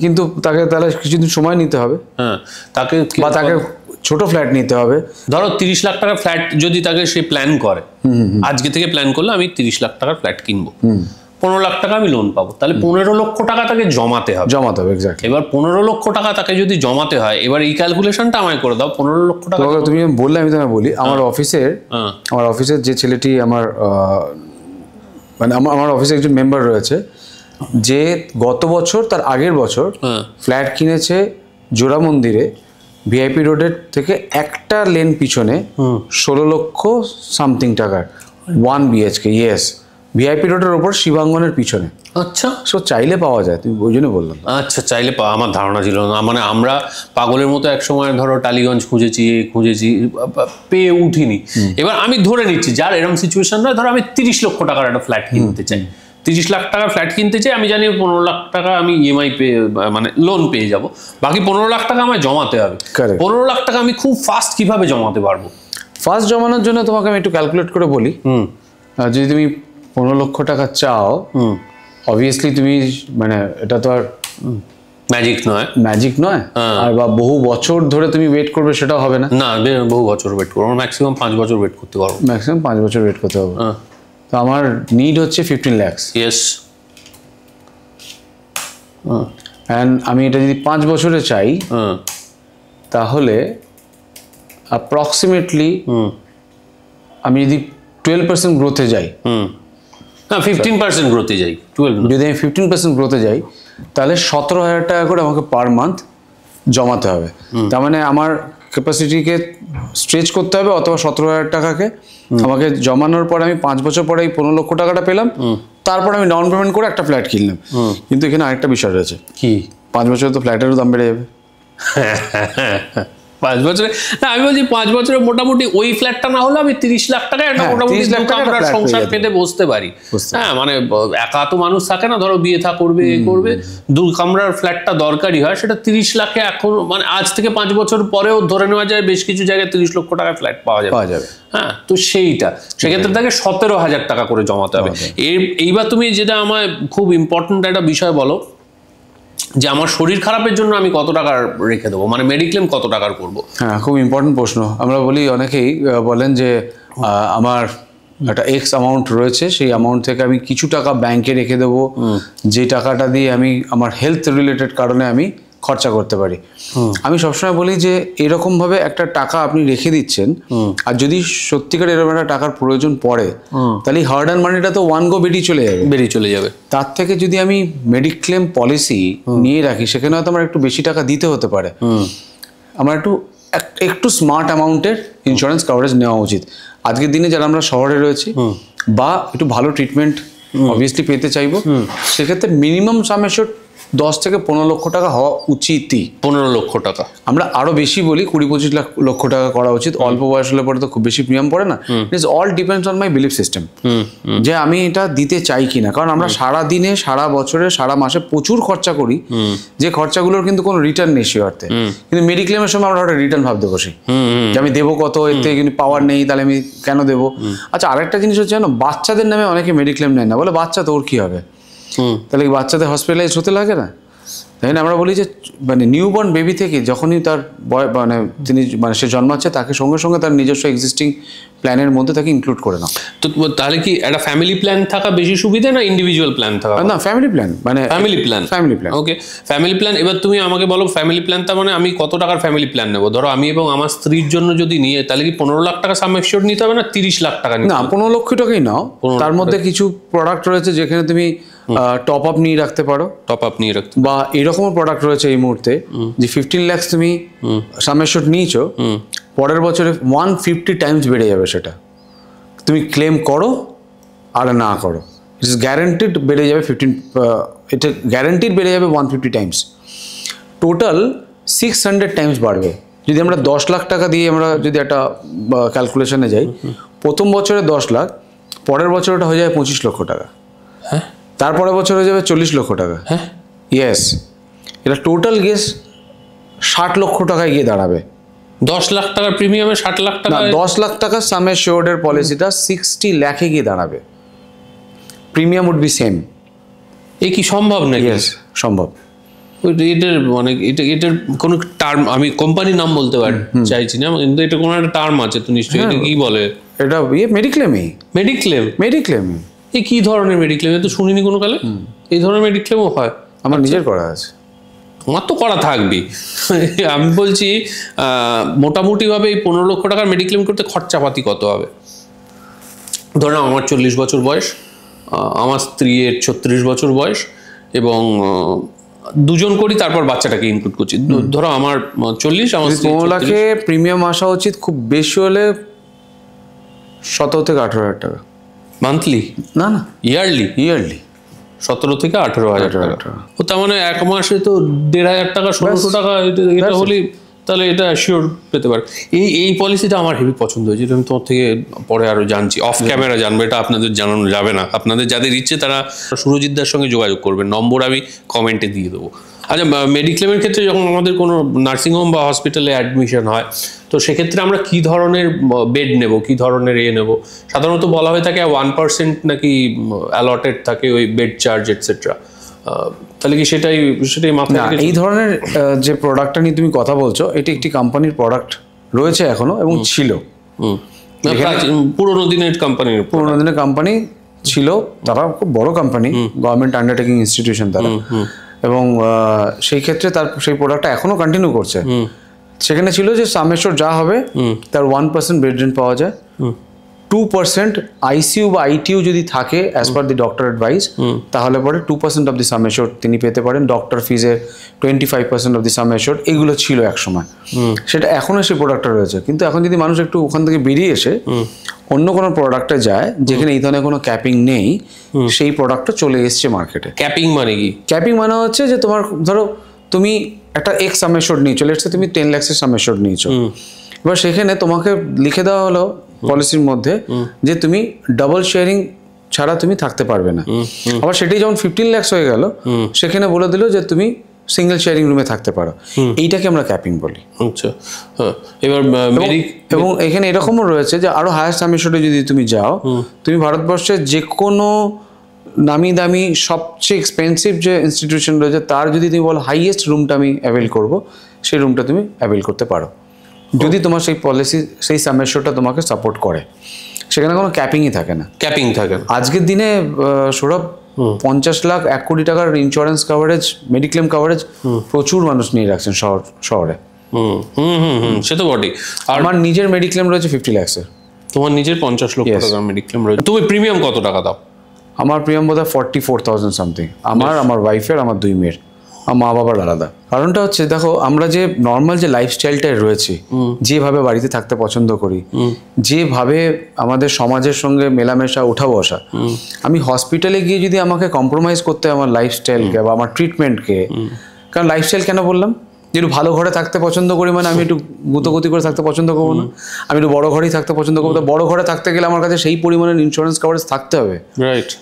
কিন্তু তাকে তাহলে কিছুদিন সময় নিতে হবে। হ্যাঁ, তাকে ছোট ফ্ল্যাট নিতে হবে। ধরো 30 লাখ টাকার ফ্ল্যাট যদি তাকে সে প্ল্যান করে, আজকে থেকে প্ল্যান করলে আমি 30 লাখ টাকার ফ্ল্যাট কিনবো, 15 লাখ টাকা আমি লোন পাবো, তাহলে 15 লক্ষ টাকা তাকে জমাতে হবে। এক্স্যাক্টলি। এবার 15 লক্ষ টাকা তাকে যদি জমাতে হয়, এবার এই ক্যালকুলেশনটা আমায় করে দাও। 15 লক্ষ টাকা তুমি বললে, আমি তোমায় বলি, আমার অফিসের যে ছেলেটি আমার মানে আমার অফিসে একজন মেম্বার রয়েছে, যে গত বছর তার আগের বছর ফ্ল্যাট কিনেছে জোড়া মন্দিরে ভিআইপি রোডের থেকে একটা লেন পিছনে 16 লক্ষ সামথিং টাকার 1 BHK, ইয়েস, ভিআইপি রোডের ওপর শিবাঙ্গনের পিছনে। আচ্ছা, সো চাইলে পাওয়া যায়, তুমি ওই জন্য বললাম। আচ্ছা, চাইলে পাওয়া, আমার ধারণা ছিল না। মানে আমরা পাগলের মতো এক সময় ধরো টালিগঞ্জ খুঁজেছি, পেয়ে উঠিনি। এবার আমি ধরে নিচ্ছি যার এরকম সিচুয়েশন নয়, ধরো আমি 30 লক্ষ টাকার একটা ফ্ল্যাট কিনতে চাই, 30 লাখ টাকার ফ্ল্যাট কিনতে চাই, আমি জানি 15 লাখ টাকা আমি ইএমআই পেয়ে মানে লোন পেয়ে যাব, বাকি 15 লাখ টাকা আমায় জমাতে হবে। 15 লাখ টাকা আমি খুব ফাস্ট কিভাবে জমাতে পারবো? ফার্স্ট জমানোর জন্য তোমাকে আমি একটু ক্যালকুলেট করে বলি। যদি তুমি 15 লক্ষ টাকা চাও, অবভিয়াসলি তুমি মানে এটা তো আর ম্যাজিক নয় আর বা বহু বছর ধরে তুমি ওয়েট করবে সেটাও হবে না। না, বহু বছর ওয়েট করবো, ম্যাক্সিমাম 5 বছর ওয়েট করতে পারবো। ম্যাক্সিমাম 5 বছর ওয়েট করতে হবে। তো আমার নিড হচ্ছে 15 লাখ। ইয়েস। অ্যান্ড আমি এটা যদি 5 বছরে চাই তাহলে অ্যাপ্রক্সিমেটলি আমি যদি 12% গ্রোথে যাই, 15% গ্রোথে যাই, 12 যদি আমি 15% গ্রোথে যাই তাহলে 17,000 টাকা করে আমাকে পার মান্থ জমাতে হবে। তার মানে আমার ক্যাপাসিটিকে স্ট্রেচ করতে হবে, অথবা 17,000 টাকাকে আমাকে জমানোর পর আমি 5 বছর পরে এই 15 লক্ষ টাকাটা পেলাম, তারপর আমি ডাউন পেমেন্ট করে একটা ফ্ল্যাট কিনলাম। কিন্তু এখানে আরেকটা বিষয় রয়েছে, কি? 5 বছরে তো ফ্ল্যাটেরও দাম বেড়ে যাবে। 5 বছরে না, আমি বলছি 5 বছরে মোটামুটি ওই ফ্ল্যাটটা না হলে আমি 30 লাখ টাকা একটা মোটামুটি আমরা সংসার পেতে বসতে পারি। হ্যাঁ, মানে একা তো মানুষ থাকে না, ধরো বিয়ে থা করবে, করবে, 2 কামরার ফ্ল্যাটটা দরকারি হয়, সেটা 30 লাখে এখন মানে আজ থেকে 5 বছর পরেও ধরে নেওয়া যায় বেশ কিছু জায়গায় 30 লক্ষ টাকায় ফ্ল্যাট পাওয়া যাবে। হ্যাঁ, তো সেইটা সেক্ষেত্রে তাকে 17,000 টাকা করে জমাতে হবে। এইবার তুমি যেটা আমার খুব ইম্পর্টেন্ট একটা বিষয় বলো, যে আমার শরীর খারাপের জন্য আমি কত টাকা রেখে দেবো, মানে মেডিক্লেম কত টাকার করবো? হ্যাঁ, খুব ইম্পর্টেন্ট প্রশ্ন। আমরা বলি, অনেকেই বলেন যে আমার একটা এক্স অ্যামাউন্ট রয়েছে, সেই অ্যামাউন্ট থেকে আমি কিছু টাকা ব্যাংকে রেখে দেবো, যে টাকাটা দিয়ে আমি আমার হেলথ রিলেটেড কারণে আমি খরচা করতে পারি। আমি সবসময় বলি যে এরকমভাবে একটা টাকা আপনি রেখে দিচ্ছেন, আর যদি সত্যিকার এরকম একটা টাকার প্রয়োজন পড়ে তাহলে হার্ড অ্যান্ড মানিটা তো ওয়ান গো বেরিয়ে চলে যাবে। তার থেকে যদি আমি মেডিক্লেম পলিসি নিয়ে রাখি, সেখানে হয়তো আমার একটু বেশি টাকা দিতে হতে পারে, আমার একটু স্মার্ট অ্যামাউন্টের ইন্স্যুরেন্স কভারেজ নেওয়া উচিত। আজকের দিনে যারা আমরা শহরে রয়েছি বা একটু ভালো ট্রিটমেন্ট অবভিয়াসলি পেতে চাইবো, সেক্ষেত্রে মিনিমাম সাম অ্যাসিওরড 10 থেকে 15 লক্ষ টাকা হওয়া উচিতই। 15 লক্ষ টাকা, আমরা আরো বেশি বলি 20-25 লক্ষ টাকা করা উচিত। অল্প বয়স হলে পরে তো খুব বেশি প্রিমিয়াম পড়ে না। It is all depends on my belief system, যে আমি এটা দিতে চাই কিনা। কারণ আমরা সারা দিনে, সারা বছরে, সারা মাসে প্রচুর খরচা করি, যে খরচাগুলোর কিন্তু কোনো রিটার্ন নেই সে অর্থে। কিন্তু মেডিক্লেমের সময় আমরা একটা রিটার্ন ভাবতে বসি যে আমি দেবো কত, এর থেকে কিন্তু পাওয়ার নেই, তাহলে আমি কেন দেবো। আচ্ছা, আরেকটা জিনিস হচ্ছে জানো, বাচ্চাদের নামে অনেকে মেডিক্লেম নেয় না, বলে বাচ্চা তোর কি হবে, তাহলে বাচ্চাদের হসপিটালাইজ হতে লাগে না। তাই না, আমরা বলি যে মানে নিউবর্ন বেবি থেকে যখনই তার মানে তিনি মানে সে জন্মাচ্ছে, তাকে সঙ্গে সঙ্গে তার নিজস্ব এক্সিস্টিং প্ল্যানের মধ্যে তাকে ইনক্লুড করে নাও। তো তাহলে কি একটা ফ্যামিলি প্ল্যান থাকা বেশি সুবিধা না ইন্ডিভিজুয়াল প্ল্যান থাকা? না, ফ্যামিলি প্ল্যান, মানে ফ্যামিলি প্ল্যান। ওকে, ফ্যামিলি প্ল্যান। এবার তুমি আমাকে বলো ফ্যামিলি প্ল্যান, তার মানে আমি কত টাকার ফ্যামিলি প্ল্যান নেবো? ধরো আমি এবং আমার স্ত্রীর জন্য যদি নিয়ে, তাহলে কি 15 লাখ টাকা সাম অ্যাসিওরড নিতে হবে না 30 লাখ টাকা? না, 15 লক্ষ টাকাই নাও। তার মধ্যে কিছু প্রোডাক্ট রয়েছে যেখানে তুমি টপ আপ নিয়ে রাখতে পারো, বা এরকমও প্রোডাক্ট রয়েছে এই মুহূর্তে যে 15 লাখ তুমি সাম অ্যাসিওরড নিয়েছো, পরের বছরে 150 টাইমস বেড়ে যাবে সেটা। তুমি ক্লেম করো আর না করো, ইট ইস গ্যারান্টিড বেড়ে যাবে 15, এটা গ্যারান্টিড বেড়ে যাবে 150 টাইমস। টোটাল 600 টাইমস বাড়বে। যদি আমরা 10 লাখ টাকা দিয়ে আমরা যদি একটা ক্যালকুলেশনে যাই, প্রথম বছরে 10 লাখ, পরের বছর ওটা হয়ে যাবে 25 লক্ষ টাকা, হ্যাঁ, তারপরের বছর হয়ে যাবে 40 লক্ষ টাকা, হ্যাঁ, ইয়েস। এটা টোটাল গেস 60 লক্ষ টাকায় গিয়ে দাঁড়াবে। 10 লাখ টাকার প্রিমিয়ামে 60 লাখ টাকা, 10 লাখ টাকা সাম অ্যাসিওরডের পলিসিটা 60 লাখে গিয়ে দাঁড়াবে। Premium would be same. এই কি সম্ভব নাকি? ইয়েস, সম্ভব। এটার মানে এটার কোনো টার্ম, আমি কোম্পানির নাম বলতে চাইছি না, কিন্তু এটা কোনো একটা টার্ম আছে তো নিশ্চয়ই। এটা কি বলে? এটা মেডিক্লেমই। মেডিক্লেম এই কি ধরনের মেডিক্লেম? এটা তো শুনিনি কোনো কালে। এই ধরনের মেডিক্লেমও হয়? আমার নিজের করা আছে। তোমার তো করা থাকবে। আমি বলছি মোটামুটিভাবে এই 15 লক্ষ টাকার মেডিক্লেম করতে খরচাপাতি কত হবে? ধরুন আমার 40 বছর বয়স, আমার স্ত্রীর 36 বছর বয়স, এবং দুজন করি, তারপর বাচ্চাটাকে ইনক্লুড করছি। ধরো আমার 40, আমার 15 লাখে প্রিমিয়াম আসা উচিত খুব বেশি হলে 17 থেকে 18,000 টাকা মান্থলি, না না ইয়ারলি, 17 থেকে 18,000 টাকা। ও তার মানে এক মাসে তো 1,500 টাকা, 1,600 টাকা এটা হলে তাহলে এটা শিওর পেতে পারে। এই পলিসিটা আমার হেভি পছন্দ হয়েছে, এটা আমি তোমার থেকে পরে আরো জানছি, অফ ক্যামেরা জানবো, এটা আপনাদের জানানো যাবে না। আপনাদের যাদের ইচ্ছে তারা সুরজিৎদার সঙ্গে যোগাযোগ করবেন, নম্বর আমি কমেন্টে দিয়ে দেবো। আচ্ছা, মেডিক্লেমের ক্ষেত্রে যখন আমাদের কোনো নার্সিংহোম বা হসপিটালে অ্যাডমিশন হয়, তো সেক্ষেত্রে আমরা কি ধরনের বেড নেব, কি ধরনের নেব? সাধারণত বলা হয়ে থাকে 1% নাকি অ্যালটেড থাকে ওই বেড চার্জ এটসেট্রা। তাহলে কি সেটাই মাথায়? এই ধরনের যে প্রোডাক্টটা নিয়ে তুমি কথা বলছো, এটি একটি কোম্পানির প্রোডাক্ট রয়েছে এখনো এবং ছিল, পুরোনো দিনের কোম্পানি ছিল। তারা খুব বড় কোম্পানি, গভর্নমেন্ট আন্ডারটেকিং ইনস্টিটিউশন তারা, এবং সেই ক্ষেত্রে তার সেই প্রোডাক্টটা এখনো কন্টিনিউ করছে। সেখানে ছিল যে সামেশ্বর যা হবে তার 1% বেড রেন্ট পাওয়া যায়, 2% আইসিইউ বা আইটিইউ যদি থাকে as per the doctor advice, তাহলে পরে 2% অফ দি সামেশ্বর তিনি পেতে পারেন। ডক্টর ফিজের 25% অফ দি সামেশ্বর, এগুলো ছিল এক সময়, সেটা এখনো সেই প্রোডাক্টটা রয়েছে। কিন্তু এখন যদি মানুষ একটু ওখান থেকে বেরিয়ে এসে অন্য কোনো প্রোডাক্টে যায় যেখানে এই ধরনের কোনো ক্যাপিং নেই, সেই প্রোডাক্টটা চলে এসছে মার্কেটে। ক্যাপিং মানে কি? ক্যাপিং মানে হচ্ছে যে তোমার ধরো তুমি একটা এক্স সামেশ্বর নিয়েছো, লেটস সে তুমি 10 লাখের সামেশ্বর নিয়েছো, এবার সেখানে তোমাকে লিখে দেওয়া হলো পলিসির মধ্যে যে তুমি ডাবল শেয়ারিং ছাড়া তুমি থাকতে পারবে না। আবার সেটাই যখন 15 লাখ হয়ে গেল, সেখানে বলে দিল যে তুমি সিঙ্গেল শেয়ারিং রুমে থাকতে পারো। এইটাকে আমরা ক্যাপিং বলি। আচ্ছা, এবার এবং এখানে এরকমও রয়েছে যে আরো হায়ার সামেশ্বরে যদি তুমি যাও, তুমি ভারতবর্ষের যে কোনো নামি দামি সবচেয়ে এক্সপেন্সিভ যে ইনস্টিটিউশন রয়েছে তার যদি তুমি বলো হাইয়েস্ট রুমটা আমি অ্যাভেল করবো, সেই রুমটা তুমি অ্যাভেল করতে পারো, যদি তোমার সেই পলিসি সেই সামেশ্বরটা তোমাকে সাপোর্ট করে। সেখানে কোনো ক্যাপিংই থাকে না। আজকের দিনে সৌরভ 50 লাখ 1 কোটি টাকার ইন্স্যুরেন্স কাভারেজ, মেডিক্লেম কাভারেজ প্রচুর মানুষ নিয়ে রাখছেন শহরে। সে তো বটেই। আমার নিজের মেডিক্লেম রয়েছে 50 লাখের। তোমার নিজের 50 লক্ষ টাকার মেডিক্লেম রয়েছে। তুমি প্রিমিয়াম কত টাকা দাও? আমার প্রিমিয়াম বোধ হয় 44,000 সামথিং, আমার ওয়াইফের, আমার 2 মেয়ের, আমার মা বাবার আলাদা। কারণটা হচ্ছে দেখো, আমরা যে নর্মাল যে লাইফস্টাইলটায় রয়েছি, যেভাবে বাড়িতে থাকতে পছন্দ করি, যেভাবে আমাদের সমাজের সঙ্গে মেলামেশা ওঠা বসা, আমি হসপিটালে গিয়ে যদি আমাকে কম্প্রোমাইজ করতে হয় আমার লাইফস্টাইলকে বা আমার ট্রিটমেন্টকে, কারণ লাইফস্টাইল কেন বললাম, যে একটু ভালো ঘরে থাকতে পছন্দ করি মানে আমি একটু গুতগতি করে থাকতে পছন্দ করবো না, আমি একটু বড় ঘরেই থাকতে পছন্দ করবো। তো বড় ঘরে থাকতে গেলে আমার কাছে সেই পরিমাণের ইন্স্যুরেন্স কভারেজ থাকতে হবে,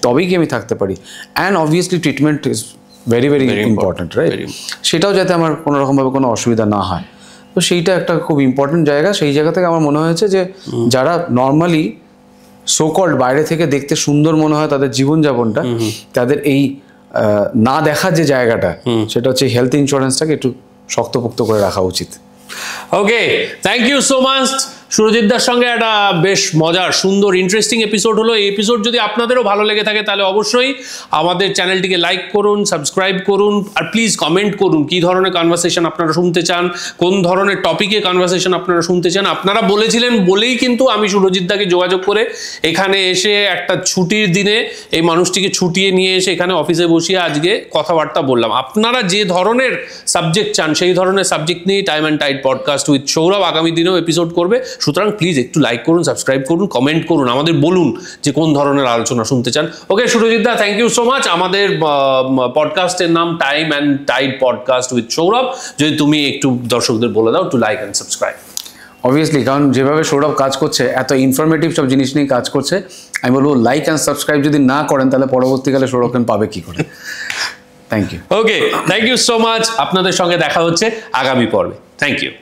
তবেই কি আমি থাকতে পারি। And obviously treatment is very very important, right? সেটাও যাতে আমার কোনো রকমভাবে কোনো অসুবিধা না হয়, তো সেইটা একটা খুব ইম্পর্টেন্ট জায়গা। সেই জায়গা থেকে আমার মনে হয়েছে যে যারা নর্মালি সোকল্ড বাইরে থেকে দেখতে সুন্দর মনে হয় তাদের জীবনযাপনটা, তাদের এই না দেখার যে জায়গাটা, সেটা হচ্ছে হেলথ ইন্স্যুরেন্সটাকে একটু শক্তপোক্ত করে রাখা উচিত। ওকে, থ্যাংক ইউ সো মাচ। সুরজিৎদার সঙ্গে একটা বেশ মজার, সুন্দর, ইন্টারেস্টিং এপিসোড হলো। এই এপিসোড যদি আপনাদেরও ভালো লেগে থাকে তাহলে অবশ্যই আমাদের চ্যানেলটিকে লাইক করুন, সাবস্ক্রাইব করুন, আর প্লিজ কমেন্ট করুন কী ধরনের কনভারসেশন আপনারা শুনতে চান, কোন ধরনের টপিকে কনভারসেশন আপনারা শুনতে চান। আপনারা বলেছিলেন বলেই কিন্তু আমি সুরজিৎদাকে যোগাযোগ করে এখানে এসে একটা ছুটির দিনে এই মানুষটিকে ছুটিয়ে নিয়ে এসে এখানে অফিসে বসিয়ে আজকে কথাবার্তা বললাম। আপনারা যে ধরনের সাবজেক্ট চান সেই ধরনের সাবজেক্ট নিয়ে time and tide podcast with Sourav আগামী দিনেও এপিসোড করবে। সুতরাং প্লিজ একটু লাইক করুন, সাবস্ক্রাইব করুন, কমেন্ট করুন, আমাদের বলুন যে কোন ধরনের আলোচনা শুনতে চান। ওকে সুরজিৎদা, থ্যাংক ইউ সো মাচ। আমাদের পডকাস্টের নাম time and tide podcast with Sourav. যদি তুমি একটু দর্শকদের বলে দাও to like and subscribe. Obviously, কারণ যেভাবে সৌরভ কাজ করছে, এত ইনফরমেটিভ সব জিনিস নিয়ে কাজ করছে, আমি বলবো লাইক অ্যান্ড সাবস্ক্রাইব যদি না করেন তাহলে পরবর্তীকালে সৌরভকে পাবে কি করে। Thank you. Okay, thank you so much. আপনাদের সঙ্গে দেখা হচ্ছে আগামী পর্বে। Thank you.